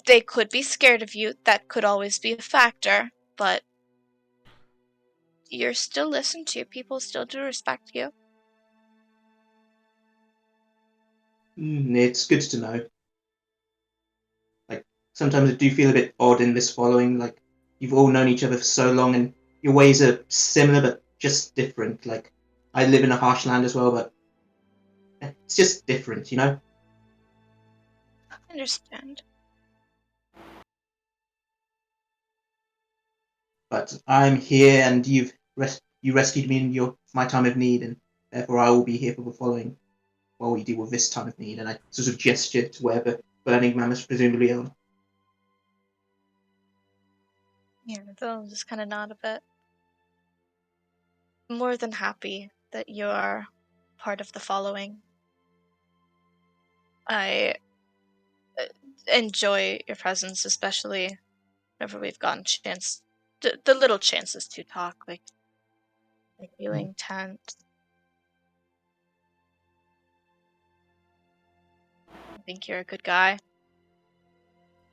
Speaker 4: they could be scared of you. That could always be a factor, but you're still listened to. People still do respect you.
Speaker 5: It's good to know. Like, sometimes I do feel a bit odd in this following. Like, you've all known each other for so long and your ways are similar but just different. Like, I live in a harsh land as well, but it's just different, you know?
Speaker 4: I understand.
Speaker 5: But I'm here and you rescued me in my time of need, and therefore I will be here for the following while we deal with this time of need. And I sort of gestured to where the Burning Mammoths presumably are.
Speaker 4: Yeah, they'll just kind of nod a bit. I'm more than happy that you are part of the following. I enjoy your presence, especially whenever we've gotten the little chances to talk, like healing tent. I think you're a good guy.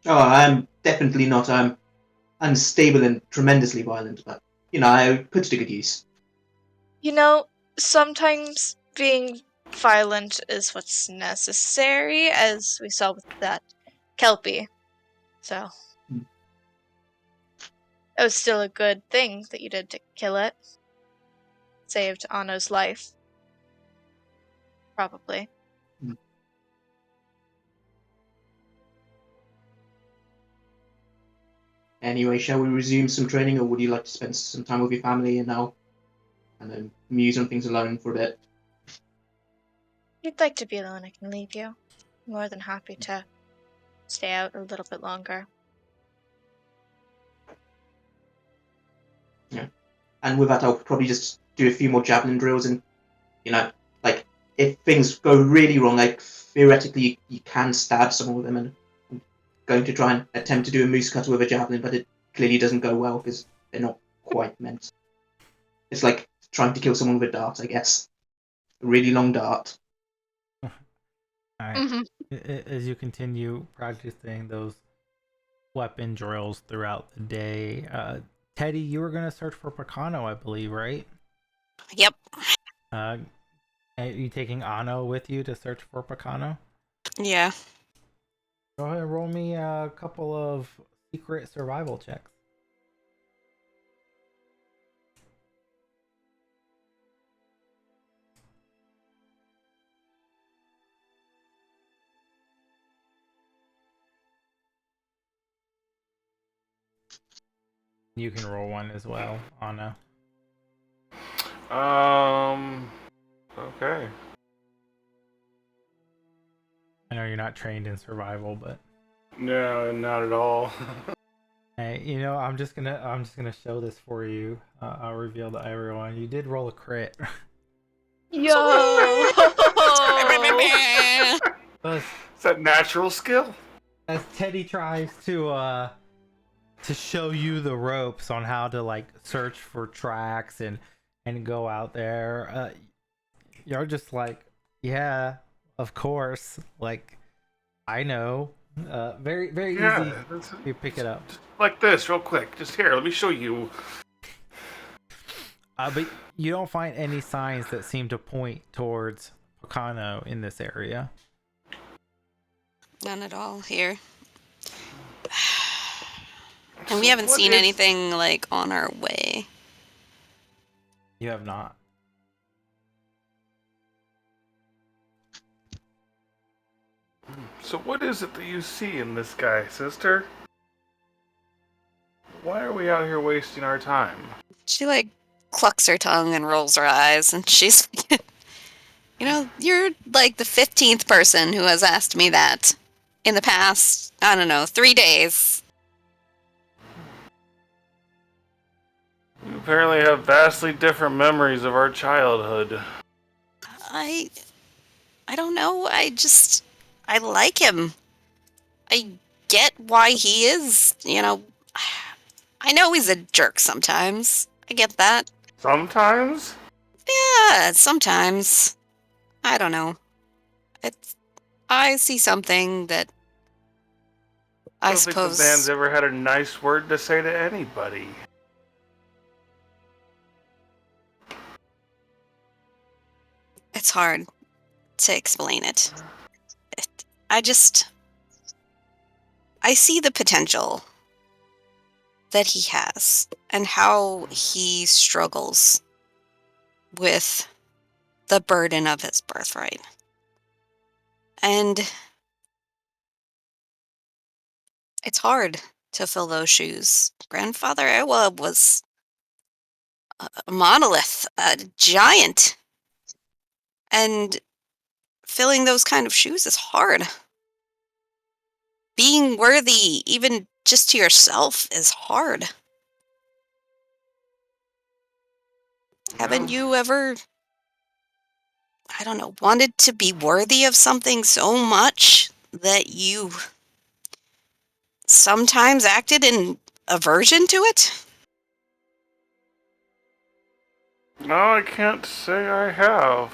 Speaker 5: Oh, I'm definitely not. I'm unstable and tremendously violent, but, I put it to good use.
Speaker 4: You know, sometimes being violent is what's necessary, as we saw with that Kelpie. So, it was still a good thing that you did to kill it. Saved Anno's life. Probably.
Speaker 5: Anyway, shall we resume some training, or would you like to spend some time with your family and then muse on things alone for a bit?
Speaker 4: If you'd like to be alone, I can leave you. More than happy to stay out a little bit longer.
Speaker 5: Yeah. And with that, I'll probably just do a few more javelin drills, and, like, if things go really wrong, like, theoretically, you can stab some of them, and I'm going to try and attempt to do a moose cutter with a javelin, but it clearly doesn't go well, because they're not quite meant. It's like trying to kill someone with a dart, I guess. A really long dart.
Speaker 1: Alright. As you continue practicing those weapon drills throughout the day, Teddy, you were gonna search for Picano, I believe, right?
Speaker 3: Yep.
Speaker 1: Are you taking Anno with you to search for Picano?
Speaker 3: Yeah.
Speaker 1: Go ahead and roll me a couple of secret survival checks. You can roll one as well, Anna.
Speaker 2: Okay.
Speaker 1: I know you're not trained in survival, but
Speaker 2: No, not at all.
Speaker 1: hey, I'm just gonna show this for you. I'll reveal to everyone. You did roll a crit.
Speaker 4: Yo!
Speaker 1: As
Speaker 2: Is that natural skill?
Speaker 1: Teddy tries to show you the ropes on how to like search for tracks and go out there, you're just like, yeah, of course. Like, I know. Very easy. You pick it up.
Speaker 2: Just like this, real quick. Just here, let me show you.
Speaker 1: But you don't find any signs that seem to point towards Pocano in this area.
Speaker 3: None at all here. And we
Speaker 2: So
Speaker 3: haven't
Speaker 2: what
Speaker 3: seen
Speaker 2: is-
Speaker 3: anything like on our way.
Speaker 1: You have not.
Speaker 2: So what is it that you see in this guy, sister? Why are we out here wasting our time?
Speaker 3: She like clucks her tongue and rolls her eyes, and she's like, you know, you're like the 15th person who has asked me that in the past, I don't know, 3 days.
Speaker 2: We apparently have vastly different memories of our childhood.
Speaker 3: I don't know. I like him. I get why he is, you know. I know he's a jerk sometimes. I get that.
Speaker 2: Sometimes?
Speaker 3: Yeah, sometimes. I don't know. I see something that
Speaker 2: I
Speaker 3: I
Speaker 2: don't think the man's
Speaker 3: suppose
Speaker 2: ever had a nice word to say to anybody.
Speaker 3: it's hard to explain it. I just I see the potential that he has and how he struggles with the burden of his birthright. And it's hard to fill those shoes. Grandfather Ewa was a monolith, a giant. And filling those kind of shoes is hard. Being worthy, even just to yourself, is hard. Haven't you ever, I don't know, wanted to be worthy of something so much that you sometimes acted in aversion to it?
Speaker 2: No, I can't say I have.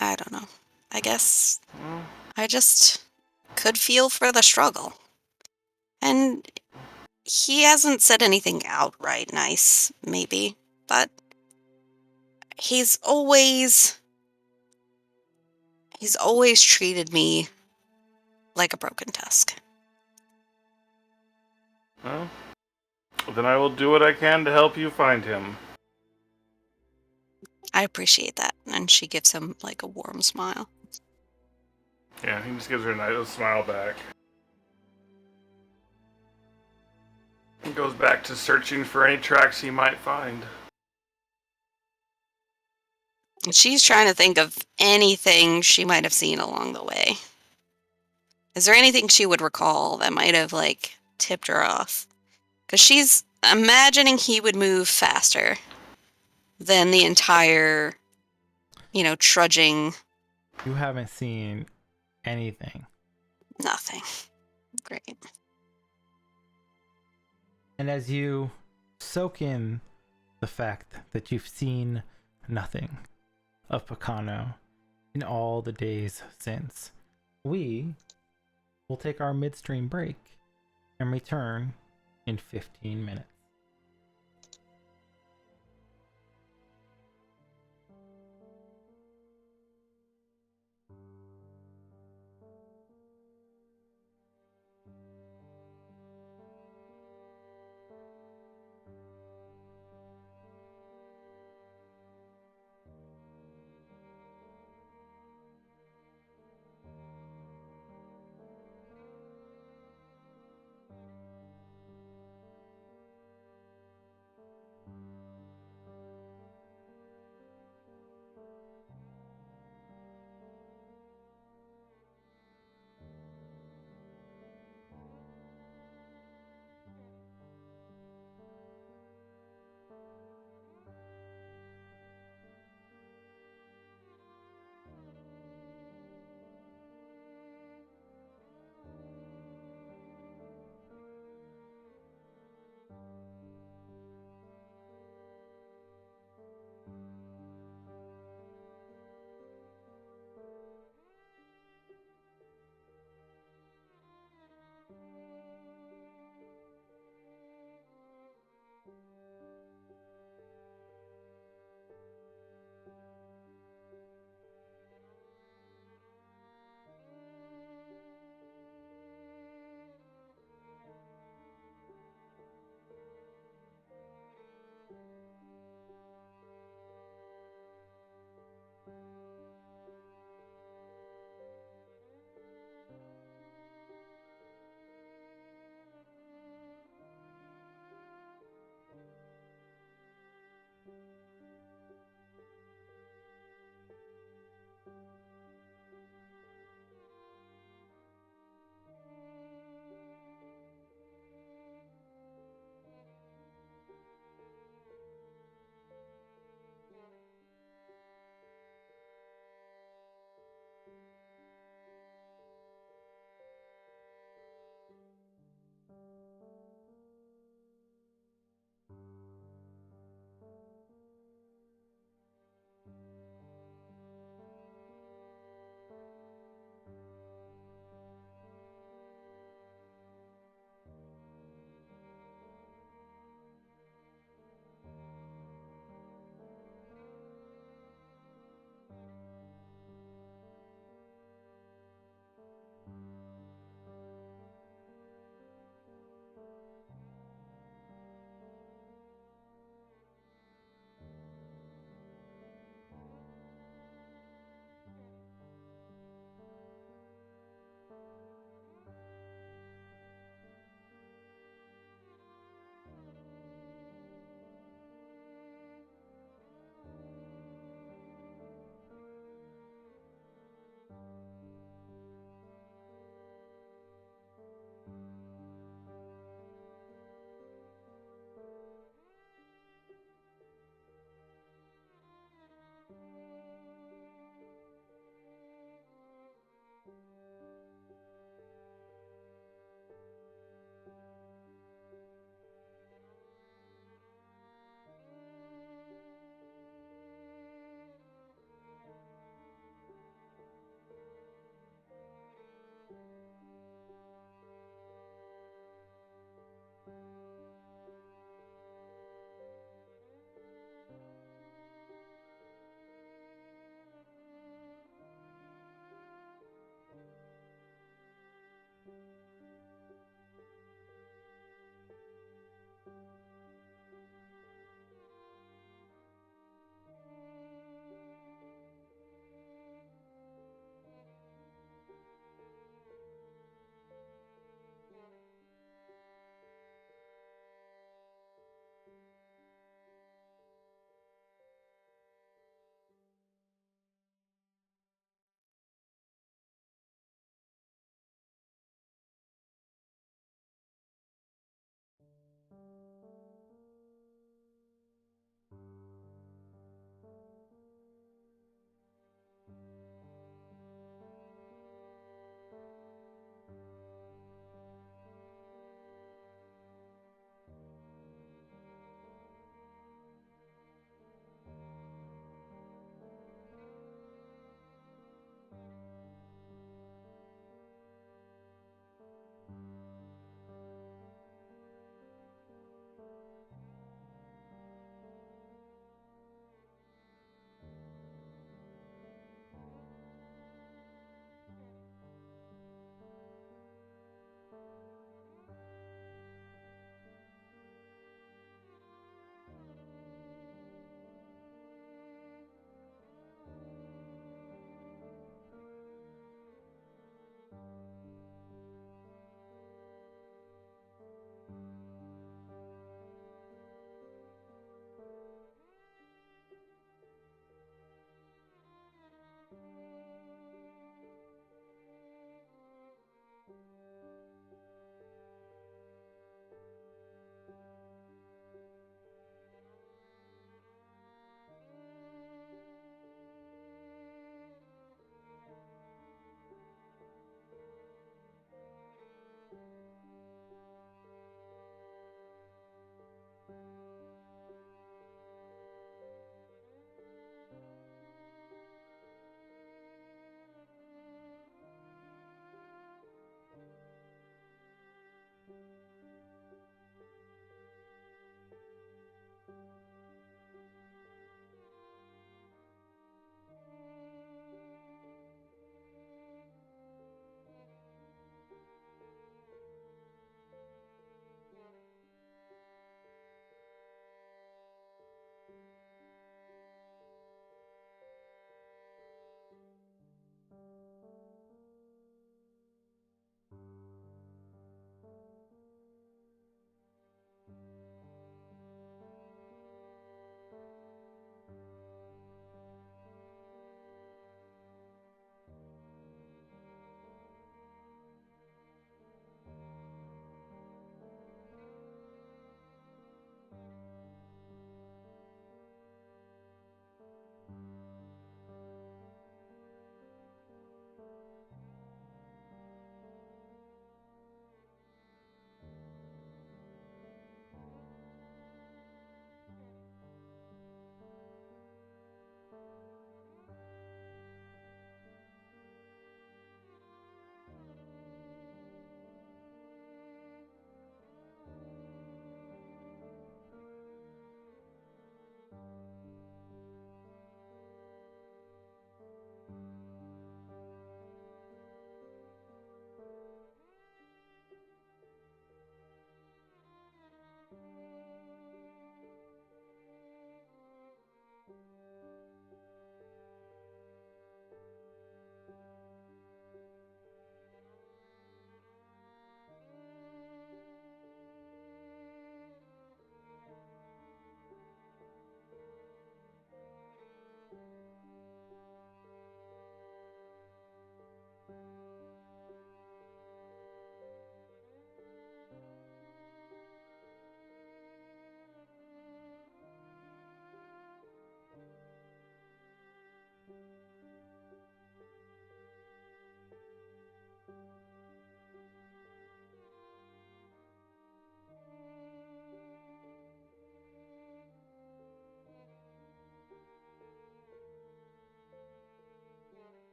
Speaker 3: I don't know. I guess
Speaker 2: Well,
Speaker 3: I just could feel for the struggle. And he hasn't said anything outright nice, maybe, but he's always treated me like a broken tusk.
Speaker 2: well, then I will do what I can to help you find him.
Speaker 3: I appreciate that. And she gives him like a warm smile.
Speaker 2: Yeah, he just gives her a nice smile back. He goes back to searching for any tracks he might find.
Speaker 3: And she's trying to think of anything she might have seen along the way. Is there anything she would recall that might have like tipped her off? Because she's imagining he would move faster than the entire, you know, trudging
Speaker 1: You haven't seen anything.
Speaker 3: nothing. Great.
Speaker 1: And as you soak in the fact that you've seen nothing of Pocano in all the days since, we will take our midstream break and return in 15 minutes.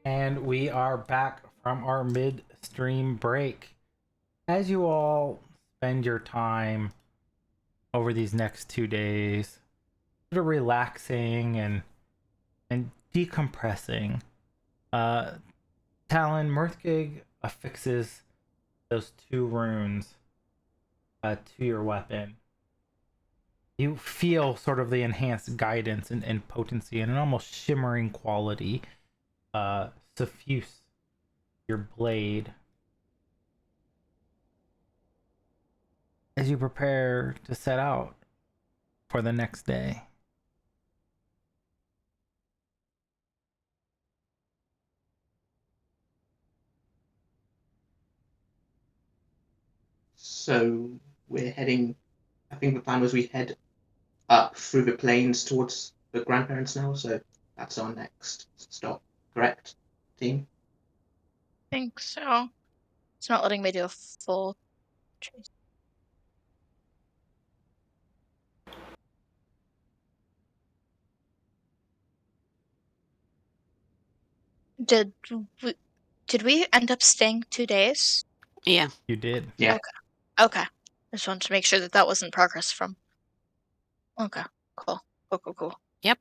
Speaker 1: And we are back from our midstream break. As you all spend your time over these next 2 days, sort of relaxing and decompressing, Talon Mirthgig affixes those 2 runes to your weapon. You feel sort of the enhanced guidance and potency and an almost shimmering quality suffuse your blade as you prepare to set out for the next day.
Speaker 5: So we're heading. I think the plan was we head up through the plains towards the grandparents now. So that's our next stop. Correct, team?
Speaker 6: think so. It's not letting me do a full trace. Did we end up staying 2 days?
Speaker 3: Yeah.
Speaker 1: You did.
Speaker 5: Yeah.
Speaker 6: Okay. I just wanted to make sure that wasn't progress from. Okay. Cool. Cool.
Speaker 3: Yep.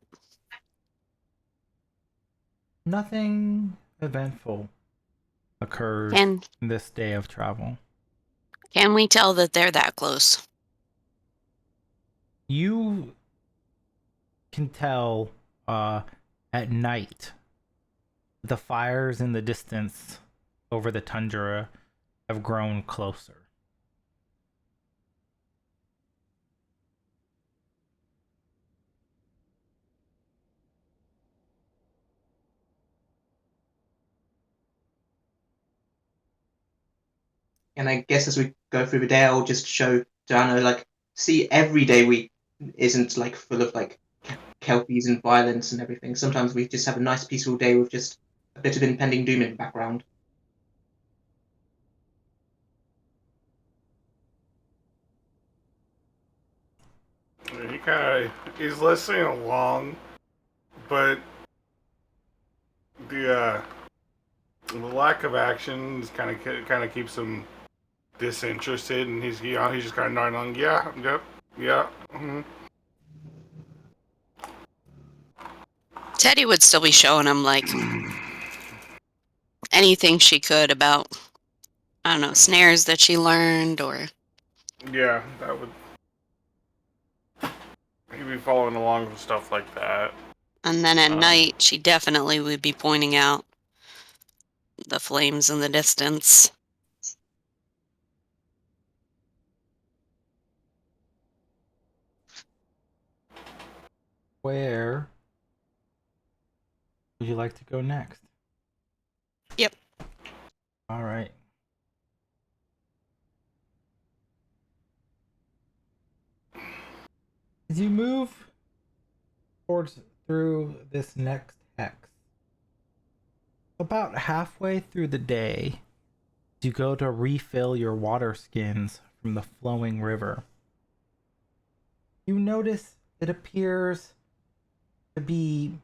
Speaker 1: Nothing eventful occurs
Speaker 3: Can
Speaker 1: this day of travel.
Speaker 3: can we tell that they're that close?
Speaker 1: You can tell at night the fires in the distance over the tundra have grown closer.
Speaker 5: And I guess as we go through the day, I'll just show Joanna, like, see, every day we isn't like full of like kelpies and violence and everything. Sometimes we just have a nice peaceful day with just a bit of impending doom in the background.
Speaker 2: He's listening along, but the lack of action kind of keeps him disinterested, and he's just kind of nodding along. Yeah, yep, yeah. Mm-hmm.
Speaker 3: Teddy would still be showing him like anything she could about, I don't know, snares that she learned or.
Speaker 2: Yeah, that would. He'd be following along with stuff like that.
Speaker 3: And then at night, she definitely would be pointing out the flames in the distance.
Speaker 1: Where would you like to go next?
Speaker 3: Yep.
Speaker 1: All right. As you move through this next hex, about halfway through the day, you go to refill your water skins from the flowing river. You notice it appears to be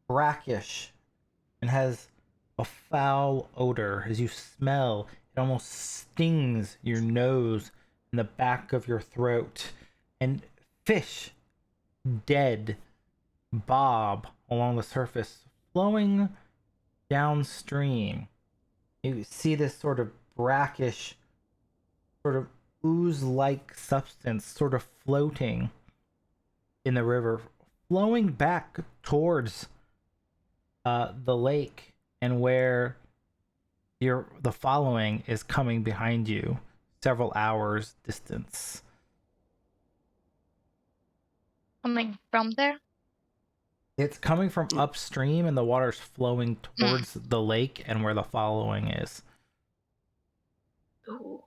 Speaker 1: brackish and has a foul odor. As you smell, it almost stings your nose and the back of your throat. And fish, dead, bob along the surface, flowing downstream. You see this sort of brackish, sort of ooze-like substance sort of floating in the river, flowing back towards the lake, and where the following is coming behind you, several hours distance.
Speaker 6: Coming from there?
Speaker 1: It's coming from upstream, and the water's flowing towards the lake and where the following is.
Speaker 6: Ooh.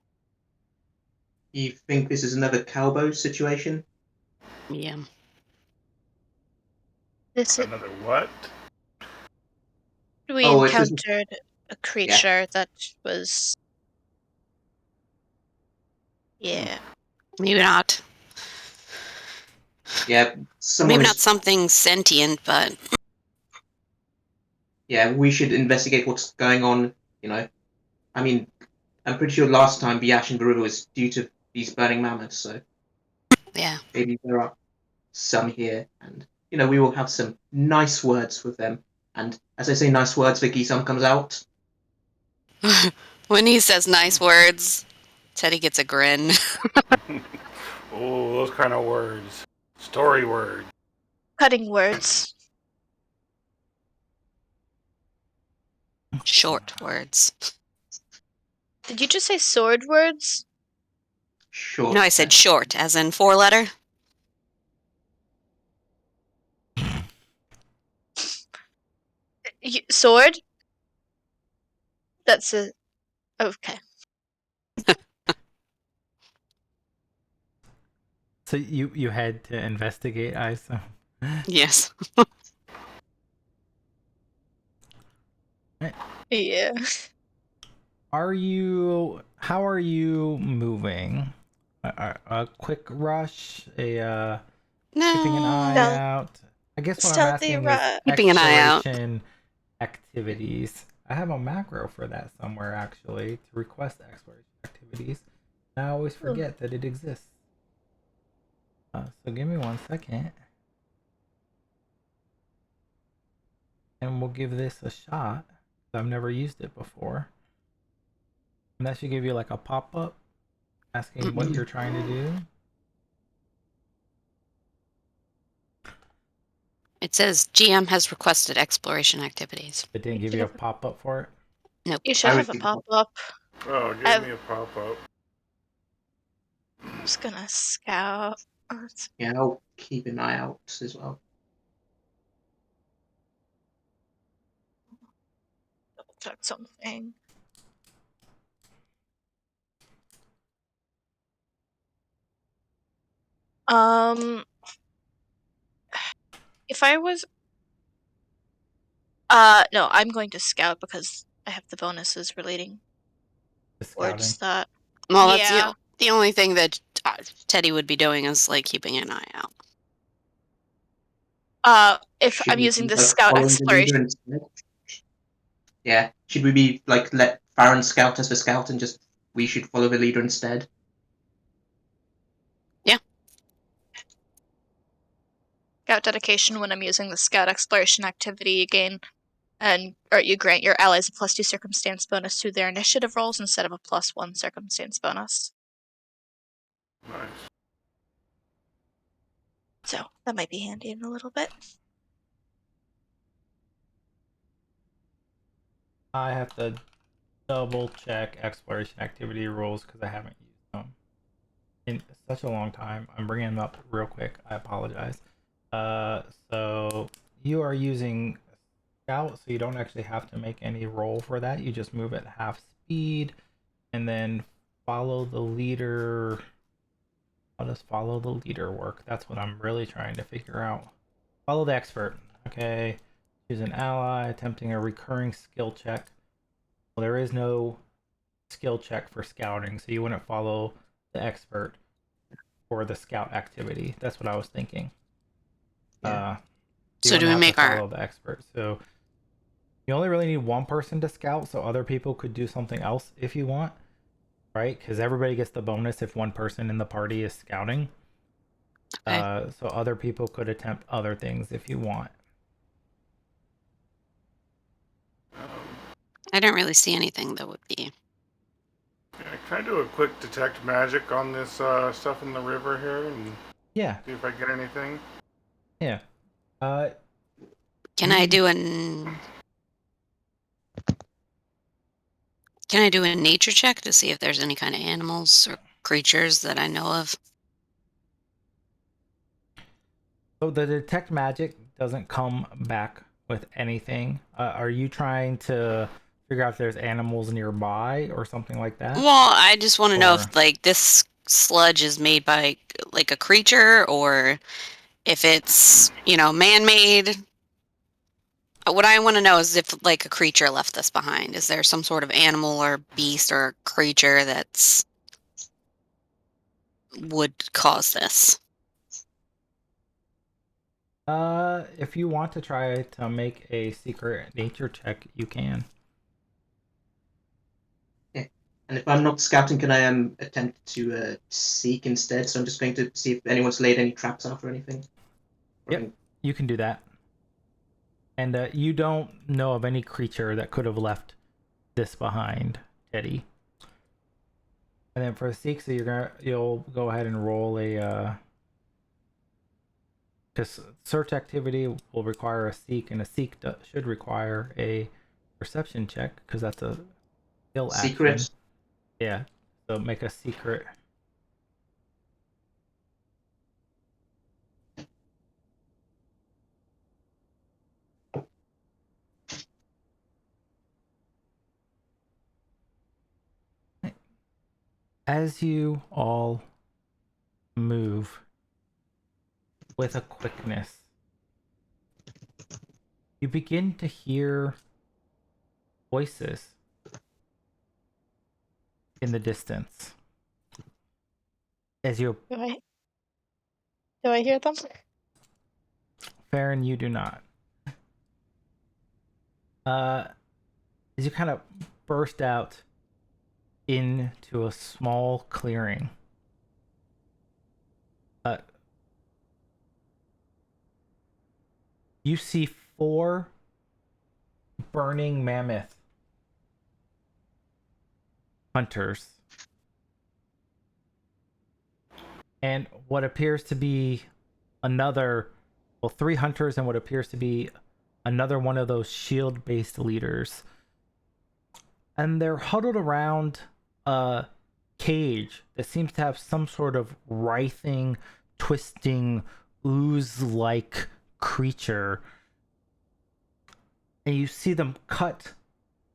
Speaker 5: You think this is another Calbo situation?
Speaker 3: Yeah.
Speaker 2: Another what?
Speaker 6: We
Speaker 5: Oh, it's just-
Speaker 6: encountered a creature that was. Yeah.
Speaker 3: Maybe not.
Speaker 5: Yeah, someone
Speaker 3: Maybe
Speaker 5: is
Speaker 3: not something sentient, but
Speaker 5: yeah, we should investigate what's going on. You know, I mean, I'm pretty sure last time the ash in the river was due to these burning mammoths, so
Speaker 3: Yeah.
Speaker 5: maybe there are some here, and we will have some nice words with them. And as I say nice words, Vicky, some comes out.
Speaker 3: When he says nice words, Teddy gets a grin.
Speaker 2: Oh, those kind of words. Story words.
Speaker 4: Cutting words.
Speaker 3: Short words.
Speaker 4: Did you just say sword words?
Speaker 5: Short.
Speaker 3: No, I said short, as in 4-letter.
Speaker 4: Sword? That's a... Okay.
Speaker 1: So you had to investigate, I assume.
Speaker 3: Yes.
Speaker 6: Yeah.
Speaker 1: How are you moving? A quick rush, keeping an eye
Speaker 3: No.
Speaker 1: out. I guess what I'm
Speaker 6: Stealthy
Speaker 1: asking is
Speaker 6: rush.
Speaker 3: Keeping an eye out.
Speaker 1: exploration activities. I have a macro for that somewhere actually to request exploration activities. I always forget that it exists. So give me 1 second. And we'll give this a shot. I've never used it before. And that should give you like a pop-up asking what you're trying to do.
Speaker 3: It says GM has requested exploration activities.
Speaker 1: It didn't give you a pop-up for it.
Speaker 3: Nope.
Speaker 4: You should
Speaker 5: I
Speaker 4: have
Speaker 5: would
Speaker 4: a
Speaker 5: think-
Speaker 4: pop-up.
Speaker 2: Oh, give me a pop-up.
Speaker 4: I'm just gonna scout.
Speaker 5: Yeah, I'll keep an eye out as well.
Speaker 4: Double check something. If I was... no, I'm going to scout because I have the bonuses relating
Speaker 1: The scouting.
Speaker 4: towards that.
Speaker 3: Well, that's
Speaker 4: Yeah.
Speaker 3: the only thing that Teddy would be doing is like keeping an eye out.
Speaker 4: If
Speaker 5: Should
Speaker 4: I'm
Speaker 5: we
Speaker 4: using
Speaker 5: be,
Speaker 4: the
Speaker 5: like,
Speaker 4: scout
Speaker 5: following the leader
Speaker 4: exploration...
Speaker 5: instead? Yeah. Should we be like let Farron scout as the scout and just we should follow the leader instead?
Speaker 4: Scout dedication, when I'm using the scout exploration activity, you grant your allies a +2 circumstance bonus to their initiative rolls instead of a +1 circumstance bonus.
Speaker 2: Nice.
Speaker 4: So that might be handy in a little bit.
Speaker 1: I have to double check exploration activity rules because I haven't used them in such a long time. I'm bringing them up real quick. I apologize. So you are using scout, so you don't actually have to make any roll for that. You just move at half speed and then follow the leader. How does follow the leader work? That's what I'm really trying to figure out. Follow the expert. Okay. Choose an ally attempting a recurring skill check. Well, there is no skill check for scouting, so you wouldn't follow the expert for the scout activity. That's what I was thinking.
Speaker 5: Yeah.
Speaker 3: So do we make
Speaker 1: follow the expert? So you only really need one person to scout, so other people could do something else if you want, right? Because everybody gets the bonus if one person in the party is scouting.
Speaker 3: Okay.
Speaker 1: So other people could attempt other things if you want.
Speaker 3: I don't really see anything that would be.
Speaker 2: Yeah, can I do a quick detect magic on this stuff in the river here and
Speaker 1: Yeah,
Speaker 2: see if I get anything?
Speaker 1: yeah.
Speaker 3: Can I do an nature check to see if there's any kind of animals or creatures that I know of?
Speaker 1: So the detect magic doesn't come back with anything. Are you trying to figure out if there's animals nearby or something like that?
Speaker 3: Well, I just want to know
Speaker 1: Or-
Speaker 3: if like this sludge is made by like a creature or if it's, man-made. What I want to know is if like a creature left this behind. Is there some sort of animal or beast or creature that's would cause this?
Speaker 1: If you want to try to make a secret nature check, you can.
Speaker 5: And if I'm not scouting, can I attempt to seek instead? So I'm just going to see if anyone's laid any traps out or anything.
Speaker 1: Yep, you can do that. And you don't know of any creature that could have left this behind, Teddy. And then for a seek, so you'll go ahead and roll a because search activity will require a seek, and a seek should require a perception check because that's a skill action.
Speaker 5: Secret.
Speaker 1: Yeah, so make a secret. As you all move with a quickness, you begin to hear voices in the distance. As you
Speaker 6: Do I hear them?
Speaker 1: Farron, you do not. As you kind of burst out into a small clearing, you see 4 burning mammoth hunters and what appears to be another, 3 hunters and what appears to be another one of those shield-based leaders. And they're huddled around a cage that seems to have some sort of writhing, twisting, ooze-like creature. And you see them cut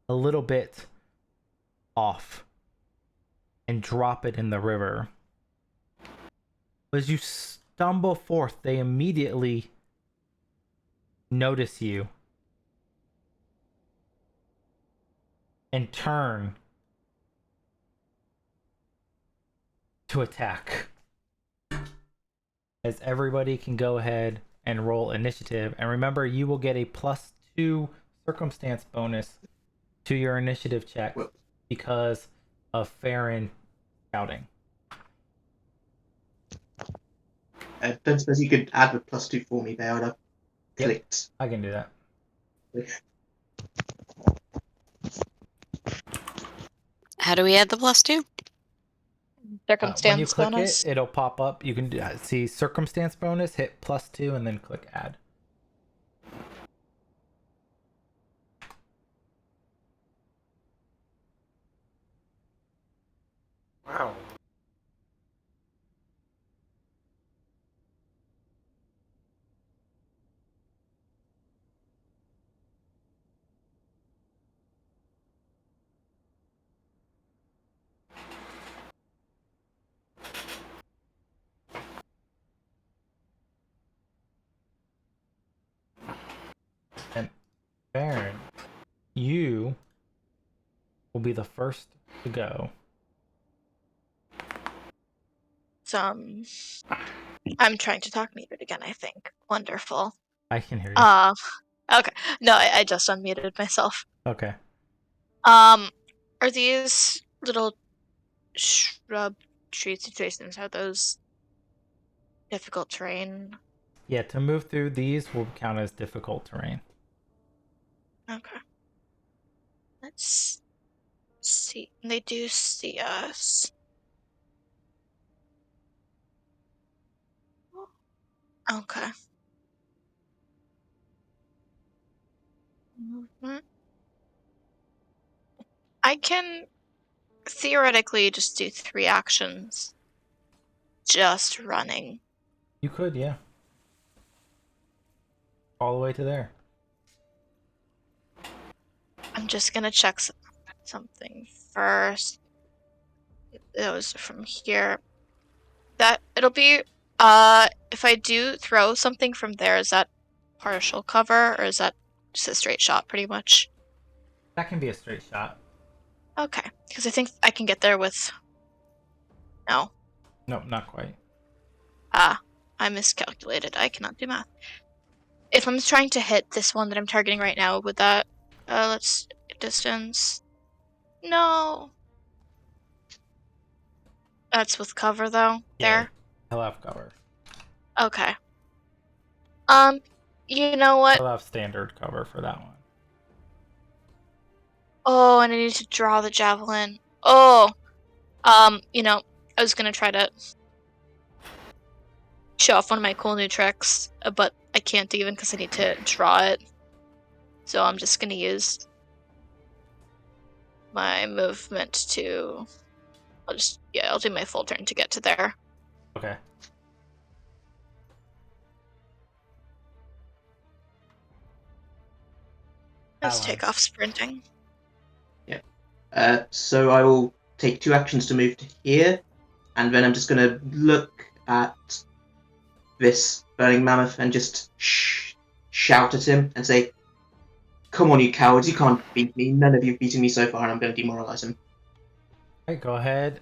Speaker 1: a little bit off and drop it in the river. As you stumble forth, they immediately notice you and turn to attack. As everybody can go ahead and roll initiative. And remember, you will get a +2 circumstance bonus to your initiative check because of Farron scouting.
Speaker 5: I don't suppose you could add a +2 for me there. I've clicked.
Speaker 1: I can do that.
Speaker 3: How do we add the +2?
Speaker 6: Circumstance
Speaker 1: when you click
Speaker 6: bonus.
Speaker 1: it'll pop up. You can see circumstance bonus, hit +2, and then click add.
Speaker 2: Wow.
Speaker 1: And Baron, you will be the first to go.
Speaker 4: I'm trying to talk muted again, I think. Wonderful.
Speaker 1: I can hear you.
Speaker 4: Okay. No, I just unmuted myself.
Speaker 1: Okay.
Speaker 4: Are these little shrub tree situations, are those difficult terrain?
Speaker 1: Yeah, to move through these will count as difficult terrain.
Speaker 4: Okay. Let's see. They do see us. Okay. Movement. I can theoretically just do 3 actions. Just running.
Speaker 1: You could, yeah. All the way to there.
Speaker 4: I'm just gonna check something first. Those from here. That it'll be if I do throw something from there, is that partial cover or is that just a straight shot pretty much?
Speaker 1: That can be a straight shot.
Speaker 4: Okay. Because I think I can get there with no.
Speaker 1: Nope, not quite.
Speaker 4: I miscalculated. I cannot do math. if I'm trying to hit this one that I'm targeting right now, would that let's distance. No. That's with cover though.
Speaker 1: Yeah,
Speaker 4: There.
Speaker 1: he'll have cover.
Speaker 4: Okay. You know what?
Speaker 1: He'll have standard cover for that one.
Speaker 4: Oh, and I need to draw the javelin. Oh. You know, I was gonna try to show off one of my cool new tricks, but I can't even because I need to draw it. So I'm just gonna use my movement to. I'll do my full turn to get to there.
Speaker 1: Okay.
Speaker 4: Let's
Speaker 1: Alan.
Speaker 4: take off sprinting.
Speaker 5: So I will take 2 actions to move to here, and then I'm just going to look at this Burning Mammoth and just shout at him and say, "Come on, you cowards, you can't beat me. None of you have beaten me so far, and I'm going to demoralize him."
Speaker 1: Alright, go ahead.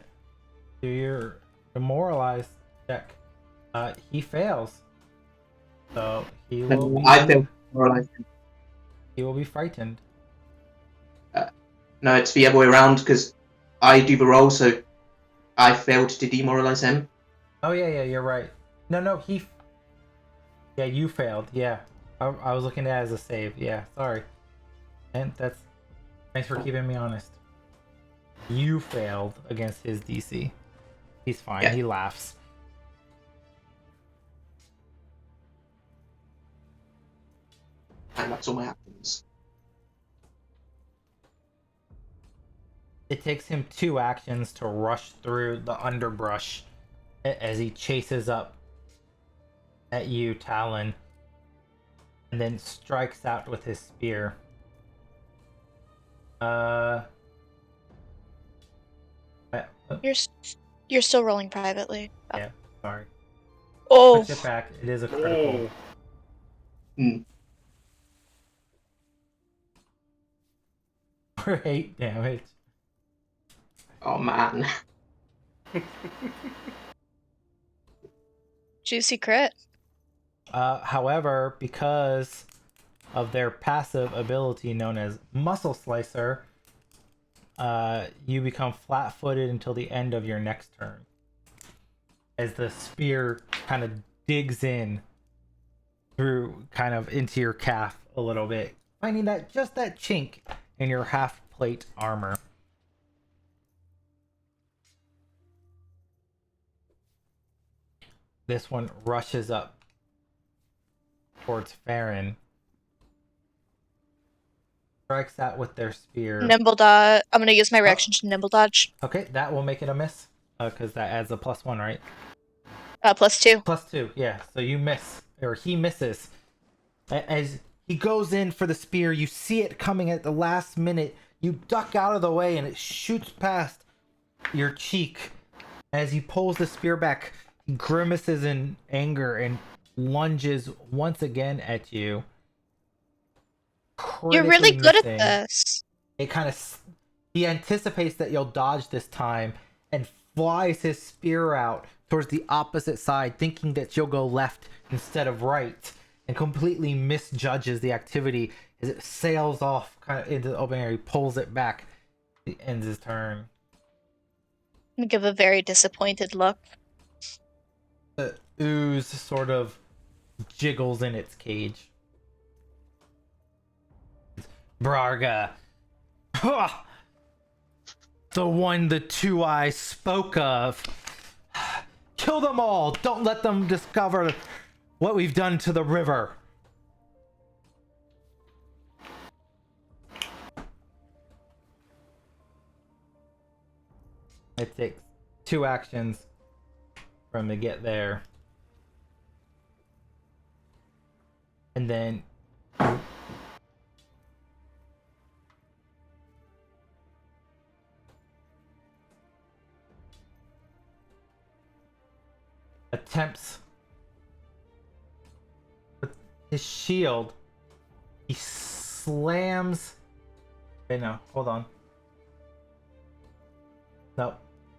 Speaker 1: Do your demoralize check. He fails. So he will be,
Speaker 5: I failed to demoralize him.
Speaker 1: he will be frightened.
Speaker 5: No, it's the other way around, because I do the roll, so I failed to demoralize him.
Speaker 1: Oh yeah, you're right. No, yeah, you failed. Yeah, I was looking at it as a save. Yeah, sorry. And thanks for keeping me honest. You failed against his DC. He's fine.
Speaker 5: Yeah.
Speaker 1: He laughs.
Speaker 5: And that's all my actions.
Speaker 1: It takes him 2 actions to rush through the underbrush as he chases up at you, Talon, and then strikes out with his spear.
Speaker 6: You're still rolling privately.
Speaker 1: Yeah, sorry.
Speaker 6: Oh.
Speaker 1: Push it back. It is a critical. For 8 damage.
Speaker 5: Oh man.
Speaker 6: Juicy crit.
Speaker 1: However, because of their passive ability known as Muscle Slicer, you become flat-footed until the end of your next turn. As the spear kind of digs in through kind of into your calf a little bit, finding that chink in your half-plate armor. This one rushes up towards Farron. Strikes out with their spear.
Speaker 6: Nimble dodge. I'm gonna use my reaction to nimble dodge.
Speaker 1: Okay, that will make it a miss. Because that adds a +1, right?
Speaker 6: +2.
Speaker 1: +2, yeah. So you miss. Or he misses. As he goes in for the spear, you see it coming at the last minute. You duck out of the way and it shoots past your cheek. As he pulls the spear back, he grimaces in anger and lunges once again at you.
Speaker 6: You're really
Speaker 1: Critically
Speaker 6: good
Speaker 1: missing.
Speaker 6: at this.
Speaker 1: It kind of, he anticipates that you'll dodge this time and flies his spear out towards the opposite side, thinking that you'll go left instead of right, and completely misjudges the activity as it sails off kind of into the open air. He pulls it back. He ends his turn.
Speaker 6: I'm gonna give a very disappointed look.
Speaker 1: The ooze sort of jiggles in its cage. Braga. The one the 2-eye spoke of. Kill them all. Don't let them discover what we've done to the river. It takes 2 actions for him to get there. And then attempts with his shield. He slams. Okay, no, hold on. No,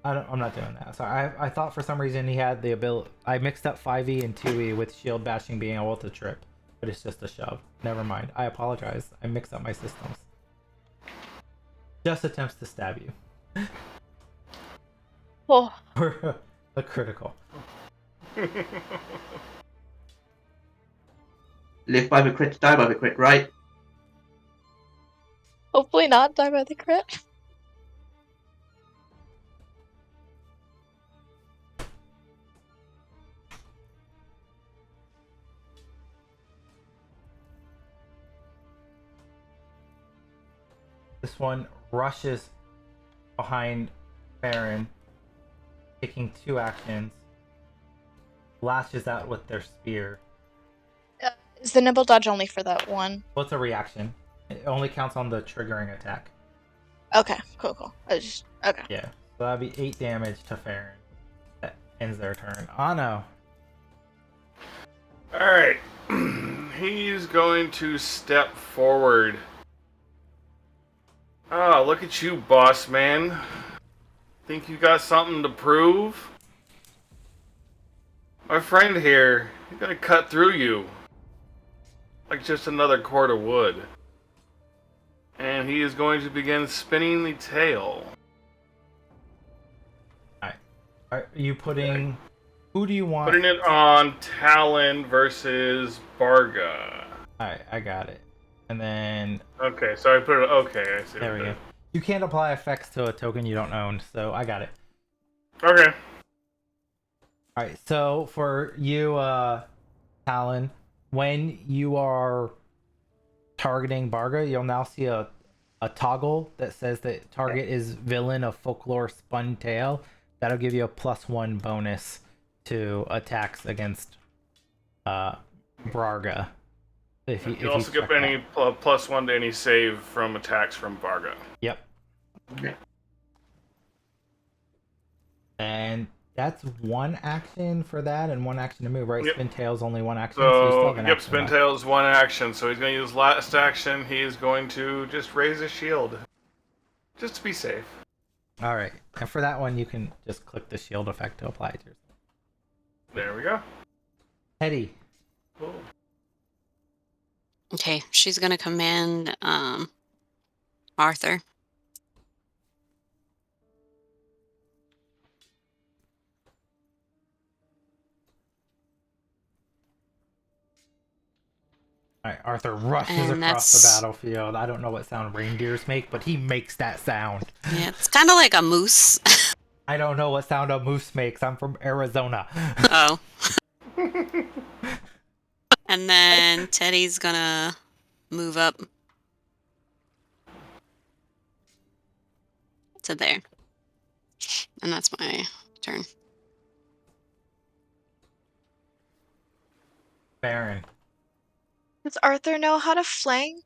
Speaker 1: I'm not doing that. Sorry, I thought for some reason he had the ability. I mixed up 5e and 2e with shield bashing being able to trip. but it's just a shove. Never mind. I apologize. I mixed up my systems. Just attempts to stab you.
Speaker 6: Oh,
Speaker 1: For a critical.
Speaker 5: Live by the crit, die by the crit, right?
Speaker 6: hopefully not die by the crit.
Speaker 1: This one rushes behind Baron, taking 2 actions. Lashes out with their spear.
Speaker 6: Is the nimble dodge only for that one?
Speaker 1: Well, it's a reaction. It only counts on the triggering attack.
Speaker 6: Okay, cool. Okay.
Speaker 1: Yeah. So that'd be 8 damage to Farron. That ends their turn. Ano.
Speaker 2: Alright. He's going to step forward. Oh, look at you, boss man. Think you got something to prove? My friend here, he's gonna cut through you. Like just another cord of wood. And he is going to begin spinning the tail.
Speaker 1: Alright. Are you putting... Who do you want?
Speaker 2: Putting it on Talon versus Barga.
Speaker 1: Alright, I got it. And then...
Speaker 2: Okay, so I put it... Okay, I see.
Speaker 1: There we go. You can't apply effects to a token you don't own, so I got it.
Speaker 2: Okay.
Speaker 1: Alright, so for you, Talon, when you are targeting Barga, you'll now see a toggle that says that target is villain of folklore spun tail. That'll give you a +1 bonus to attacks against Barga. If
Speaker 2: you also get any +1 to any save from attacks from Barga.
Speaker 1: Yep.
Speaker 5: Okay.
Speaker 1: And that's 1 action for that and 1 action to move, right?
Speaker 2: Yep.
Speaker 1: Spin tail's only 1 action, so you still
Speaker 2: So,
Speaker 1: have an
Speaker 2: yep,
Speaker 1: action
Speaker 2: spin
Speaker 1: left.
Speaker 2: tail's 1 action, so he's going to use last action. He is going to just raise his shield. Just to be safe.
Speaker 1: Alright, and for that one, you can just click the shield effect to apply it to yourself.
Speaker 2: There we go.
Speaker 1: Hetty.
Speaker 2: Cool.
Speaker 3: Okay, she's gonna command Arthur.
Speaker 1: Alright, Arthur rushes
Speaker 3: And
Speaker 1: across the
Speaker 3: that's-
Speaker 1: battlefield. I don't know what sound reindeers make, but he makes that sound.
Speaker 3: Yeah, it's kind of like a moose.
Speaker 1: I don't know what sound a moose makes. I'm from Arizona.
Speaker 3: Oh. And then Teddy's gonna move up to there. And that's my turn.
Speaker 1: Baron.
Speaker 4: Does Arthur know how to flank?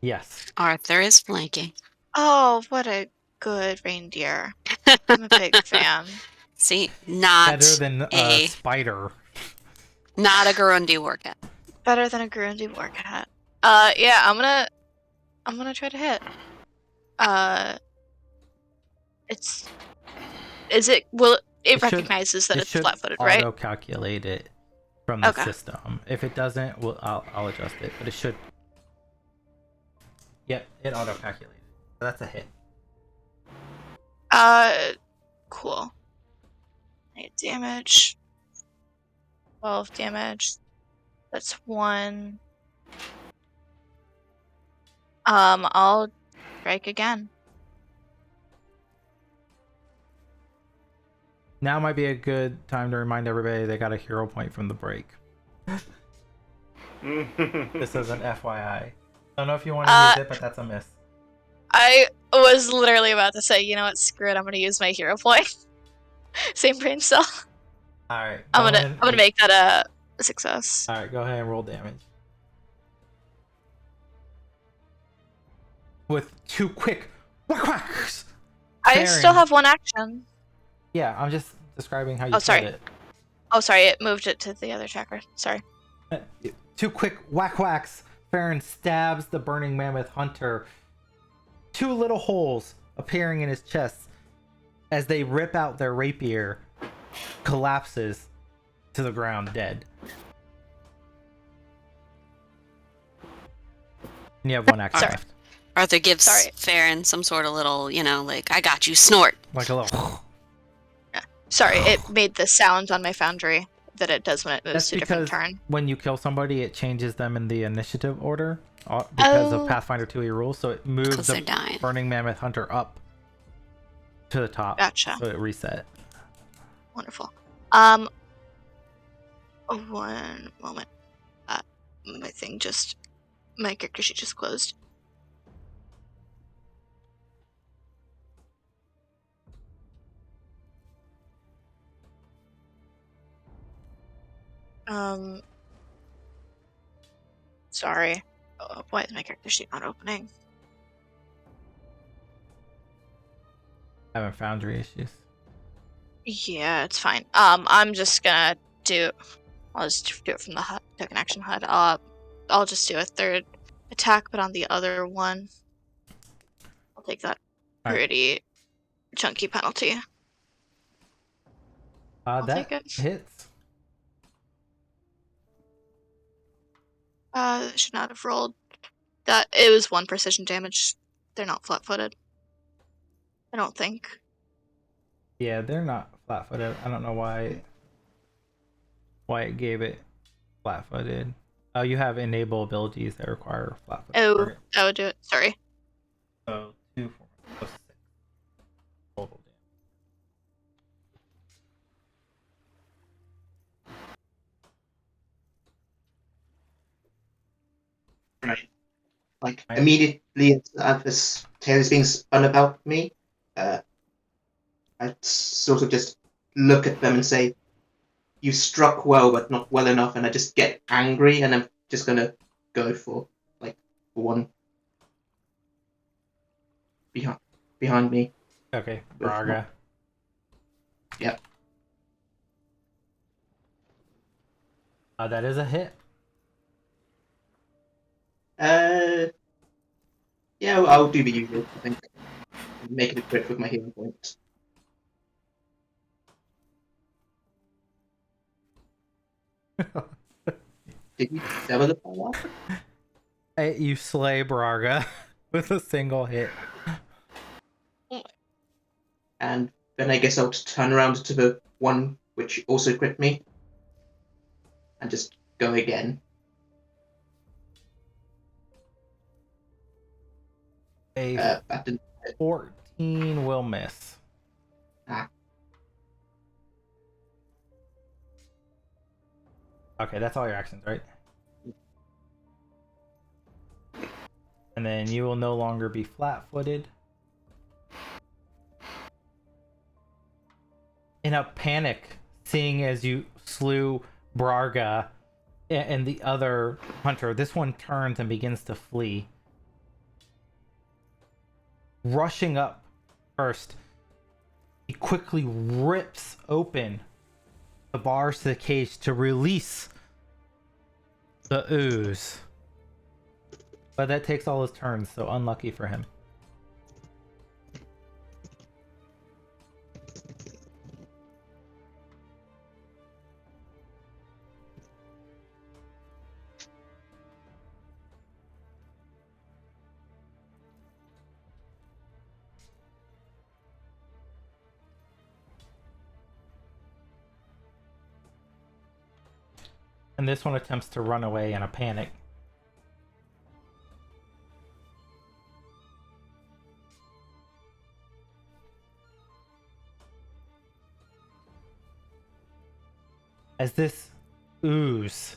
Speaker 1: Yes.
Speaker 3: Arthur is flanking.
Speaker 4: Oh, what a good reindeer. I'm a big fan.
Speaker 3: See, not
Speaker 1: Better than a
Speaker 3: a
Speaker 1: spider.
Speaker 3: not a Gurundi war cat.
Speaker 4: Better than a Gurundi war cat. Yeah, I'm gonna try to hit. It
Speaker 1: should-
Speaker 4: recognizes that
Speaker 1: It
Speaker 4: it's
Speaker 1: should
Speaker 4: flat-footed, right?
Speaker 1: auto-calculate it from the
Speaker 4: Okay.
Speaker 1: system. If it doesn't, I'll adjust it, but it should. Yep, it auto-calculated. So that's a hit.
Speaker 4: Cool. 8 damage. 12 damage. That's 1. I'll strike again.
Speaker 1: Now might be a good time to remind everybody they got a hero point from the break. This is an FYI. Don't know if you want to use it, but that's a miss.
Speaker 4: I was literally about to say, you know what, screw it, I'm gonna use my hero point. Same brain cell.
Speaker 1: Alright.
Speaker 4: I'm gonna make that a success.
Speaker 1: Alright, go ahead and roll damage. With 2 quick whacks.
Speaker 4: I still have 1 action.
Speaker 1: Yeah, I'm just describing how you
Speaker 4: Oh, sorry.
Speaker 1: said it.
Speaker 4: Oh, sorry, it moved it to the other tracker. Sorry.
Speaker 1: 2 quick whacks. Farron stabs the burning mammoth hunter. 2 little holes appearing in his chest as they rip out their rapier. Collapses to the ground dead. And you have one action
Speaker 4: Sorry.
Speaker 1: left.
Speaker 3: Arthur gives
Speaker 4: Sorry.
Speaker 3: Farron some sort of little, like, I got you, snort.
Speaker 1: Like a little.
Speaker 4: Sorry, it made the sound on my foundry that it does when it moves
Speaker 1: That's
Speaker 4: to a different
Speaker 1: because
Speaker 4: turn.
Speaker 1: when you kill somebody, it changes them in the initiative order because of
Speaker 4: Oh.
Speaker 1: Pathfinder 2e rules. So it moves
Speaker 3: Because they're
Speaker 1: the
Speaker 3: dying.
Speaker 1: Burning Mammoth Hunter up to the top.
Speaker 4: Gotcha.
Speaker 1: So it reset.
Speaker 4: Wonderful. One moment. My character sheet just closed. Sorry. Why is my character sheet not opening?
Speaker 1: Having foundry issues.
Speaker 4: Yeah, it's fine. I'm just gonna do. I'll just do it from the HUD, token action HUD. I'll just do a third attack, but on the other one, I'll take that
Speaker 1: All right.
Speaker 4: pretty chunky penalty. I'll
Speaker 1: That
Speaker 4: take it.
Speaker 1: hits.
Speaker 4: Should not have rolled. That it was 1 precision damage. They're not flat-footed. I don't think.
Speaker 1: Yeah, they're not flat-footed. I don't know why it gave it flat-footed. Oh, you have enable abilities that require flat-footed.
Speaker 4: Oh,
Speaker 1: target.
Speaker 4: that would do it. Sorry.
Speaker 1: So 2, 4, so 6 total damage.
Speaker 5: Right. Like
Speaker 1: Right.
Speaker 5: immediately as tail is being spun about me, I sort of just look at them and say, "You struck well, but not well enough," and I just get angry, and I'm just gonna go for like one behind me.
Speaker 1: Okay, Braga.
Speaker 5: Yep.
Speaker 1: That is a hit.
Speaker 5: Yeah, well, I'll do the usual. I think make it a crit with my healing point. Did you double the power?
Speaker 1: You slay Braga with a single hit.
Speaker 5: And then I guess I'll turn around to the one which also crit me, and just go again.
Speaker 1: A
Speaker 5: That didn't.
Speaker 1: 14 will miss.
Speaker 5: Ah.
Speaker 1: Okay, that's all your actions, right? And then you will no longer be flat-footed. In a panic, seeing as you slew Braga and the other hunter, this one turns and begins to flee. Rushing up first, he quickly rips open the bars to the cage to release the ooze. But that takes all his turns, so unlucky for him. And this one attempts to run away in a panic. As this ooze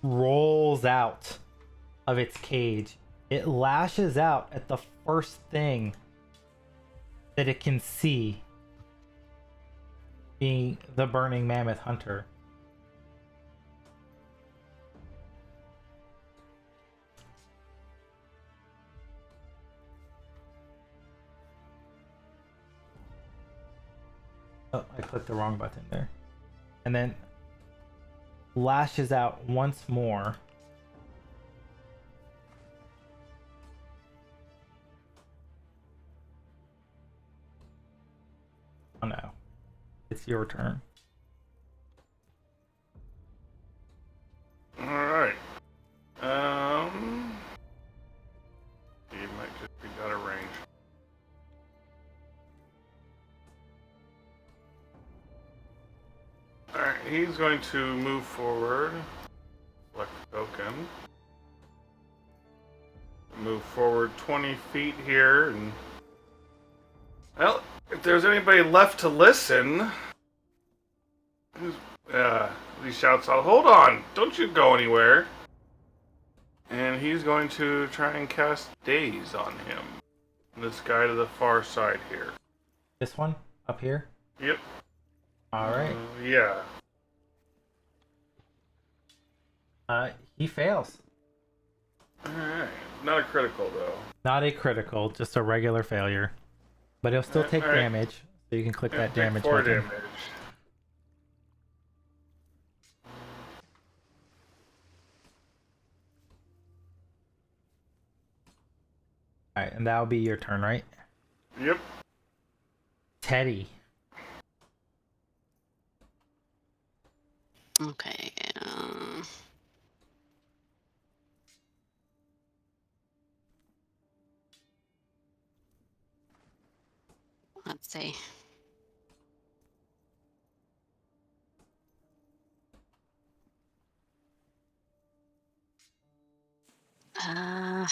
Speaker 1: rolls out of its cage, it lashes out at the first thing that it can see, being the Burning Mammoth Hunter. Oh, I clicked the wrong button there. And then lashes out once more. Oh no. It's your turn.
Speaker 2: Alright. he's going to move forward. Select token. Move forward 20 feet here, and well, if there's anybody left to listen, he shouts out, "Hold on! Don't you go anywhere!" And he's going to try and cast Daze on him. This guy to the far side here.
Speaker 1: This one up here.
Speaker 2: Yep.
Speaker 1: All right.
Speaker 2: Yeah.
Speaker 1: He fails.
Speaker 2: Alright. Not a critical, though.
Speaker 1: Not a critical, just a regular failure. But he'll still take
Speaker 2: Alright.
Speaker 1: damage, so you can click that
Speaker 2: Take
Speaker 1: damage
Speaker 2: 4
Speaker 1: button.
Speaker 2: damage.
Speaker 1: Alright, and that'll be your turn, right?
Speaker 2: Yep.
Speaker 1: Teddy.
Speaker 3: Okay. Let's see. Uh,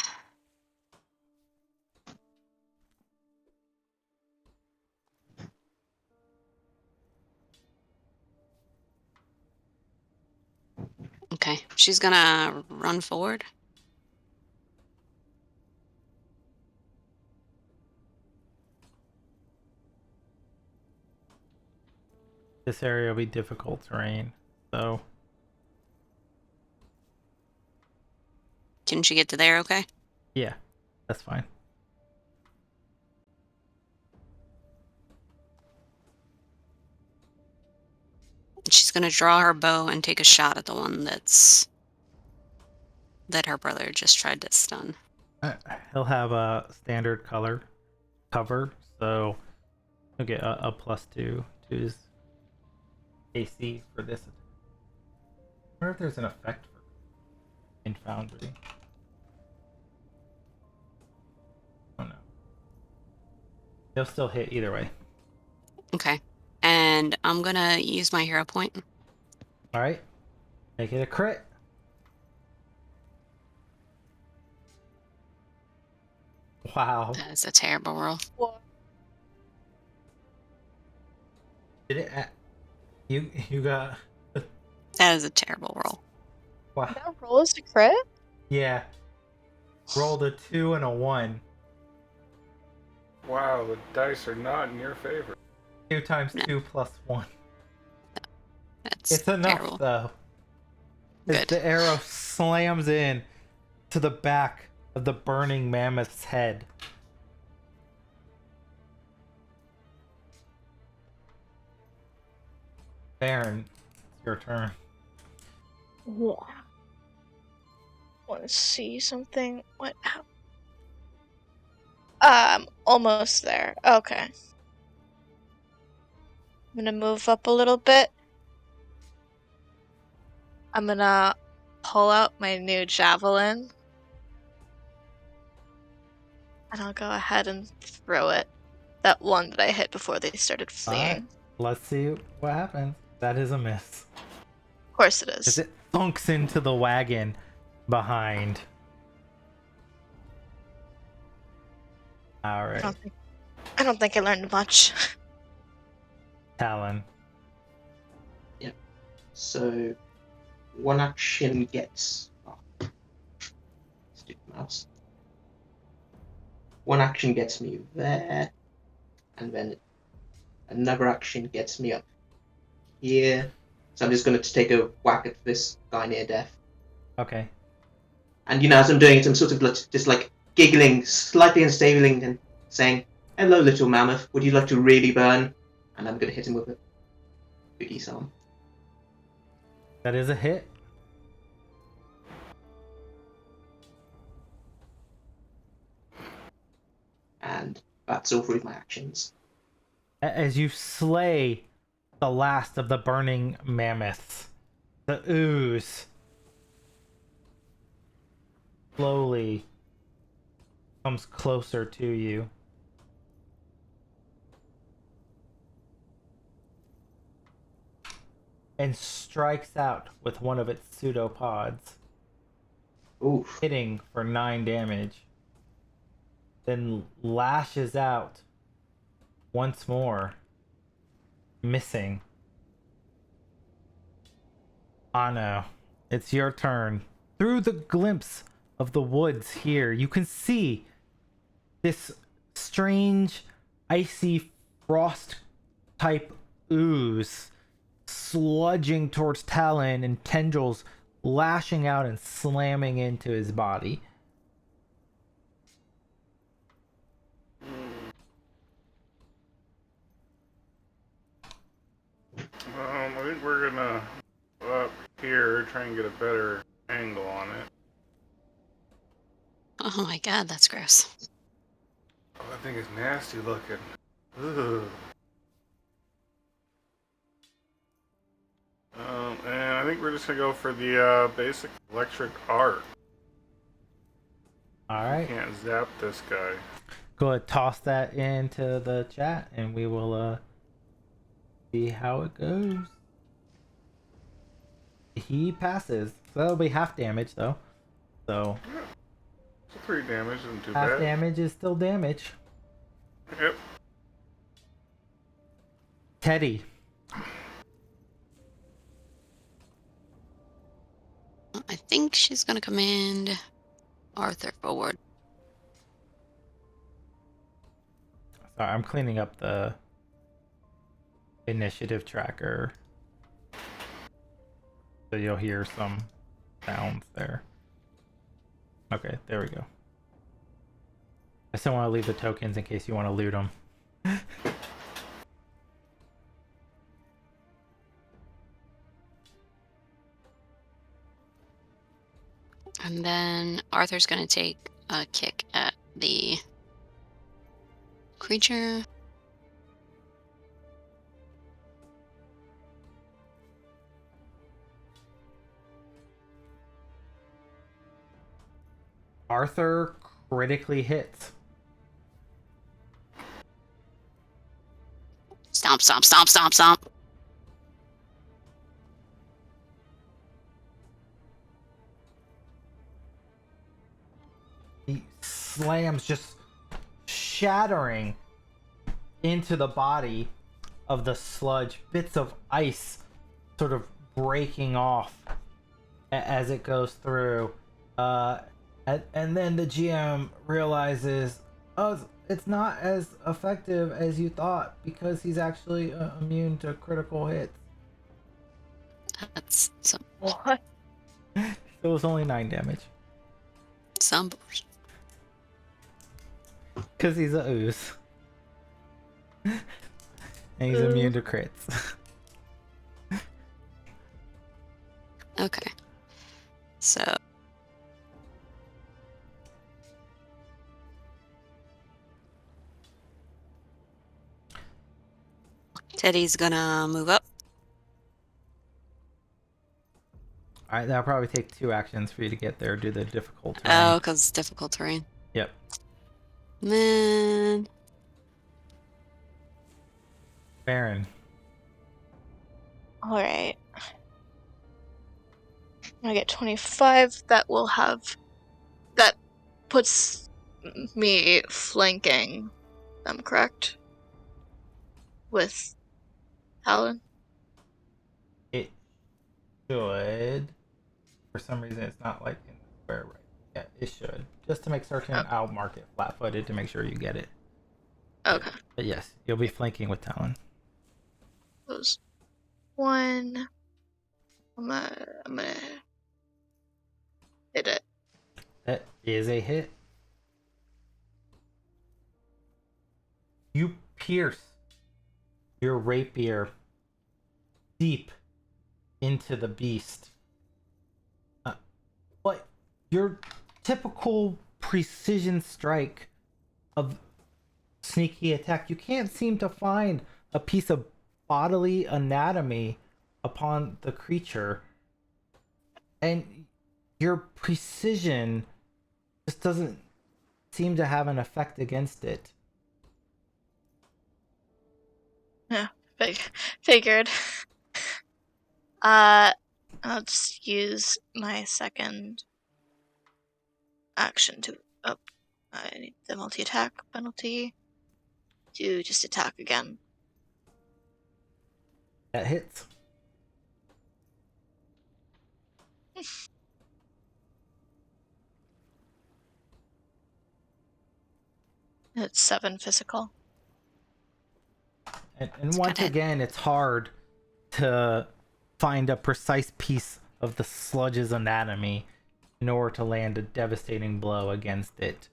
Speaker 3: okay, she's gonna run forward.
Speaker 1: This area will be difficult terrain, so
Speaker 3: Can she get to there okay?
Speaker 1: yeah, that's fine.
Speaker 3: She's gonna draw her bow and take a shot at the one that her brother just tried to stun.
Speaker 1: He'll have a standard color cover, so he'll get a +2 to his AC for this. I wonder if there's an effect for in Foundry. Oh no. He'll still hit either way.
Speaker 3: Okay. And I'm gonna use my hero point.
Speaker 1: Alright. Make it a crit. Wow.
Speaker 3: That is a terrible roll.
Speaker 1: Did it you got
Speaker 3: That is a terrible roll.
Speaker 1: wow.
Speaker 6: That roll is a crit?
Speaker 1: Yeah. Rolled a 2 and a 1.
Speaker 2: Wow, the dice are not in your favor.
Speaker 1: 2 times
Speaker 3: No.
Speaker 1: 2 plus 1.
Speaker 3: That's
Speaker 1: It's enough
Speaker 3: terrible.
Speaker 1: though. As
Speaker 3: Good.
Speaker 1: the arrow slams in to the back of the burning mammoth's head. Baron, it's your turn.
Speaker 6: Yeah. Want to see something? What? I'm almost there. Okay. I'm gonna move up a little bit. I'm gonna pull out my new javelin. And I'll go ahead and throw it. That one that I hit before they started fleeing.
Speaker 1: Alright, let's see what happens. That is a miss.
Speaker 6: Of course it
Speaker 1: As
Speaker 6: is.
Speaker 1: it thunks into the wagon behind. Alright,
Speaker 6: I don't think I learned much.
Speaker 1: Talon.
Speaker 5: So, one action gets. Oh, stupid mouse. One action gets me there, and then another action gets me up here. So I'm just going to take a whack at this guy near death.
Speaker 1: Okay.
Speaker 5: And as I'm doing it, I'm sort of just like giggling, slightly unstabling, and saying, "Hello, little mammoth. Would you like to really burn?" And I'm going to hit him with a big disarm.
Speaker 1: That is a hit.
Speaker 5: And that's all three of my actions.
Speaker 1: As you slay the last of the burning mammoths, the ooze slowly comes closer to you. and strikes out with one of its pseudopods,
Speaker 5: Oof.
Speaker 1: hitting for 9 damage. Then lashes out once more, missing. Ano, it's your turn. Through the glimpse of the woods here, you can see this strange, icy frost type ooze sludging towards Talon and tendrils lashing out and slamming into his body.
Speaker 2: I think we're gonna go up here, try and get a better angle on it.
Speaker 3: Oh my god, that's gross.
Speaker 2: Oh, that thing is nasty looking. Ugh. And I think we're just gonna go for the basic electric arc.
Speaker 1: Alright.
Speaker 2: Can't zap this guy.
Speaker 1: Go ahead, toss that into the chat and we will see how it goes. He passes. So that'll be half damage though. So
Speaker 2: Yeah. So 3 damage isn't too
Speaker 1: half
Speaker 2: bad.
Speaker 1: damage is still damage.
Speaker 2: Yep.
Speaker 1: Teddy.
Speaker 3: I think she's gonna command Arthur forward.
Speaker 1: Sorry, I'm cleaning up the initiative tracker. So you'll hear some sounds there. Okay, there we go. I still want to leave the tokens in case you want to loot them.
Speaker 3: And then Arthur's gonna take a kick at the creature.
Speaker 1: Arthur critically hits.
Speaker 3: Stomp, stomp, stomp, stomp, stomp.
Speaker 1: He slams, just shattering into the body of the sludge. Bits of ice sort of breaking off as it goes through. And then the GM realizes, oh, it's not as effective as you thought because he's actually immune to critical hits.
Speaker 3: That's
Speaker 6: What?
Speaker 1: So it was only 9 damage.
Speaker 3: some bullshit.
Speaker 1: Because he's a ooze. And he's immune to crits.
Speaker 3: Okay. So Teddy's gonna move up.
Speaker 1: Alright, that'll probably take 2 actions for you to get there. Do the difficult terrain.
Speaker 3: Oh, because it's difficult terrain.
Speaker 1: Yep.
Speaker 3: And then
Speaker 1: Baron.
Speaker 6: Alright. I get 25. That will have. That puts me flanking them, correct? With Alan?
Speaker 1: It should. For some reason, it's not like in the square right. Yeah, it should. Just to make certain,
Speaker 6: Oh.
Speaker 1: I'll mark it flat-footed to make sure you get it.
Speaker 6: Okay.
Speaker 1: But yes, you'll be flanking with Talon.
Speaker 6: Those 1. I'm gonna hit it.
Speaker 1: That is a hit. You pierce your rapier deep into the beast. But your typical precision strike of sneaky attack, you can't seem to find a piece of bodily anatomy upon the creature. And your precision just doesn't seem to have an effect against it.
Speaker 6: Yeah, figured.
Speaker 4: I'll just use my second action to I need the multi-attack penalty to just attack again.
Speaker 1: That hits.
Speaker 4: It's 7 physical.
Speaker 1: And once again, it's hard to find a precise piece of the sludge's anatomy in order to land a devastating blow against it.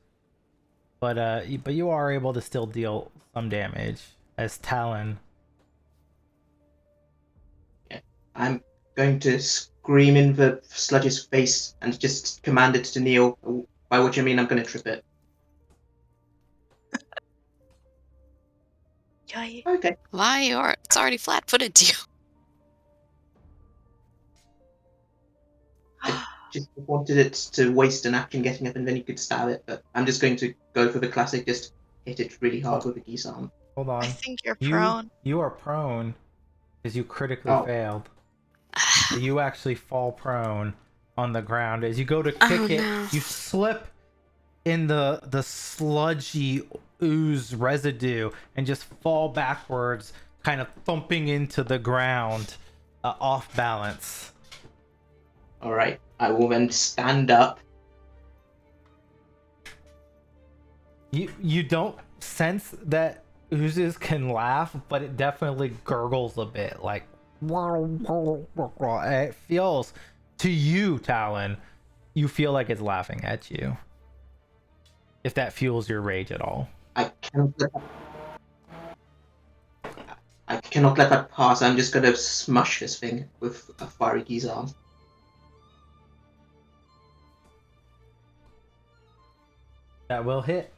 Speaker 1: But you are able to still deal some damage as Talon.
Speaker 5: Yeah. I'm going to scream in the sludge's face and just command it to kneel, by which I mean I'm going to trip it.
Speaker 4: Yay.
Speaker 5: Okay.
Speaker 3: Why? It's already flat-footed to you.
Speaker 5: Just wanted it to waste an action getting up and then you could stab it, but I'm just going to go for the classic, just hit it really hard with a geese arm.
Speaker 1: Hold on.
Speaker 4: I think you're prone.
Speaker 1: You are prone because you critically failed. So you actually fall prone on the ground. As you go to kick it, you slip in the sludgy ooze residue and just fall backwards, kind of thumping into the ground, off balance.
Speaker 5: Alright, I will then stand up.
Speaker 1: You don't sense that oozes can laugh, but it definitely gurgles a bit, like it feels to you, Talon. You feel like it's laughing at you. If that fuels your rage at all.
Speaker 5: I cannot let that pass. I'm just going to smush this thing with a fiery geese arm.
Speaker 1: That will hit.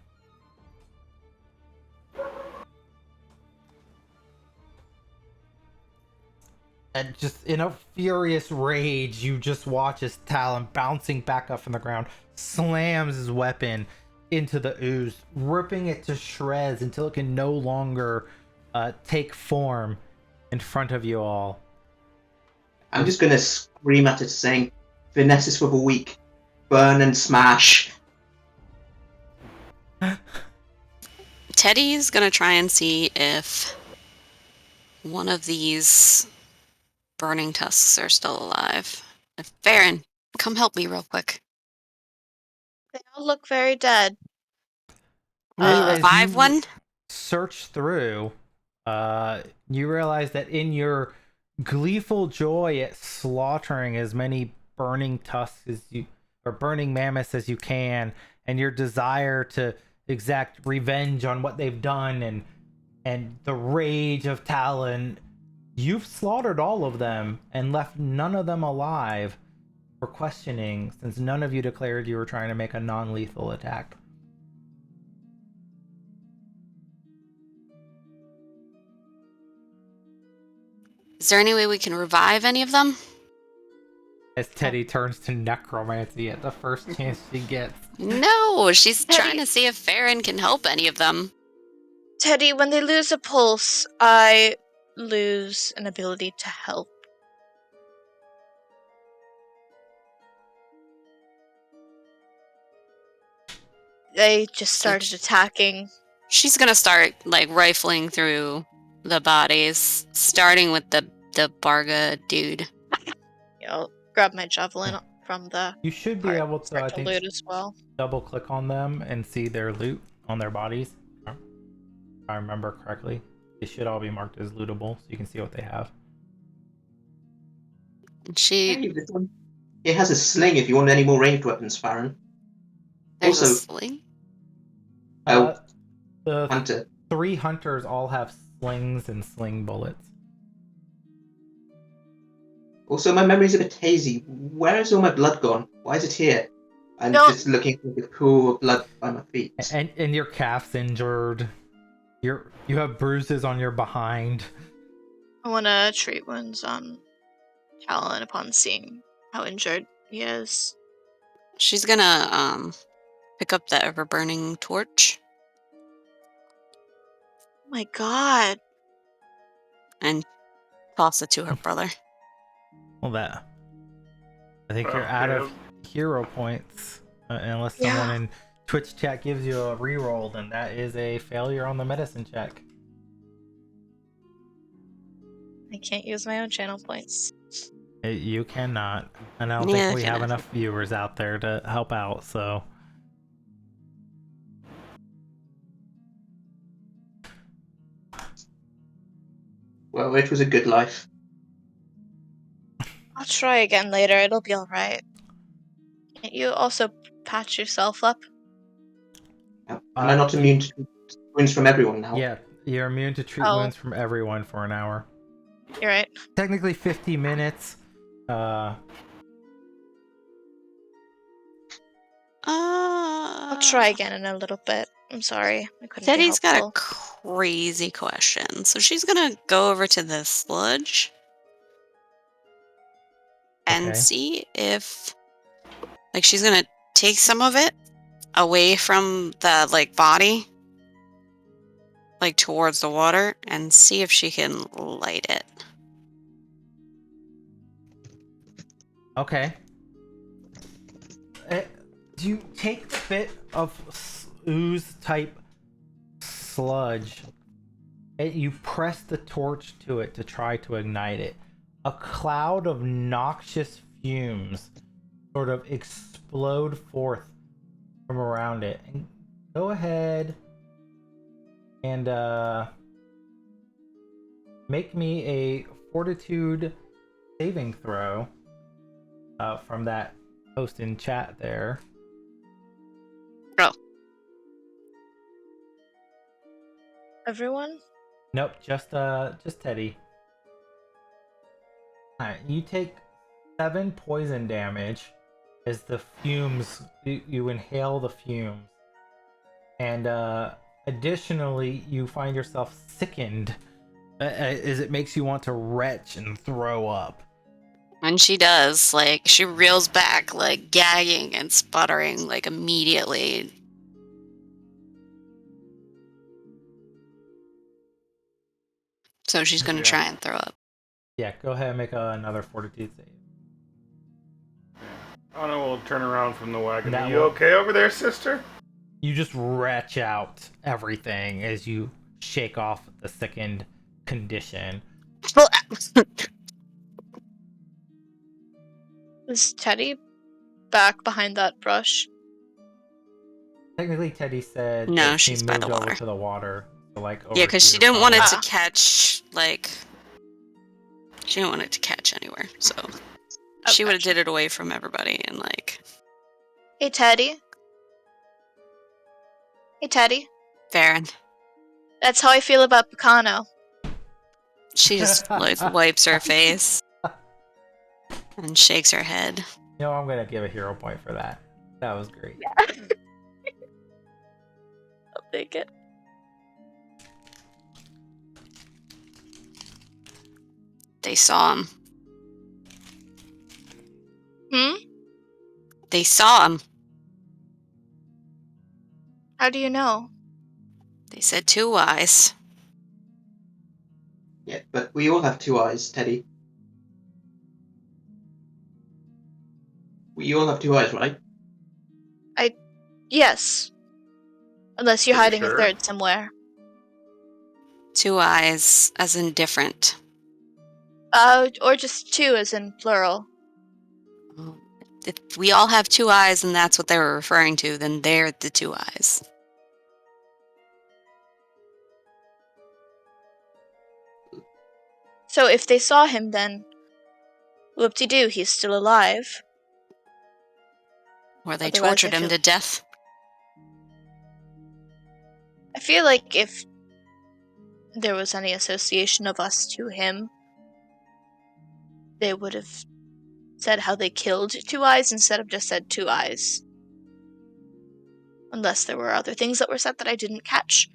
Speaker 1: And just in a furious rage, you just watch as Talon, bouncing back up from the ground, slams his weapon into the ooze, ripping it to shreds until it can no longer take form in front of you all.
Speaker 5: I'm just going to scream at it, saying, "Finesse is for the weak. Burn and smash."
Speaker 3: Teddy's gonna try and see if one of these burning tusks are still alive. Farron, come help me real quick.
Speaker 4: They all look very dead.
Speaker 3: Revive one?
Speaker 1: Search through, you realize that in your gleeful joy at slaughtering as many burning tusks or burning mammoths as you can, and your desire to exact revenge on what they've done, and the rage of Talon, you've slaughtered all of them and left none of them alive for questioning, since none of you declared you were trying to make a non-lethal attack.
Speaker 3: Is there any way we can revive any of them?
Speaker 1: As Teddy turns to necromancy at the first chance she gets.
Speaker 3: No, she's
Speaker 4: Teddy.
Speaker 3: trying to see if Farron can help any of them.
Speaker 4: Teddy, when they lose a pulse, I lose an ability to help. They just started attacking.
Speaker 3: She's gonna start rifling through the bodies, starting with the Barga dude.
Speaker 4: I'll grab my javelin from the.
Speaker 1: You should be able to, I think,
Speaker 4: loot as well.
Speaker 1: double click on them and see their loot on their bodies. If I remember correctly, they should all be marked as lootable, so you can see what they have.
Speaker 5: It has a sling if you want any more ranged weapons, Farron.
Speaker 3: There's
Speaker 5: Also,
Speaker 3: a sling?
Speaker 1: The
Speaker 5: Hunter.
Speaker 1: 3 hunters all have slings and sling bullets.
Speaker 5: Also, my memory's a bit hazy. Where is all my blood gone? Why is it here? I'm just looking at the pool of blood by my feet.
Speaker 1: And your calf's injured. You have bruises on your behind.
Speaker 4: I want to treat wounds on Talon upon seeing how injured he is.
Speaker 3: She's gonna pick up the ever-burning torch.
Speaker 4: Oh my god.
Speaker 3: And toss it to her brother.
Speaker 1: Well, that. I think you're out of hero points. Unless someone in Twitch chat gives you a reroll, then that is a failure on the medicine check.
Speaker 6: I can't use my own channel points.
Speaker 1: You cannot. And I don't
Speaker 3: Neither
Speaker 1: think we
Speaker 3: can
Speaker 1: have
Speaker 3: I.
Speaker 1: enough viewers out there to help out, so.
Speaker 5: Well, it was a good life.
Speaker 6: I'll try again later. It'll be alright. Can't you also patch yourself up?
Speaker 5: Am I not immune to wounds from everyone now?
Speaker 1: Yeah, you're immune to treat
Speaker 6: Oh.
Speaker 1: wounds from everyone for an hour.
Speaker 6: You're right.
Speaker 1: Technically 50 minutes.
Speaker 6: I'll try again in a little bit. I'm sorry. I couldn't be
Speaker 3: Teddy's got a
Speaker 6: helpful.
Speaker 3: crazy question. So she's gonna go over to the sludge and
Speaker 1: Okay.
Speaker 3: see if, like, she's gonna take some of it away from the, like, body, like, towards the water, and see if she can light it.
Speaker 1: Okay. Do you take the bit of ooze type sludge and you press the torch to it to try to ignite it? A cloud of noxious fumes sort of explode forth from around it. And go ahead and make me a fortitude saving throw from that post in chat there.
Speaker 3: Oh.
Speaker 6: Everyone?
Speaker 1: Nope, just Teddy. Alright, you take 7 poison damage as the fumes you inhale the fumes. And additionally you find yourself sickened as it makes you want to retch and throw up.
Speaker 3: And she does, like, she reels back, like, gagging and sputtering, like, immediately. So she's gonna try and throw up.
Speaker 1: Yeah, go ahead and make another fortitude save.
Speaker 2: Anna will turn around from the wagon.
Speaker 1: That
Speaker 2: Are you
Speaker 1: will-
Speaker 2: okay over there, sister?
Speaker 1: You just retch out everything as you shake off the sickened condition.
Speaker 6: Is Teddy back behind that brush?
Speaker 1: Technically, Teddy said
Speaker 3: No,
Speaker 1: that she
Speaker 3: she's by
Speaker 1: moved
Speaker 3: the
Speaker 1: over
Speaker 3: water.
Speaker 1: to the water. So, like, over
Speaker 3: Yeah, because she
Speaker 1: here,
Speaker 3: didn't want it
Speaker 1: probably.
Speaker 3: to catch, like, she didn't want it to catch anywhere, so she would have did it away from everybody and, like...
Speaker 6: Hey, Teddy. Hey, Teddy.
Speaker 3: Farron.
Speaker 6: That's how I feel about Picano.
Speaker 3: She just, like, wipes her face and shakes her head.
Speaker 1: You know, I'm gonna give a hero point for that. That was great.
Speaker 6: Yeah. I'll take it.
Speaker 3: They saw him. They saw him.
Speaker 6: How do you know?
Speaker 3: They said 2 eyes.
Speaker 5: Yeah, but we all have 2 eyes, Teddy. We all have 2 eyes, right?
Speaker 6: Yes. Unless you're
Speaker 2: Are you
Speaker 6: hiding
Speaker 2: sure?
Speaker 6: a third somewhere.
Speaker 3: 2 eyes, as in different.
Speaker 6: Or just 2 as in plural.
Speaker 3: If we all have 2 eyes and that's what they were referring to, then they're the 2 eyes.
Speaker 6: So if they saw him, then whoop-de-doo, he's still alive.
Speaker 3: Or they
Speaker 6: Otherwise,
Speaker 3: tortured
Speaker 6: I
Speaker 3: him
Speaker 6: feel-
Speaker 3: to death.
Speaker 6: I feel like if there was any association of us to him, they would have said how they killed 2 eyes instead of just said 2 eyes. Unless there were other things that were said that I didn't catch.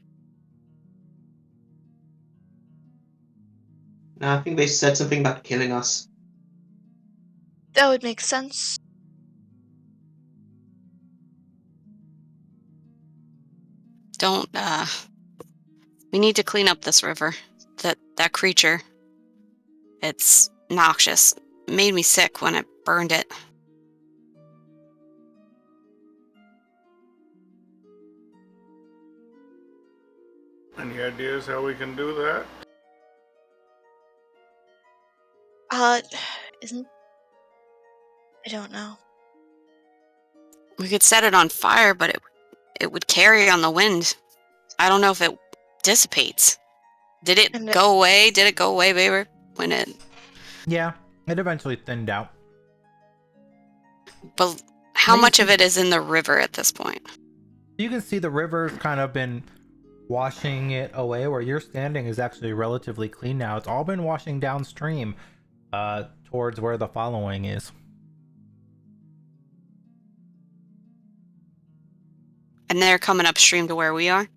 Speaker 5: No, I think they said something about killing us.
Speaker 6: That would make sense.
Speaker 3: Don't, we need to clean up this river. That creature. It's noxious. made me sick when I burned it.
Speaker 2: Any ideas how we can do that?
Speaker 4: Isn't I don't know.
Speaker 3: We could set it on fire, but it would carry on the wind. I don't know if it dissipates. Did it
Speaker 4: And
Speaker 3: go away? Did it go away, baby? When it...
Speaker 1: Yeah, it eventually thinned out.
Speaker 3: But how
Speaker 1: Maybe-
Speaker 3: much of it is in the river at this point?
Speaker 1: You can see the river's kind of been washing it away. Where you're standing is actually relatively clean now. It's all been washing downstream towards where the following is.
Speaker 3: And they're coming upstream to where we are?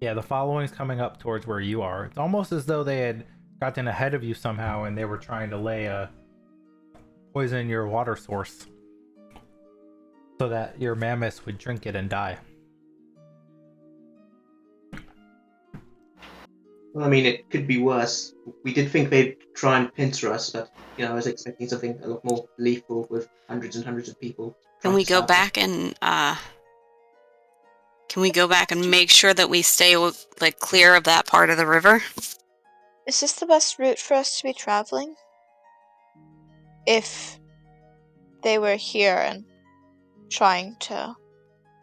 Speaker 1: Yeah, the following's coming up towards where you are. It's almost as though they had gotten ahead of you somehow and they were trying to lay a poison your water source so that your mammoths would drink it and die.
Speaker 5: Well, I mean, it could be worse. We did think they'd try and pincer us, but, I was expecting something a lot more lethal with hundreds and hundreds of people.
Speaker 3: Can
Speaker 5: trying
Speaker 3: we
Speaker 5: to
Speaker 3: go
Speaker 5: stab us.
Speaker 3: back and make sure that we stay clear of that part of the river?
Speaker 6: Is this the best route for us to be traveling? If they were here and trying to...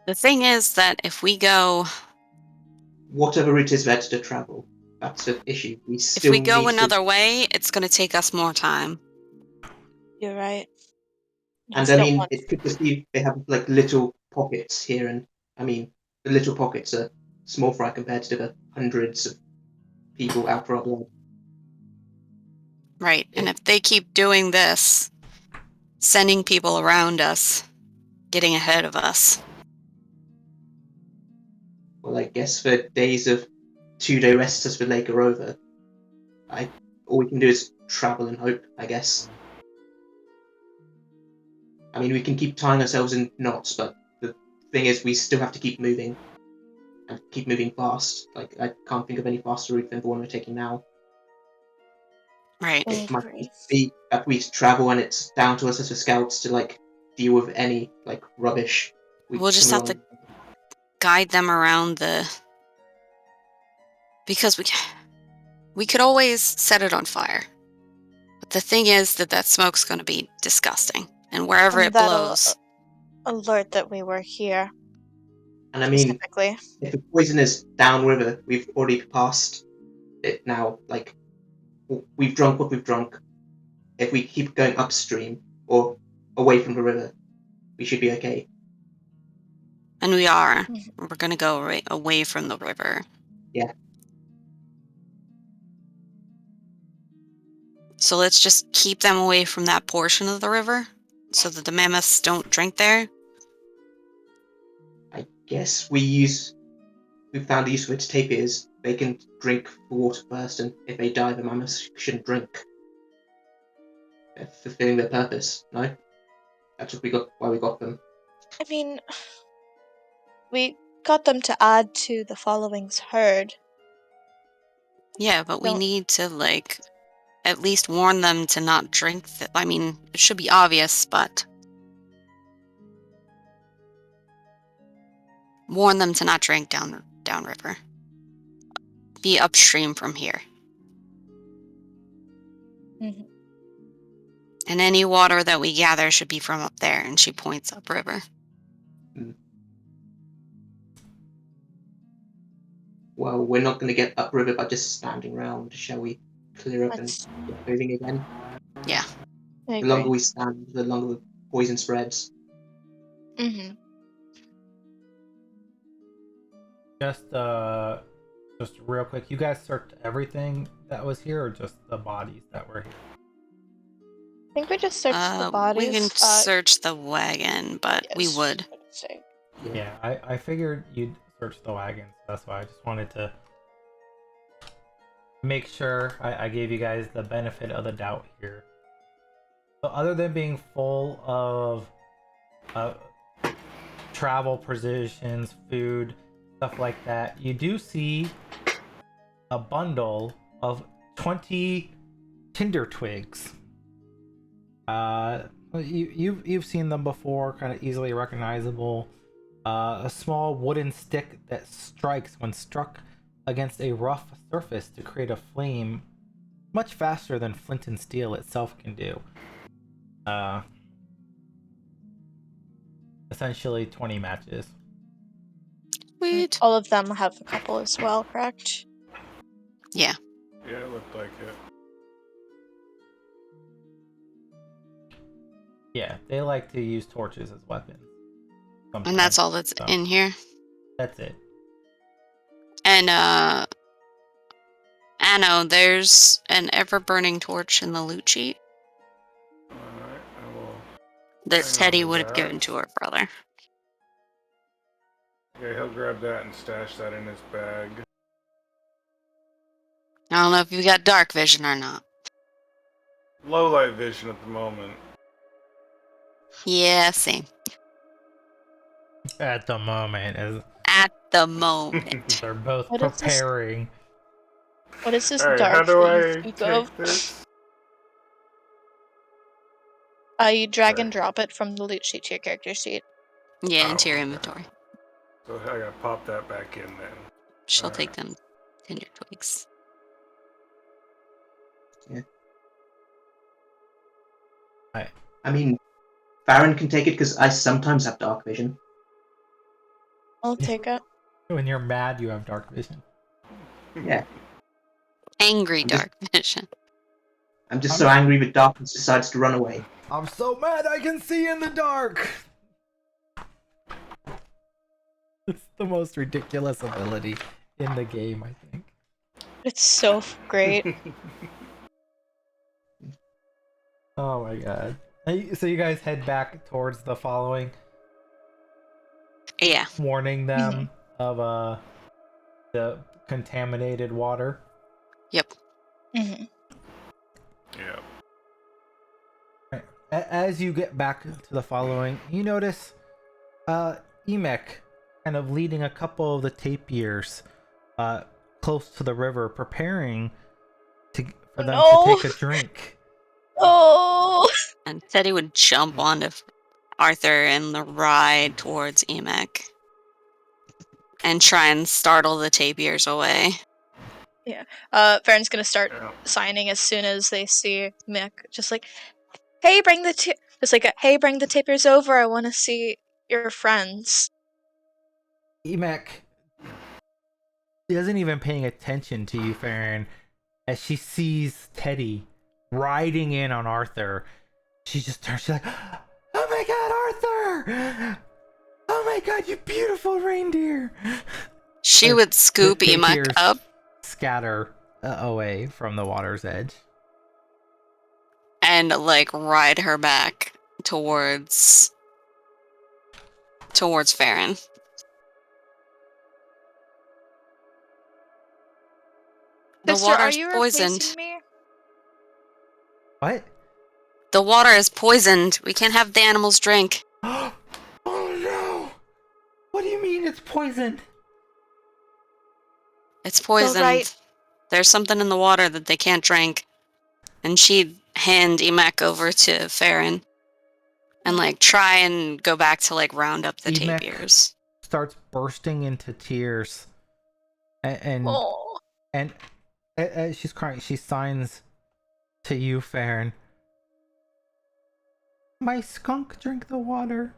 Speaker 3: The thing is that if we go
Speaker 5: Whatever route is better to travel, that's the issue. We
Speaker 3: if
Speaker 5: still
Speaker 3: we go
Speaker 5: need
Speaker 3: another way, it's going to take us more time.
Speaker 6: You're right.
Speaker 5: And
Speaker 6: Just
Speaker 5: I
Speaker 6: don't
Speaker 5: mean,
Speaker 6: want-
Speaker 5: it could just be they have like little pockets here, and I mean, the little pockets are small fry compared to the hundreds of people out for our blood.
Speaker 3: Right. And if they keep doing this, sending people around us, getting ahead of us.
Speaker 5: Well, I guess for days of 2-day rests for Lake are over, all we can do is travel and hope, I guess. I mean, we can keep tying ourselves in knots, but the thing is, we still have to keep moving. And keep moving fast. Like, I can't think of any faster route than the one we're taking now.
Speaker 3: Right.
Speaker 5: It might
Speaker 6: Agree.
Speaker 5: be that we travel and it's down to us as the scouts to, like, deal with any, like, rubbish.
Speaker 3: We'll just
Speaker 5: come
Speaker 3: have to
Speaker 5: along.
Speaker 3: guide them around because we could always set it on fire. But the thing is that smoke's going to be disgusting. And wherever
Speaker 6: And
Speaker 3: it
Speaker 6: that'll
Speaker 3: blows,
Speaker 6: alert that we were here,
Speaker 5: And I mean,
Speaker 6: specifically.
Speaker 5: if the poison is downriver, we've already passed it now. Like, we've drunk what we've drunk. If we keep going upstream or away from the river, we should be okay.
Speaker 3: and we are,
Speaker 6: Mhm.
Speaker 3: we're going to go away from the river.
Speaker 5: Yeah.
Speaker 3: So let's just keep them away from that portion of the river so that the mammoths don't drink there.
Speaker 5: I guess we found a use for its tapirs. They can drink the water first, and if they die, the mammoths shouldn't drink. They're fulfilling their purpose, no? That's what why we got them.
Speaker 6: I mean, we got them to add to the following's herd.
Speaker 3: Yeah, but we
Speaker 6: Don't-
Speaker 3: need to, at least warn them to not drink. I mean, it should be obvious, but warn them to not drink downriver. Be upstream from here.
Speaker 6: Mhm.
Speaker 3: And any water that we gather should be from up there. And she points upriver.
Speaker 5: Well, we're not going to get upriver by just standing around. Shall we clear up
Speaker 6: Let's-
Speaker 5: and get moving again?
Speaker 3: Yeah.
Speaker 6: I
Speaker 5: The longer
Speaker 6: agree.
Speaker 5: we stand, the longer the poison spreads.
Speaker 6: Mm-hmm.
Speaker 1: Just real quick, you guys searched everything that was here, or just the bodies that were here?
Speaker 6: I think we just searched the bodies.
Speaker 3: We can search the wagon, but we
Speaker 6: yes,
Speaker 3: would.
Speaker 6: I would say.
Speaker 1: Yeah, I figured you'd search the wagons. That's why I just wanted to make sure I gave you guys the benefit of the doubt here. So other than being full of travel provisions, food, stuff like that, you do see a bundle of 20 tinder twigs. You've seen them before, kind of easily recognizable. A small wooden stick that strikes when struck against a rough surface to create a flame much faster than flint and steel itself can do. Essentially 20 matches.
Speaker 3: Sweet.
Speaker 6: All of them have a couple as well, correct?
Speaker 3: Yeah.
Speaker 2: Yeah, it looked like it.
Speaker 1: Yeah, they like to use torches as weapons.
Speaker 3: And that's all that's in here.
Speaker 1: That's it.
Speaker 3: And Anno, there's an ever-burning torch in the loot sheet
Speaker 2: Alright, I will.
Speaker 3: that
Speaker 2: Hang
Speaker 3: Teddy
Speaker 2: on to
Speaker 3: would have
Speaker 2: that.
Speaker 3: given to her brother.
Speaker 2: Yeah, he'll grab that and stash that in his bag.
Speaker 3: I don't know if you got dark vision or not.
Speaker 2: Low light vision at the moment.
Speaker 3: Yeah, same.
Speaker 1: At the moment, as
Speaker 3: At the moment.
Speaker 1: they're both
Speaker 6: What is this?
Speaker 1: preparing.
Speaker 6: What is this
Speaker 2: Alright, how
Speaker 6: dark
Speaker 2: do
Speaker 6: that you
Speaker 2: I
Speaker 6: speak
Speaker 2: take
Speaker 6: of?
Speaker 2: this?
Speaker 6: You drag and
Speaker 2: Okay.
Speaker 6: drop it from the loot sheet to your character sheet.
Speaker 3: Yeah,
Speaker 2: Oh,
Speaker 3: into your
Speaker 2: okay.
Speaker 3: inventory.
Speaker 2: So I gotta pop that back in then.
Speaker 3: She'll
Speaker 2: Alright.
Speaker 3: take them tinder twigs.
Speaker 5: I mean, Baron can take it because I sometimes have dark vision.
Speaker 6: I'll take it.
Speaker 1: When you're mad, you have dark vision.
Speaker 5: Yeah.
Speaker 3: Angry
Speaker 5: I'm just-
Speaker 3: dark vision.
Speaker 5: I'm just so angry with darkness, decides to run away.
Speaker 1: I'm so mad I can see in the dark! It's the most ridiculous ability in the game, I think.
Speaker 6: It's so great.
Speaker 1: Oh my god. So you guys head back towards the following,
Speaker 3: Yeah.
Speaker 1: warning them of the contaminated water.
Speaker 3: Yep.
Speaker 6: Hmm.
Speaker 2: Yeah.
Speaker 1: As you get back to the following, you notice Emek kind of leading a couple of the tapirs close to the river, preparing for them to take a drink.
Speaker 6: Oh!
Speaker 3: And Teddy would jump onto Arthur and the ride towards Emek and try and startle the tapirs away.
Speaker 6: Farron's gonna start
Speaker 2: Yeah.
Speaker 6: signing as soon as they see Mick. Just like, hey, bring the hey, bring the tapirs over. I want to see your friends.
Speaker 1: Emek isn't even paying attention to you, Farron, as she sees Teddy riding in on Arthur. She just turns, she's like, oh my god, Arthur! Oh my god, you beautiful reindeer!
Speaker 3: She would scoop
Speaker 1: The
Speaker 3: Emek
Speaker 1: tapirs
Speaker 3: up
Speaker 1: scatter away from the water's edge.
Speaker 3: and like ride her back towards Farron. The
Speaker 6: Sister, are
Speaker 3: water's
Speaker 6: you
Speaker 3: poisoned.
Speaker 6: replacing me?
Speaker 1: What?
Speaker 3: The water is poisoned. We can't have the animals drink.
Speaker 1: Oh no! What do you mean it's poisoned?
Speaker 3: It's poisoned.
Speaker 6: right.
Speaker 3: There's something in the water that they can't drink. And she'd hand Emek over to Farron and like try and go back to like round up the
Speaker 1: Emek
Speaker 3: tapirs.
Speaker 1: starts bursting into tears, and
Speaker 6: Oh.
Speaker 1: as she's crying, she signs to you, Farron. My skunk drink the water.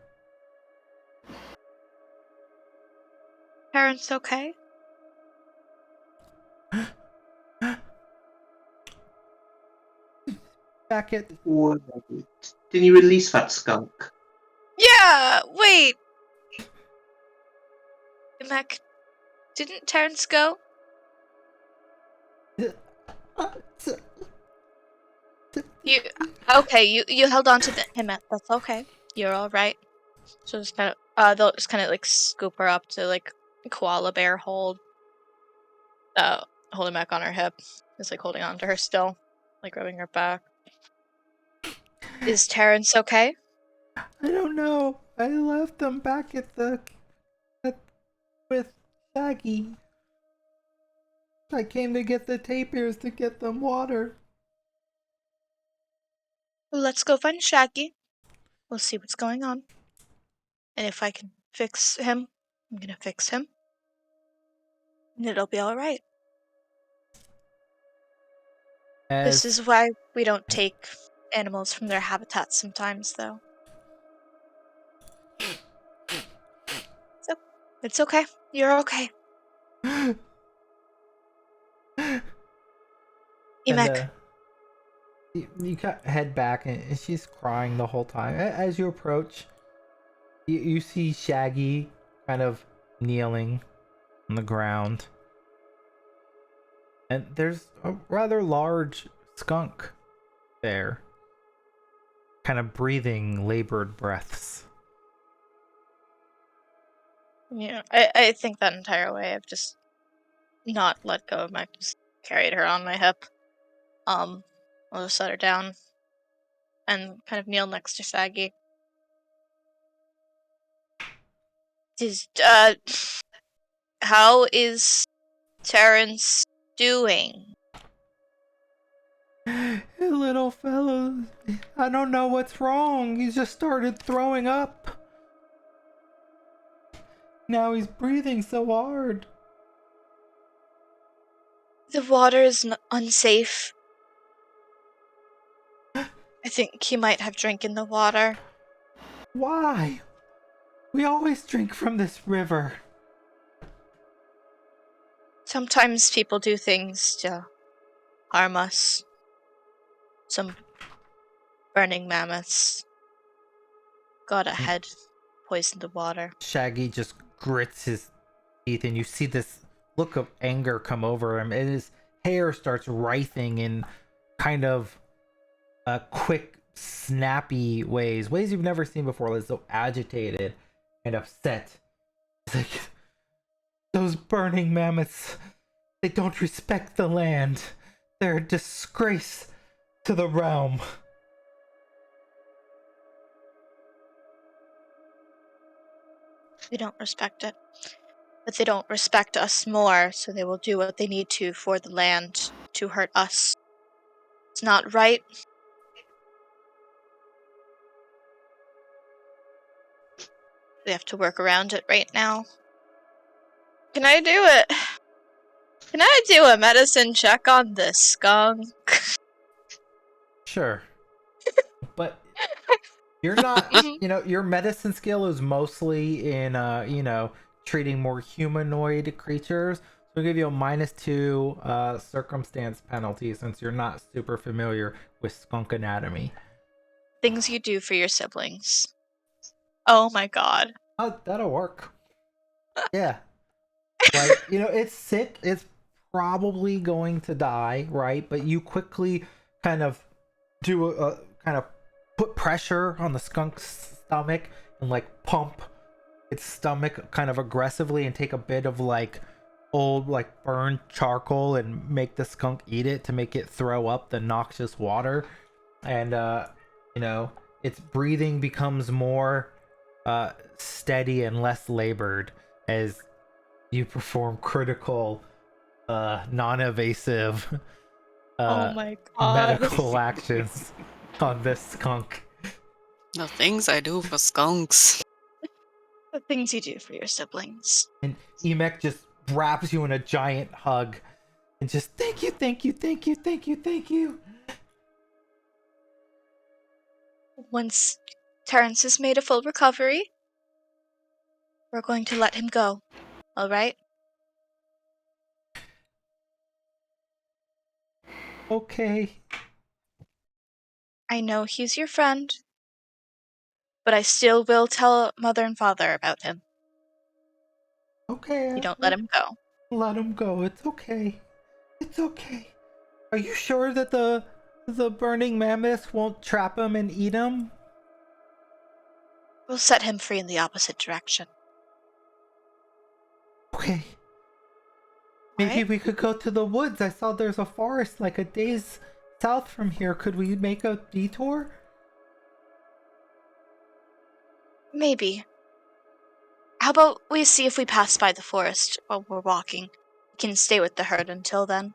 Speaker 6: Farron's okay?
Speaker 1: Back at
Speaker 5: What? Didn't you release that skunk?
Speaker 6: Yeah, wait. Mick, didn't Terrence go? You held on to him. That's okay. You're all right. So just kind of they'll just kind of like scoop her up to like koala bear hold holding back on her hip, just like holding on to her still, like rubbing her back. Is Terrence okay?
Speaker 1: I don't know. I left them back with Shaggy. I came to get the tapirs to get them water.
Speaker 6: Well, let's go find Shaggy. We'll see what's going on. And if I can fix him, I'm gonna fix him. And it'll be alright. This is why we don't take animals from their habitats sometimes, though. So, it's okay. You're okay. Emek.
Speaker 1: You head back, and she's crying the whole time. As you approach, you see Shaggy kind of kneeling on the ground. And there's a rather large skunk there, kind of breathing labored breaths.
Speaker 6: Yeah, I think that entire way I've just not let go of Meg, just carried her on my hip. I'll just set her down and kind of kneel next to Shaggy. How is Terrence doing?
Speaker 1: Little fellow, I don't know what's wrong. He's just started throwing up. Now he's breathing so hard.
Speaker 6: The water is unsafe. I think he might have drinking the water.
Speaker 1: Why? We always drink from this river.
Speaker 6: Sometimes people do things to harm us. Some burning mammoths got ahead, poisoned the water.
Speaker 1: Shaggy just grits his teeth, and you see this look of anger come over him, and his hair starts writhing in kind of quick, snappy ways you've never seen before. Like so agitated and upset. It's like, those burning mammoths, they don't respect the land. They're a disgrace to the realm.
Speaker 6: They don't respect it. But they don't respect us more, so they will do what they need to for the land to hurt us. It's not right. We have to work around it right now. Can I do it? Can I do a medicine check on this skunk?
Speaker 1: Sure. But you're not, your medicine skill is mostly in, treating more humanoid creatures. So we'll give you a -2 circumstance penalty since you're not super familiar with skunk anatomy.
Speaker 6: Things you do for your siblings. Oh my god.
Speaker 1: Oh, that'll work. Yeah. Like, it's sick. It's probably going to die, right? But you quickly kind of do a kind of put pressure on the skunk's stomach and like pump its stomach kind of aggressively and take a bit of like old like burned charcoal and make the skunk eat it to make it throw up the noxious water. And its breathing becomes more steady and less labored as you perform critical non-evasive
Speaker 6: Oh my god.
Speaker 1: medical actions on this skunk.
Speaker 3: The things I do for skunks.
Speaker 6: The things you do for your siblings.
Speaker 1: And Emek just wraps you in a giant hug and just thank you, thank you, thank you, thank you, thank you.
Speaker 6: Once Terrence has made a full recovery, we're going to let him go. Alright?
Speaker 1: Okay.
Speaker 6: I know he's your friend, but I still will tell Mother and Father about him.
Speaker 1: Okay.
Speaker 6: You don't let him go.
Speaker 1: Let him go. It's okay. It's okay. Are you sure that the burning mammoth won't trap him and eat him?
Speaker 6: We'll set him free in the opposite direction.
Speaker 1: Okay. Maybe
Speaker 6: Right?
Speaker 1: we could go to the woods. I saw there's a forest like a day's south from here. Could we make a detour?
Speaker 6: Maybe. How about we see if we pass by the forest while we're walking? We can stay with the herd until then.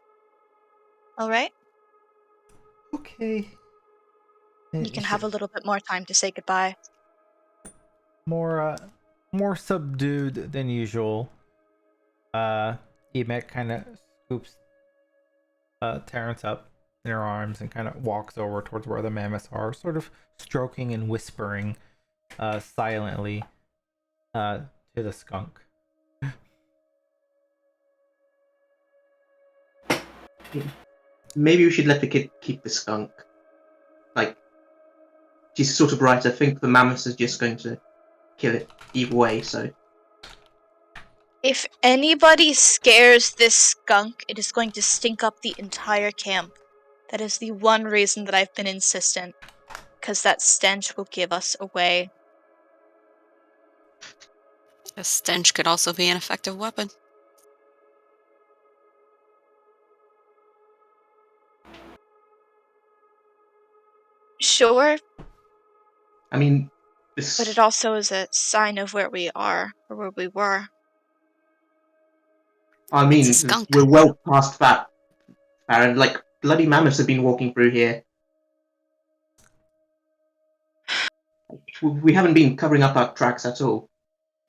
Speaker 6: Alright?
Speaker 1: Okay.
Speaker 4: You can have a little bit more time to say goodbye.
Speaker 1: more subdued than usual. Emet kind of scoops Terrence up in her arms and kind of walks over towards where the mammoths are, sort of stroking and whispering silently to the skunk.
Speaker 5: Maybe we should let the kid keep the skunk. Like, she's sort of right. I think the mammoths are just going to kill it either way, so.
Speaker 4: If anybody scares this skunk, it is going to stink up the entire camp. That is the one reason that I've been insistent. Because that stench will give us away.
Speaker 3: A stench could also be an effective weapon.
Speaker 4: Sure,
Speaker 5: I mean, this.
Speaker 4: but it also is a sign of where we are, or where we were.
Speaker 5: I mean,
Speaker 3: It's a skunk.
Speaker 5: we're well past that, Baron. Like, bloody mammoths have been walking through here. We haven't been covering up our tracks at all.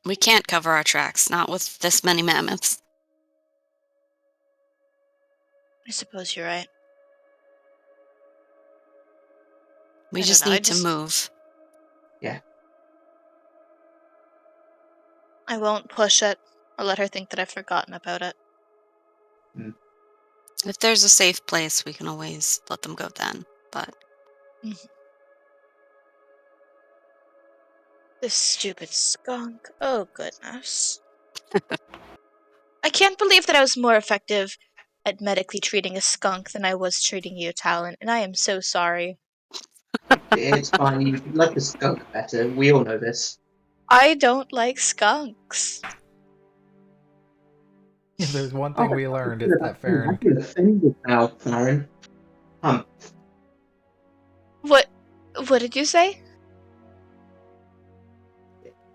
Speaker 3: We can't cover our tracks, not with this many mammoths.
Speaker 4: I suppose you're right.
Speaker 3: We
Speaker 4: I
Speaker 3: just
Speaker 4: don't know,
Speaker 3: need to move.
Speaker 5: Yeah.
Speaker 4: I won't push it, or let her think that I've forgotten about it.
Speaker 3: If there's a safe place, we can always let them go then, but...
Speaker 4: This stupid skunk. Oh, goodness. I can't believe that I was more effective at medically treating a skunk than I was treating you, Talon, and I am so sorry.
Speaker 5: It's fine. You like the skunk better. We all know this.
Speaker 4: I don't like skunks.
Speaker 1: If there's one thing we learned, it's that
Speaker 5: I
Speaker 1: Farron.
Speaker 5: feel offended now, Farron.
Speaker 4: What did you say?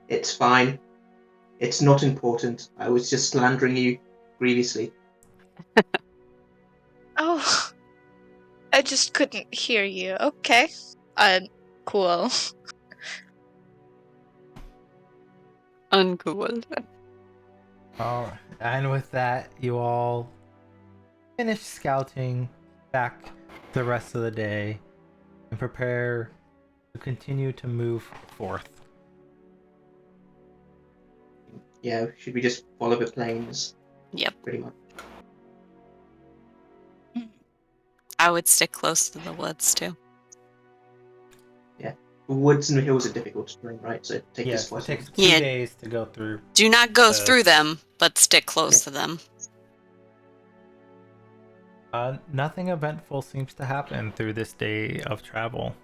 Speaker 5: It's fine. It's not important. I was just slandering you previously.
Speaker 4: Oh, I just couldn't hear you. Okay. Cool.
Speaker 3: Uncool.
Speaker 1: Oh, and with that, you all finish scouting back the rest of the day and prepare to continue to move forth.
Speaker 5: Yeah, should we just follow the plains?
Speaker 3: Yep.
Speaker 5: Pretty much.
Speaker 3: I would stick close to the woods, too.
Speaker 5: The woods and the hills are difficult to terrain, right? So take
Speaker 1: Yes,
Speaker 5: this
Speaker 1: it
Speaker 5: twice.
Speaker 1: takes 2
Speaker 3: Yeah.
Speaker 1: days to go through.
Speaker 3: Do not go through them, but stick close to them.
Speaker 1: Nothing eventful seems to happen through this day of travel.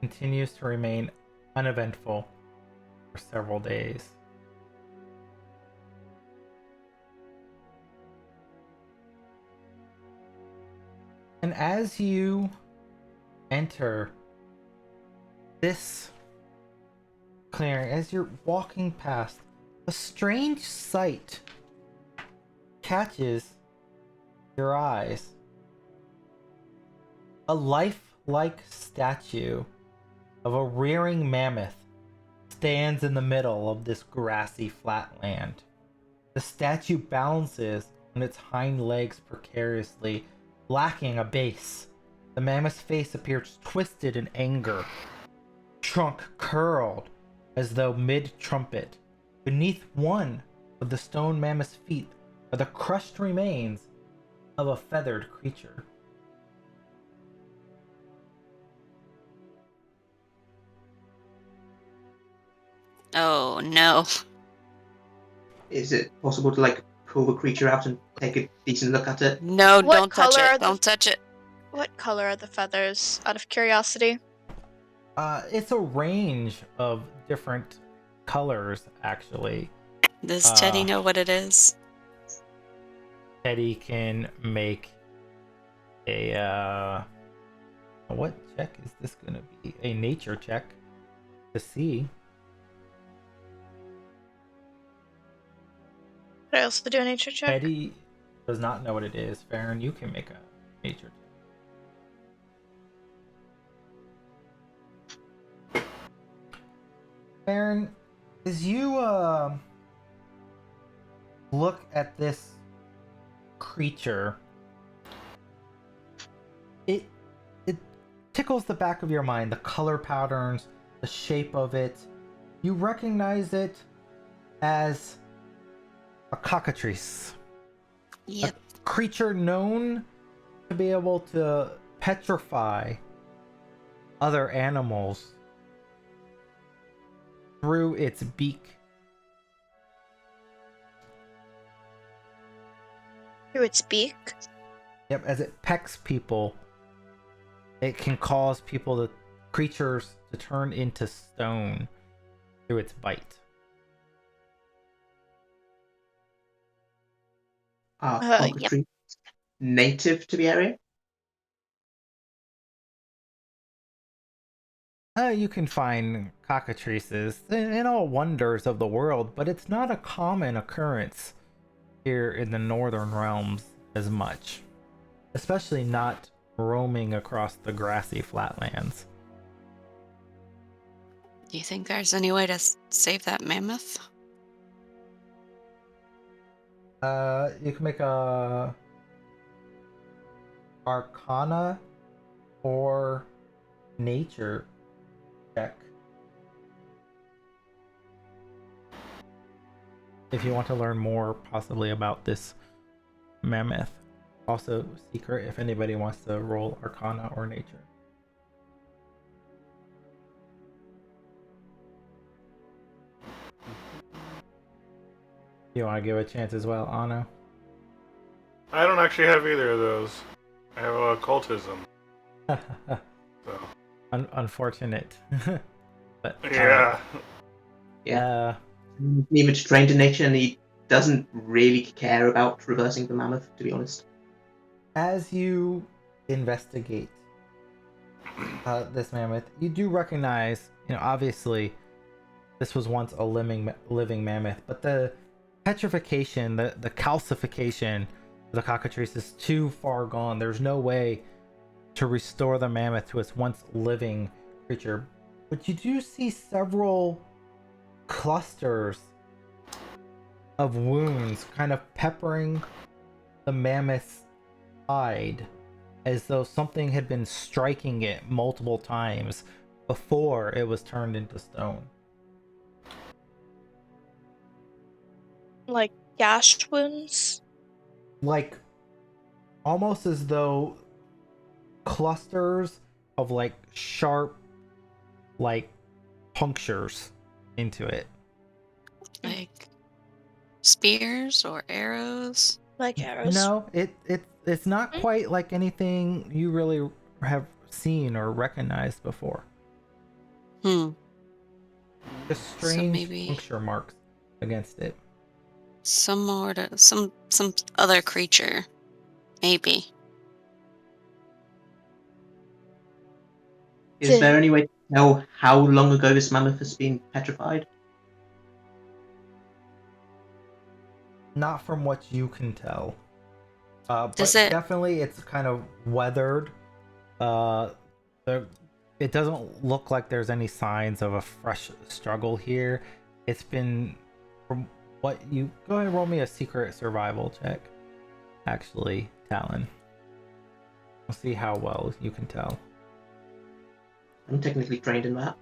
Speaker 1: Continues to remain uneventful for several days. And as you enter this clearing, as you're walking past, a strange sight catches your eyes. A lifelike statue of a rearing mammoth stands in the middle of this grassy flatland. The statue balances on its hind legs precariously, lacking a base. The mammoth's face appears twisted in anger, trunk curled as though mid-trumpet. Beneath one of the stone mammoth's feet are the crushed remains of a feathered creature.
Speaker 3: Oh, no.
Speaker 5: Is it possible to like pull the creature out and take a decent look at it?
Speaker 3: No,
Speaker 4: What
Speaker 3: don't touch
Speaker 4: color are
Speaker 3: it.
Speaker 4: the-
Speaker 3: Don't touch it.
Speaker 4: What color are the feathers, out of curiosity?
Speaker 1: It's a range of different colors, actually.
Speaker 3: Does Teddy know what it is?
Speaker 1: Teddy can make a What check is this gonna be? A nature check to see.
Speaker 6: Could I also do a nature check?
Speaker 1: Eddie does not know what it is. Farron, you can make a nature check. Farron, as you look at this creature, it tickles the back of your mind. The color patterns, the shape of it. You recognize it as a cockatrice.
Speaker 3: Yep.
Speaker 1: A creature known to be able to petrify other animals through its beak.
Speaker 6: Through its beak?
Speaker 1: Yep, as it pecks people, it can cause creatures to turn into stone through its bite.
Speaker 5: Are
Speaker 6: Yep.
Speaker 5: cockatrices native to the area?
Speaker 1: You can find cockatrices in all wonders of the world, but it's not a common occurrence here in the northern realms as much, especially not roaming across the grassy flatlands.
Speaker 3: Do you think there's any way to save that mammoth?
Speaker 1: You can make a Arcana or Nature check if you want to learn more possibly about this mammoth. Also secret if anybody wants to roll Arcana or Nature. You want to give a chance as well, Anno?
Speaker 2: I don't actually have either of those. I have occultism. So
Speaker 1: Unfortunate. But
Speaker 2: yeah.
Speaker 5: Yeah. Nemit's trained in nature and he doesn't really care about reversing the mammoth, to be honest.
Speaker 1: As you investigate this mammoth, you do recognize, obviously this was once a living mammoth, but the petrification, the calcification of the cockatrice is too far gone. There's no way to restore the mammoth to its once living creature. But you do see several clusters of wounds kind of peppering the mammoth's hide, as though something had been striking it multiple times before it was turned into stone.
Speaker 6: Like gash wounds?
Speaker 1: Like almost as though clusters of sharp punctures into it.
Speaker 3: Like spears or arrows?
Speaker 6: Like arrows?
Speaker 1: No, it's not quite like anything you really have seen or recognized before. Just strange
Speaker 3: maybe
Speaker 1: puncture marks against it.
Speaker 3: some other creature, maybe.
Speaker 5: Is there any way to tell how long ago this mammoth has been petrified?
Speaker 1: Not from what you can tell. But
Speaker 3: Does it-
Speaker 1: definitely it's kind of weathered. It doesn't look like there's any signs of a fresh struggle here. It's been, from what you... Go ahead and roll me a secret survival check. Actually, Talon. We'll see how well you can tell.
Speaker 5: I'm technically trained in that.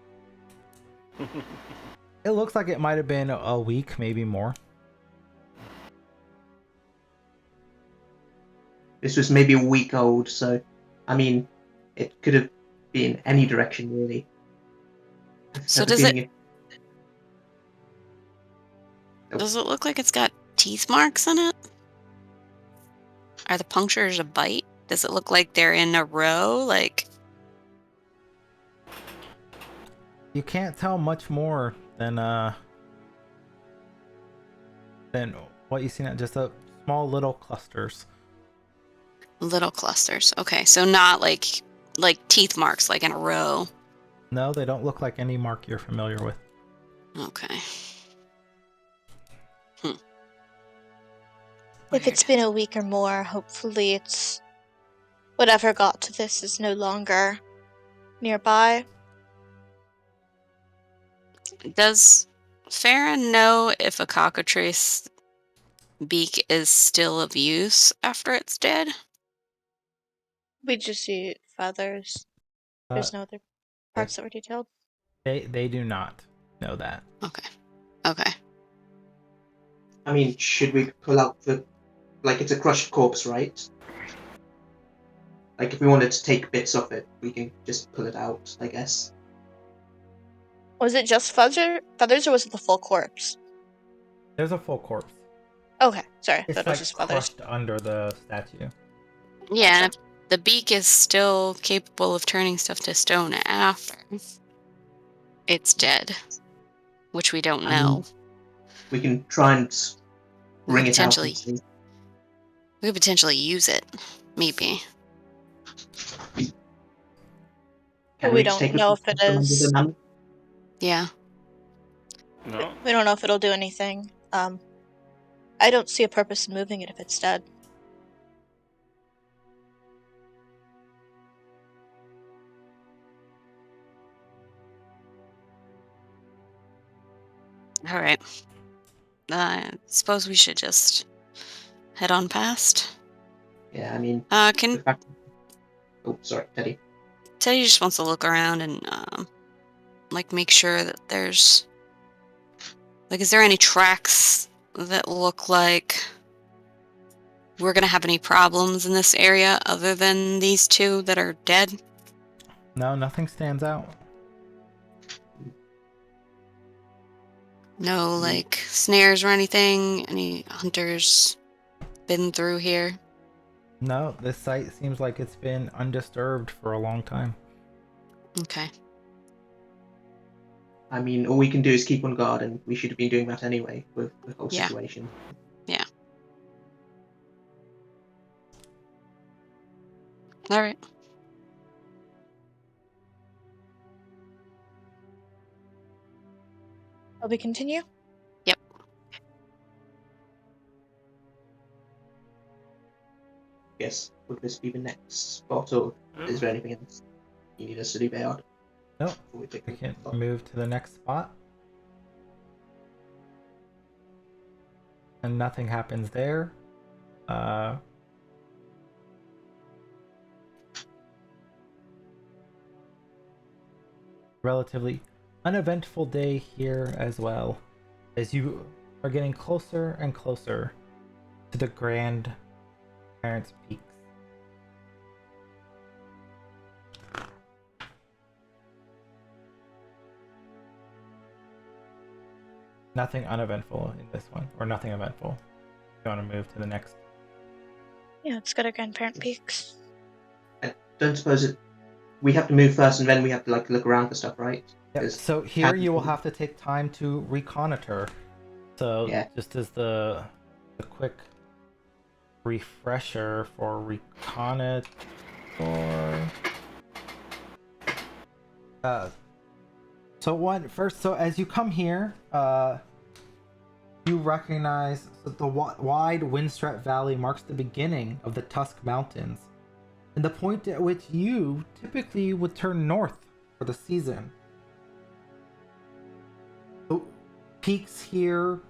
Speaker 1: It looks like it might have been a week, maybe more.
Speaker 5: This was maybe a week old, so I mean, it could have been any direction really.
Speaker 3: So does it look like it's got teeth marks in it? Are the punctures a bite? Does it look like they're in a row?
Speaker 1: You can't tell much more than what you see now, just a small little clusters.
Speaker 3: Little clusters. Okay, so not like like teeth marks, like in a row?
Speaker 1: No, they don't look like any mark you're familiar with.
Speaker 3: Okay.
Speaker 6: If it's
Speaker 3: Weird.
Speaker 6: been a week or more, hopefully it's whatever got to this is no longer nearby.
Speaker 3: Does Farron know if a cockatrice beak is still of use after it's dead?
Speaker 6: We just see feathers.
Speaker 1: Uh,
Speaker 6: There's no other parts that were detailed.
Speaker 1: they do not know that.
Speaker 3: Okay. Okay.
Speaker 5: I mean, should we pull out the... Like, it's a crushed corpse, right? Like, if we wanted to take bits of it, we can just pull it out, I guess.
Speaker 6: Was it just feathers, or was it the full corpse?
Speaker 1: There's a full corpse.
Speaker 6: Okay, sorry. I
Speaker 1: It's
Speaker 6: thought it was
Speaker 1: like
Speaker 6: just feathers.
Speaker 1: crushed under the statue.
Speaker 3: Yeah, and if the beak is still capable of turning stuff to stone after it's dead, which we don't know.
Speaker 5: We can try and
Speaker 3: We
Speaker 5: bring
Speaker 3: could
Speaker 5: it out.
Speaker 3: potentially, we could potentially use it, maybe.
Speaker 5: Can
Speaker 6: We
Speaker 5: just
Speaker 6: don't
Speaker 5: take
Speaker 6: know if it
Speaker 5: from under
Speaker 6: is.
Speaker 5: the mammoth?
Speaker 3: Yeah.
Speaker 2: No.
Speaker 6: We don't know if it'll do anything. I don't see a purpose in moving it if it's dead.
Speaker 3: All right. I suppose we should just head on past.
Speaker 5: Yeah, I mean,
Speaker 3: Can
Speaker 5: the fact... Oh, sorry, Teddy.
Speaker 3: Teddy just wants to look around and like make sure that there's like, is there any tracks that look like we're gonna have any problems in this area other than these two that are dead?
Speaker 1: No, nothing stands out.
Speaker 3: No, like snares or anything? Any hunters been through here?
Speaker 1: No, this site seems like it's been undisturbed for a long time.
Speaker 3: Okay.
Speaker 5: I mean, all we can do is keep on guard, and we should have been doing that anyway with the whole
Speaker 3: Yeah.
Speaker 5: situation.
Speaker 3: Yeah. All right.
Speaker 6: Shall we continue?
Speaker 3: Yep.
Speaker 5: Yes, would this be the next spot, or is there anything else you need us to do, Bayard?
Speaker 1: Nope,
Speaker 5: Before we pick
Speaker 1: we can
Speaker 5: spot?
Speaker 1: move to the next spot. And nothing happens there. Relatively uneventful day here as well, as you are getting closer and closer to the grandparents' peaks. Nothing uneventful in this one, or nothing eventful. You want to move to the next?
Speaker 6: Yeah, let's go to Grandparent Peaks.
Speaker 5: I don't suppose it... We have to move first, and then we have to like look around for stuff, right?
Speaker 1: Yep.
Speaker 5: 'Cause
Speaker 1: So here you will
Speaker 5: can't-
Speaker 1: have to take time to reconnoiter. So
Speaker 5: Yeah.
Speaker 1: just as the quick refresher for reconnoiter. So as you come here, you recognize that the wide Windstrat Valley marks the beginning of the Tusk Mountains, and the point at which you typically would turn north for the season. The peaks here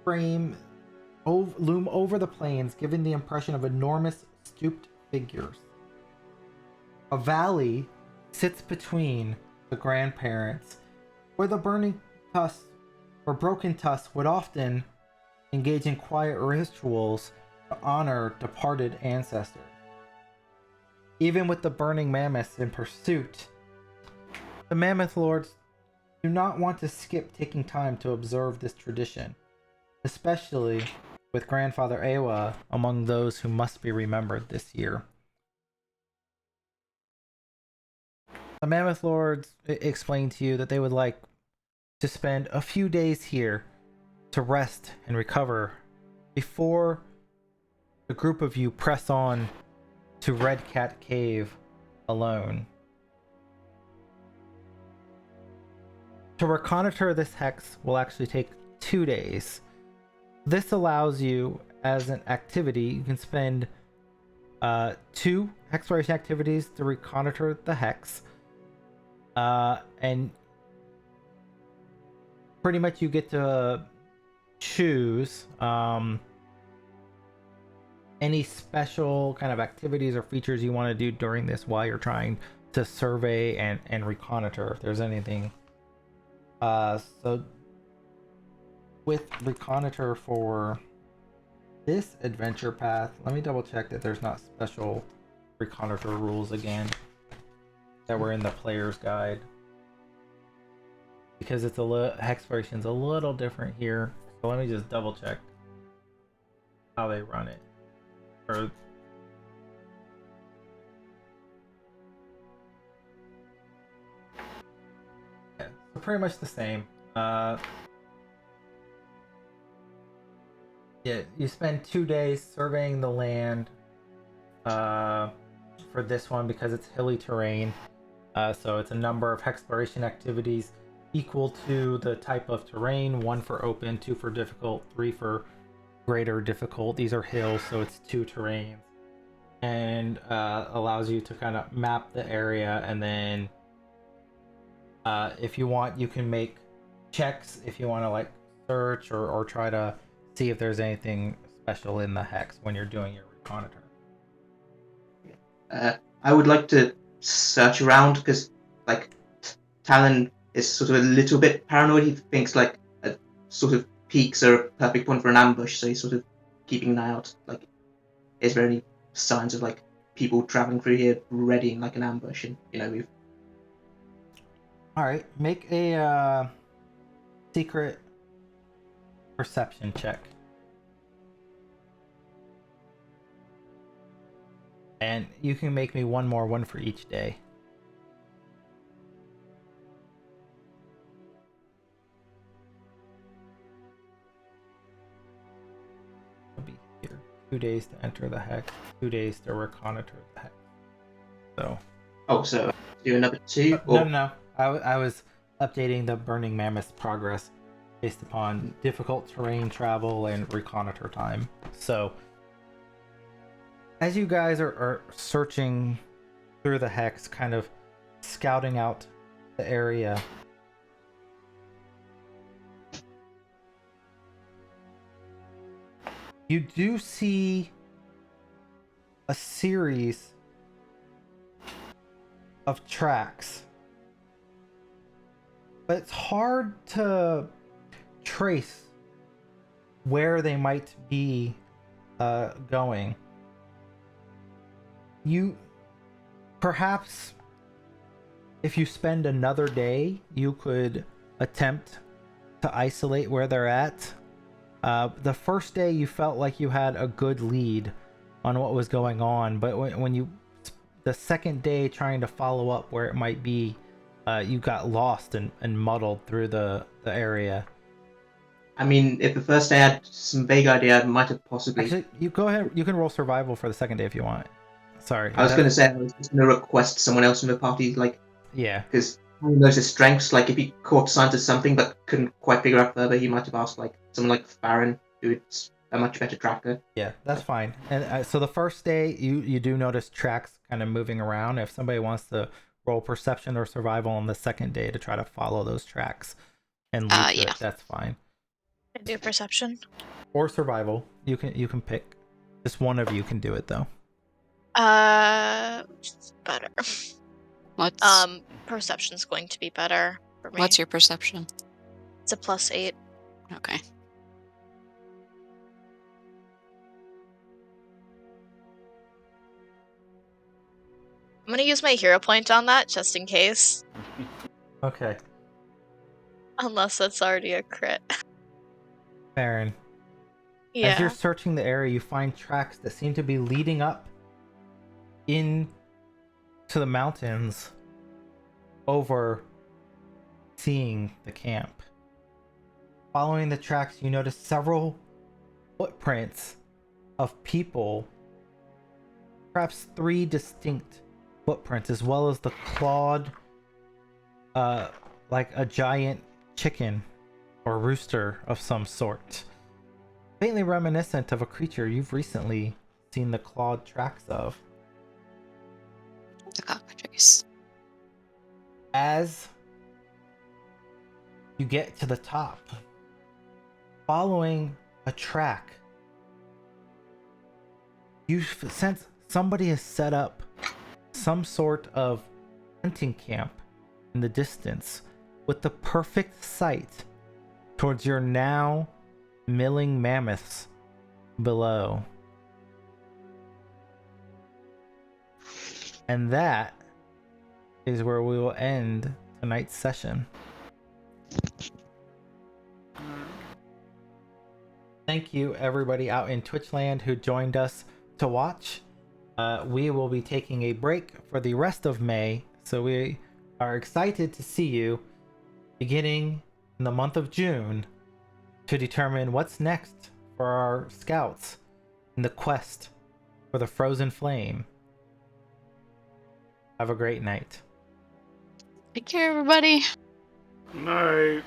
Speaker 1: loom over the plains, giving the impression of enormous stooped figures. A valley sits between the grandparents, where the Burning Tusks or Broken Tusks would often engage in quiet rituals to honor departed ancestors. Even with the Burning Mammoths in pursuit, the Mammoth Lords do not want to skip taking time to observe this tradition, especially with Grandfather Awa among those who must be remembered this year. The Mammoth Lords explain to you that they would like to spend a few days here to rest and recover before the group of you press on to Red Cat Cave alone. To reconnoiter this hex will actually take 2 days. This allows you, as an activity, you can spend 2 exploration activities to reconnoiter the hex. And pretty much you get to choose any special kind of activities or features you want to do during this while you're trying to survey and reconnoiter if there's anything. So with reconnoiter for this adventure path, let me double check that there's not special reconnoiter rules again that were in the player's guide, because it's exploration's a little different here. So let me just double check how they run it. Or yeah, so pretty much the same. Yeah, you spend 2 days surveying the land for this one because it's hilly terrain. So it's a number of exploration activities equal to the type of terrain: 1 for open, 2 for difficult, 3 for greater difficult. These are hills, so it's 2 terrains, and allows you to kind of map the area. And then if you want, you can make checks if you want to like search or try to see if there's anything special in the hex when you're doing your reconnoiter.
Speaker 5: I would like to search around because, like, Talon is sort of a little bit paranoid. He thinks like a sort of peaks are a perfect point for an ambush, so he's sort of keeping an eye out. Like, is there any signs of like people traveling through here readying like an ambush? And we've.
Speaker 1: All right, make a secret perception check, and you can make me one for each day. I'll be here. 2 days to enter the hex, 2 days to reconnoiter the hex. So.
Speaker 5: Oh, so do another 2?
Speaker 1: No. I was updating the Burning Mammoths progress based upon difficult terrain travel and reconnoiter time. So, as you guys are searching through the hex, kind of scouting out the area, you do see a series of tracks, but it's hard to trace where they might be going. You perhaps, if you spend another day, you could attempt to isolate where they're at. The first day you felt like you had a good lead on what was going on, but when you the second day trying to follow up where it might be, you got lost and muddled through the area.
Speaker 5: I mean, if the first day I had some vague idea, I might have possibly.
Speaker 1: Actually, you go ahead. You can roll survival for the second day if you want. Sorry.
Speaker 5: I was going to say I was just going to request someone else in the party, like.
Speaker 1: Yeah.
Speaker 5: Because he knows his strengths. Like, if he caught signs of something but couldn't quite figure out further, he might have asked like someone like Farron, who's a much better tracker.
Speaker 1: Yeah, that's fine. And so the first day, you do notice tracks kind of moving around. If somebody wants to roll perception or survival on the second day to try to follow those tracks and lead to it, that's fine.
Speaker 6: I do perception.
Speaker 1: Or survival. You can pick. Just one of you can do it though.
Speaker 6: Better.
Speaker 3: What's
Speaker 6: Perception's going to be better for me.
Speaker 3: what's your perception?
Speaker 6: It's a +8.
Speaker 3: Okay.
Speaker 6: I'm gonna use my hero point on that just in case.
Speaker 1: Okay.
Speaker 6: Unless that's already a crit.
Speaker 1: Farron.
Speaker 6: Yeah.
Speaker 1: As you're searching the area, you find tracks that seem to be leading up in to the mountains over seeing the camp. Following the tracks, you notice several footprints of people, perhaps 3 distinct footprints, as well as the clawed, like a giant chicken or rooster of some sort. Faintly reminiscent of a creature you've recently seen the clawed tracks of.
Speaker 3: The cockatrice.
Speaker 1: As you get to the top, following a track, you sense somebody has set up some sort of hunting camp in the distance with the perfect sight towards your now milling mammoths below. And that is where we will end tonight's session. Thank you everybody out in Twitchland who joined us to watch. We will be taking a break for the rest of May, so we are excited to see you beginning in the month of June to determine what's next for our scouts in the quest for the Frozen Flame. Have a great night.
Speaker 3: Take care, everybody.
Speaker 2: Night.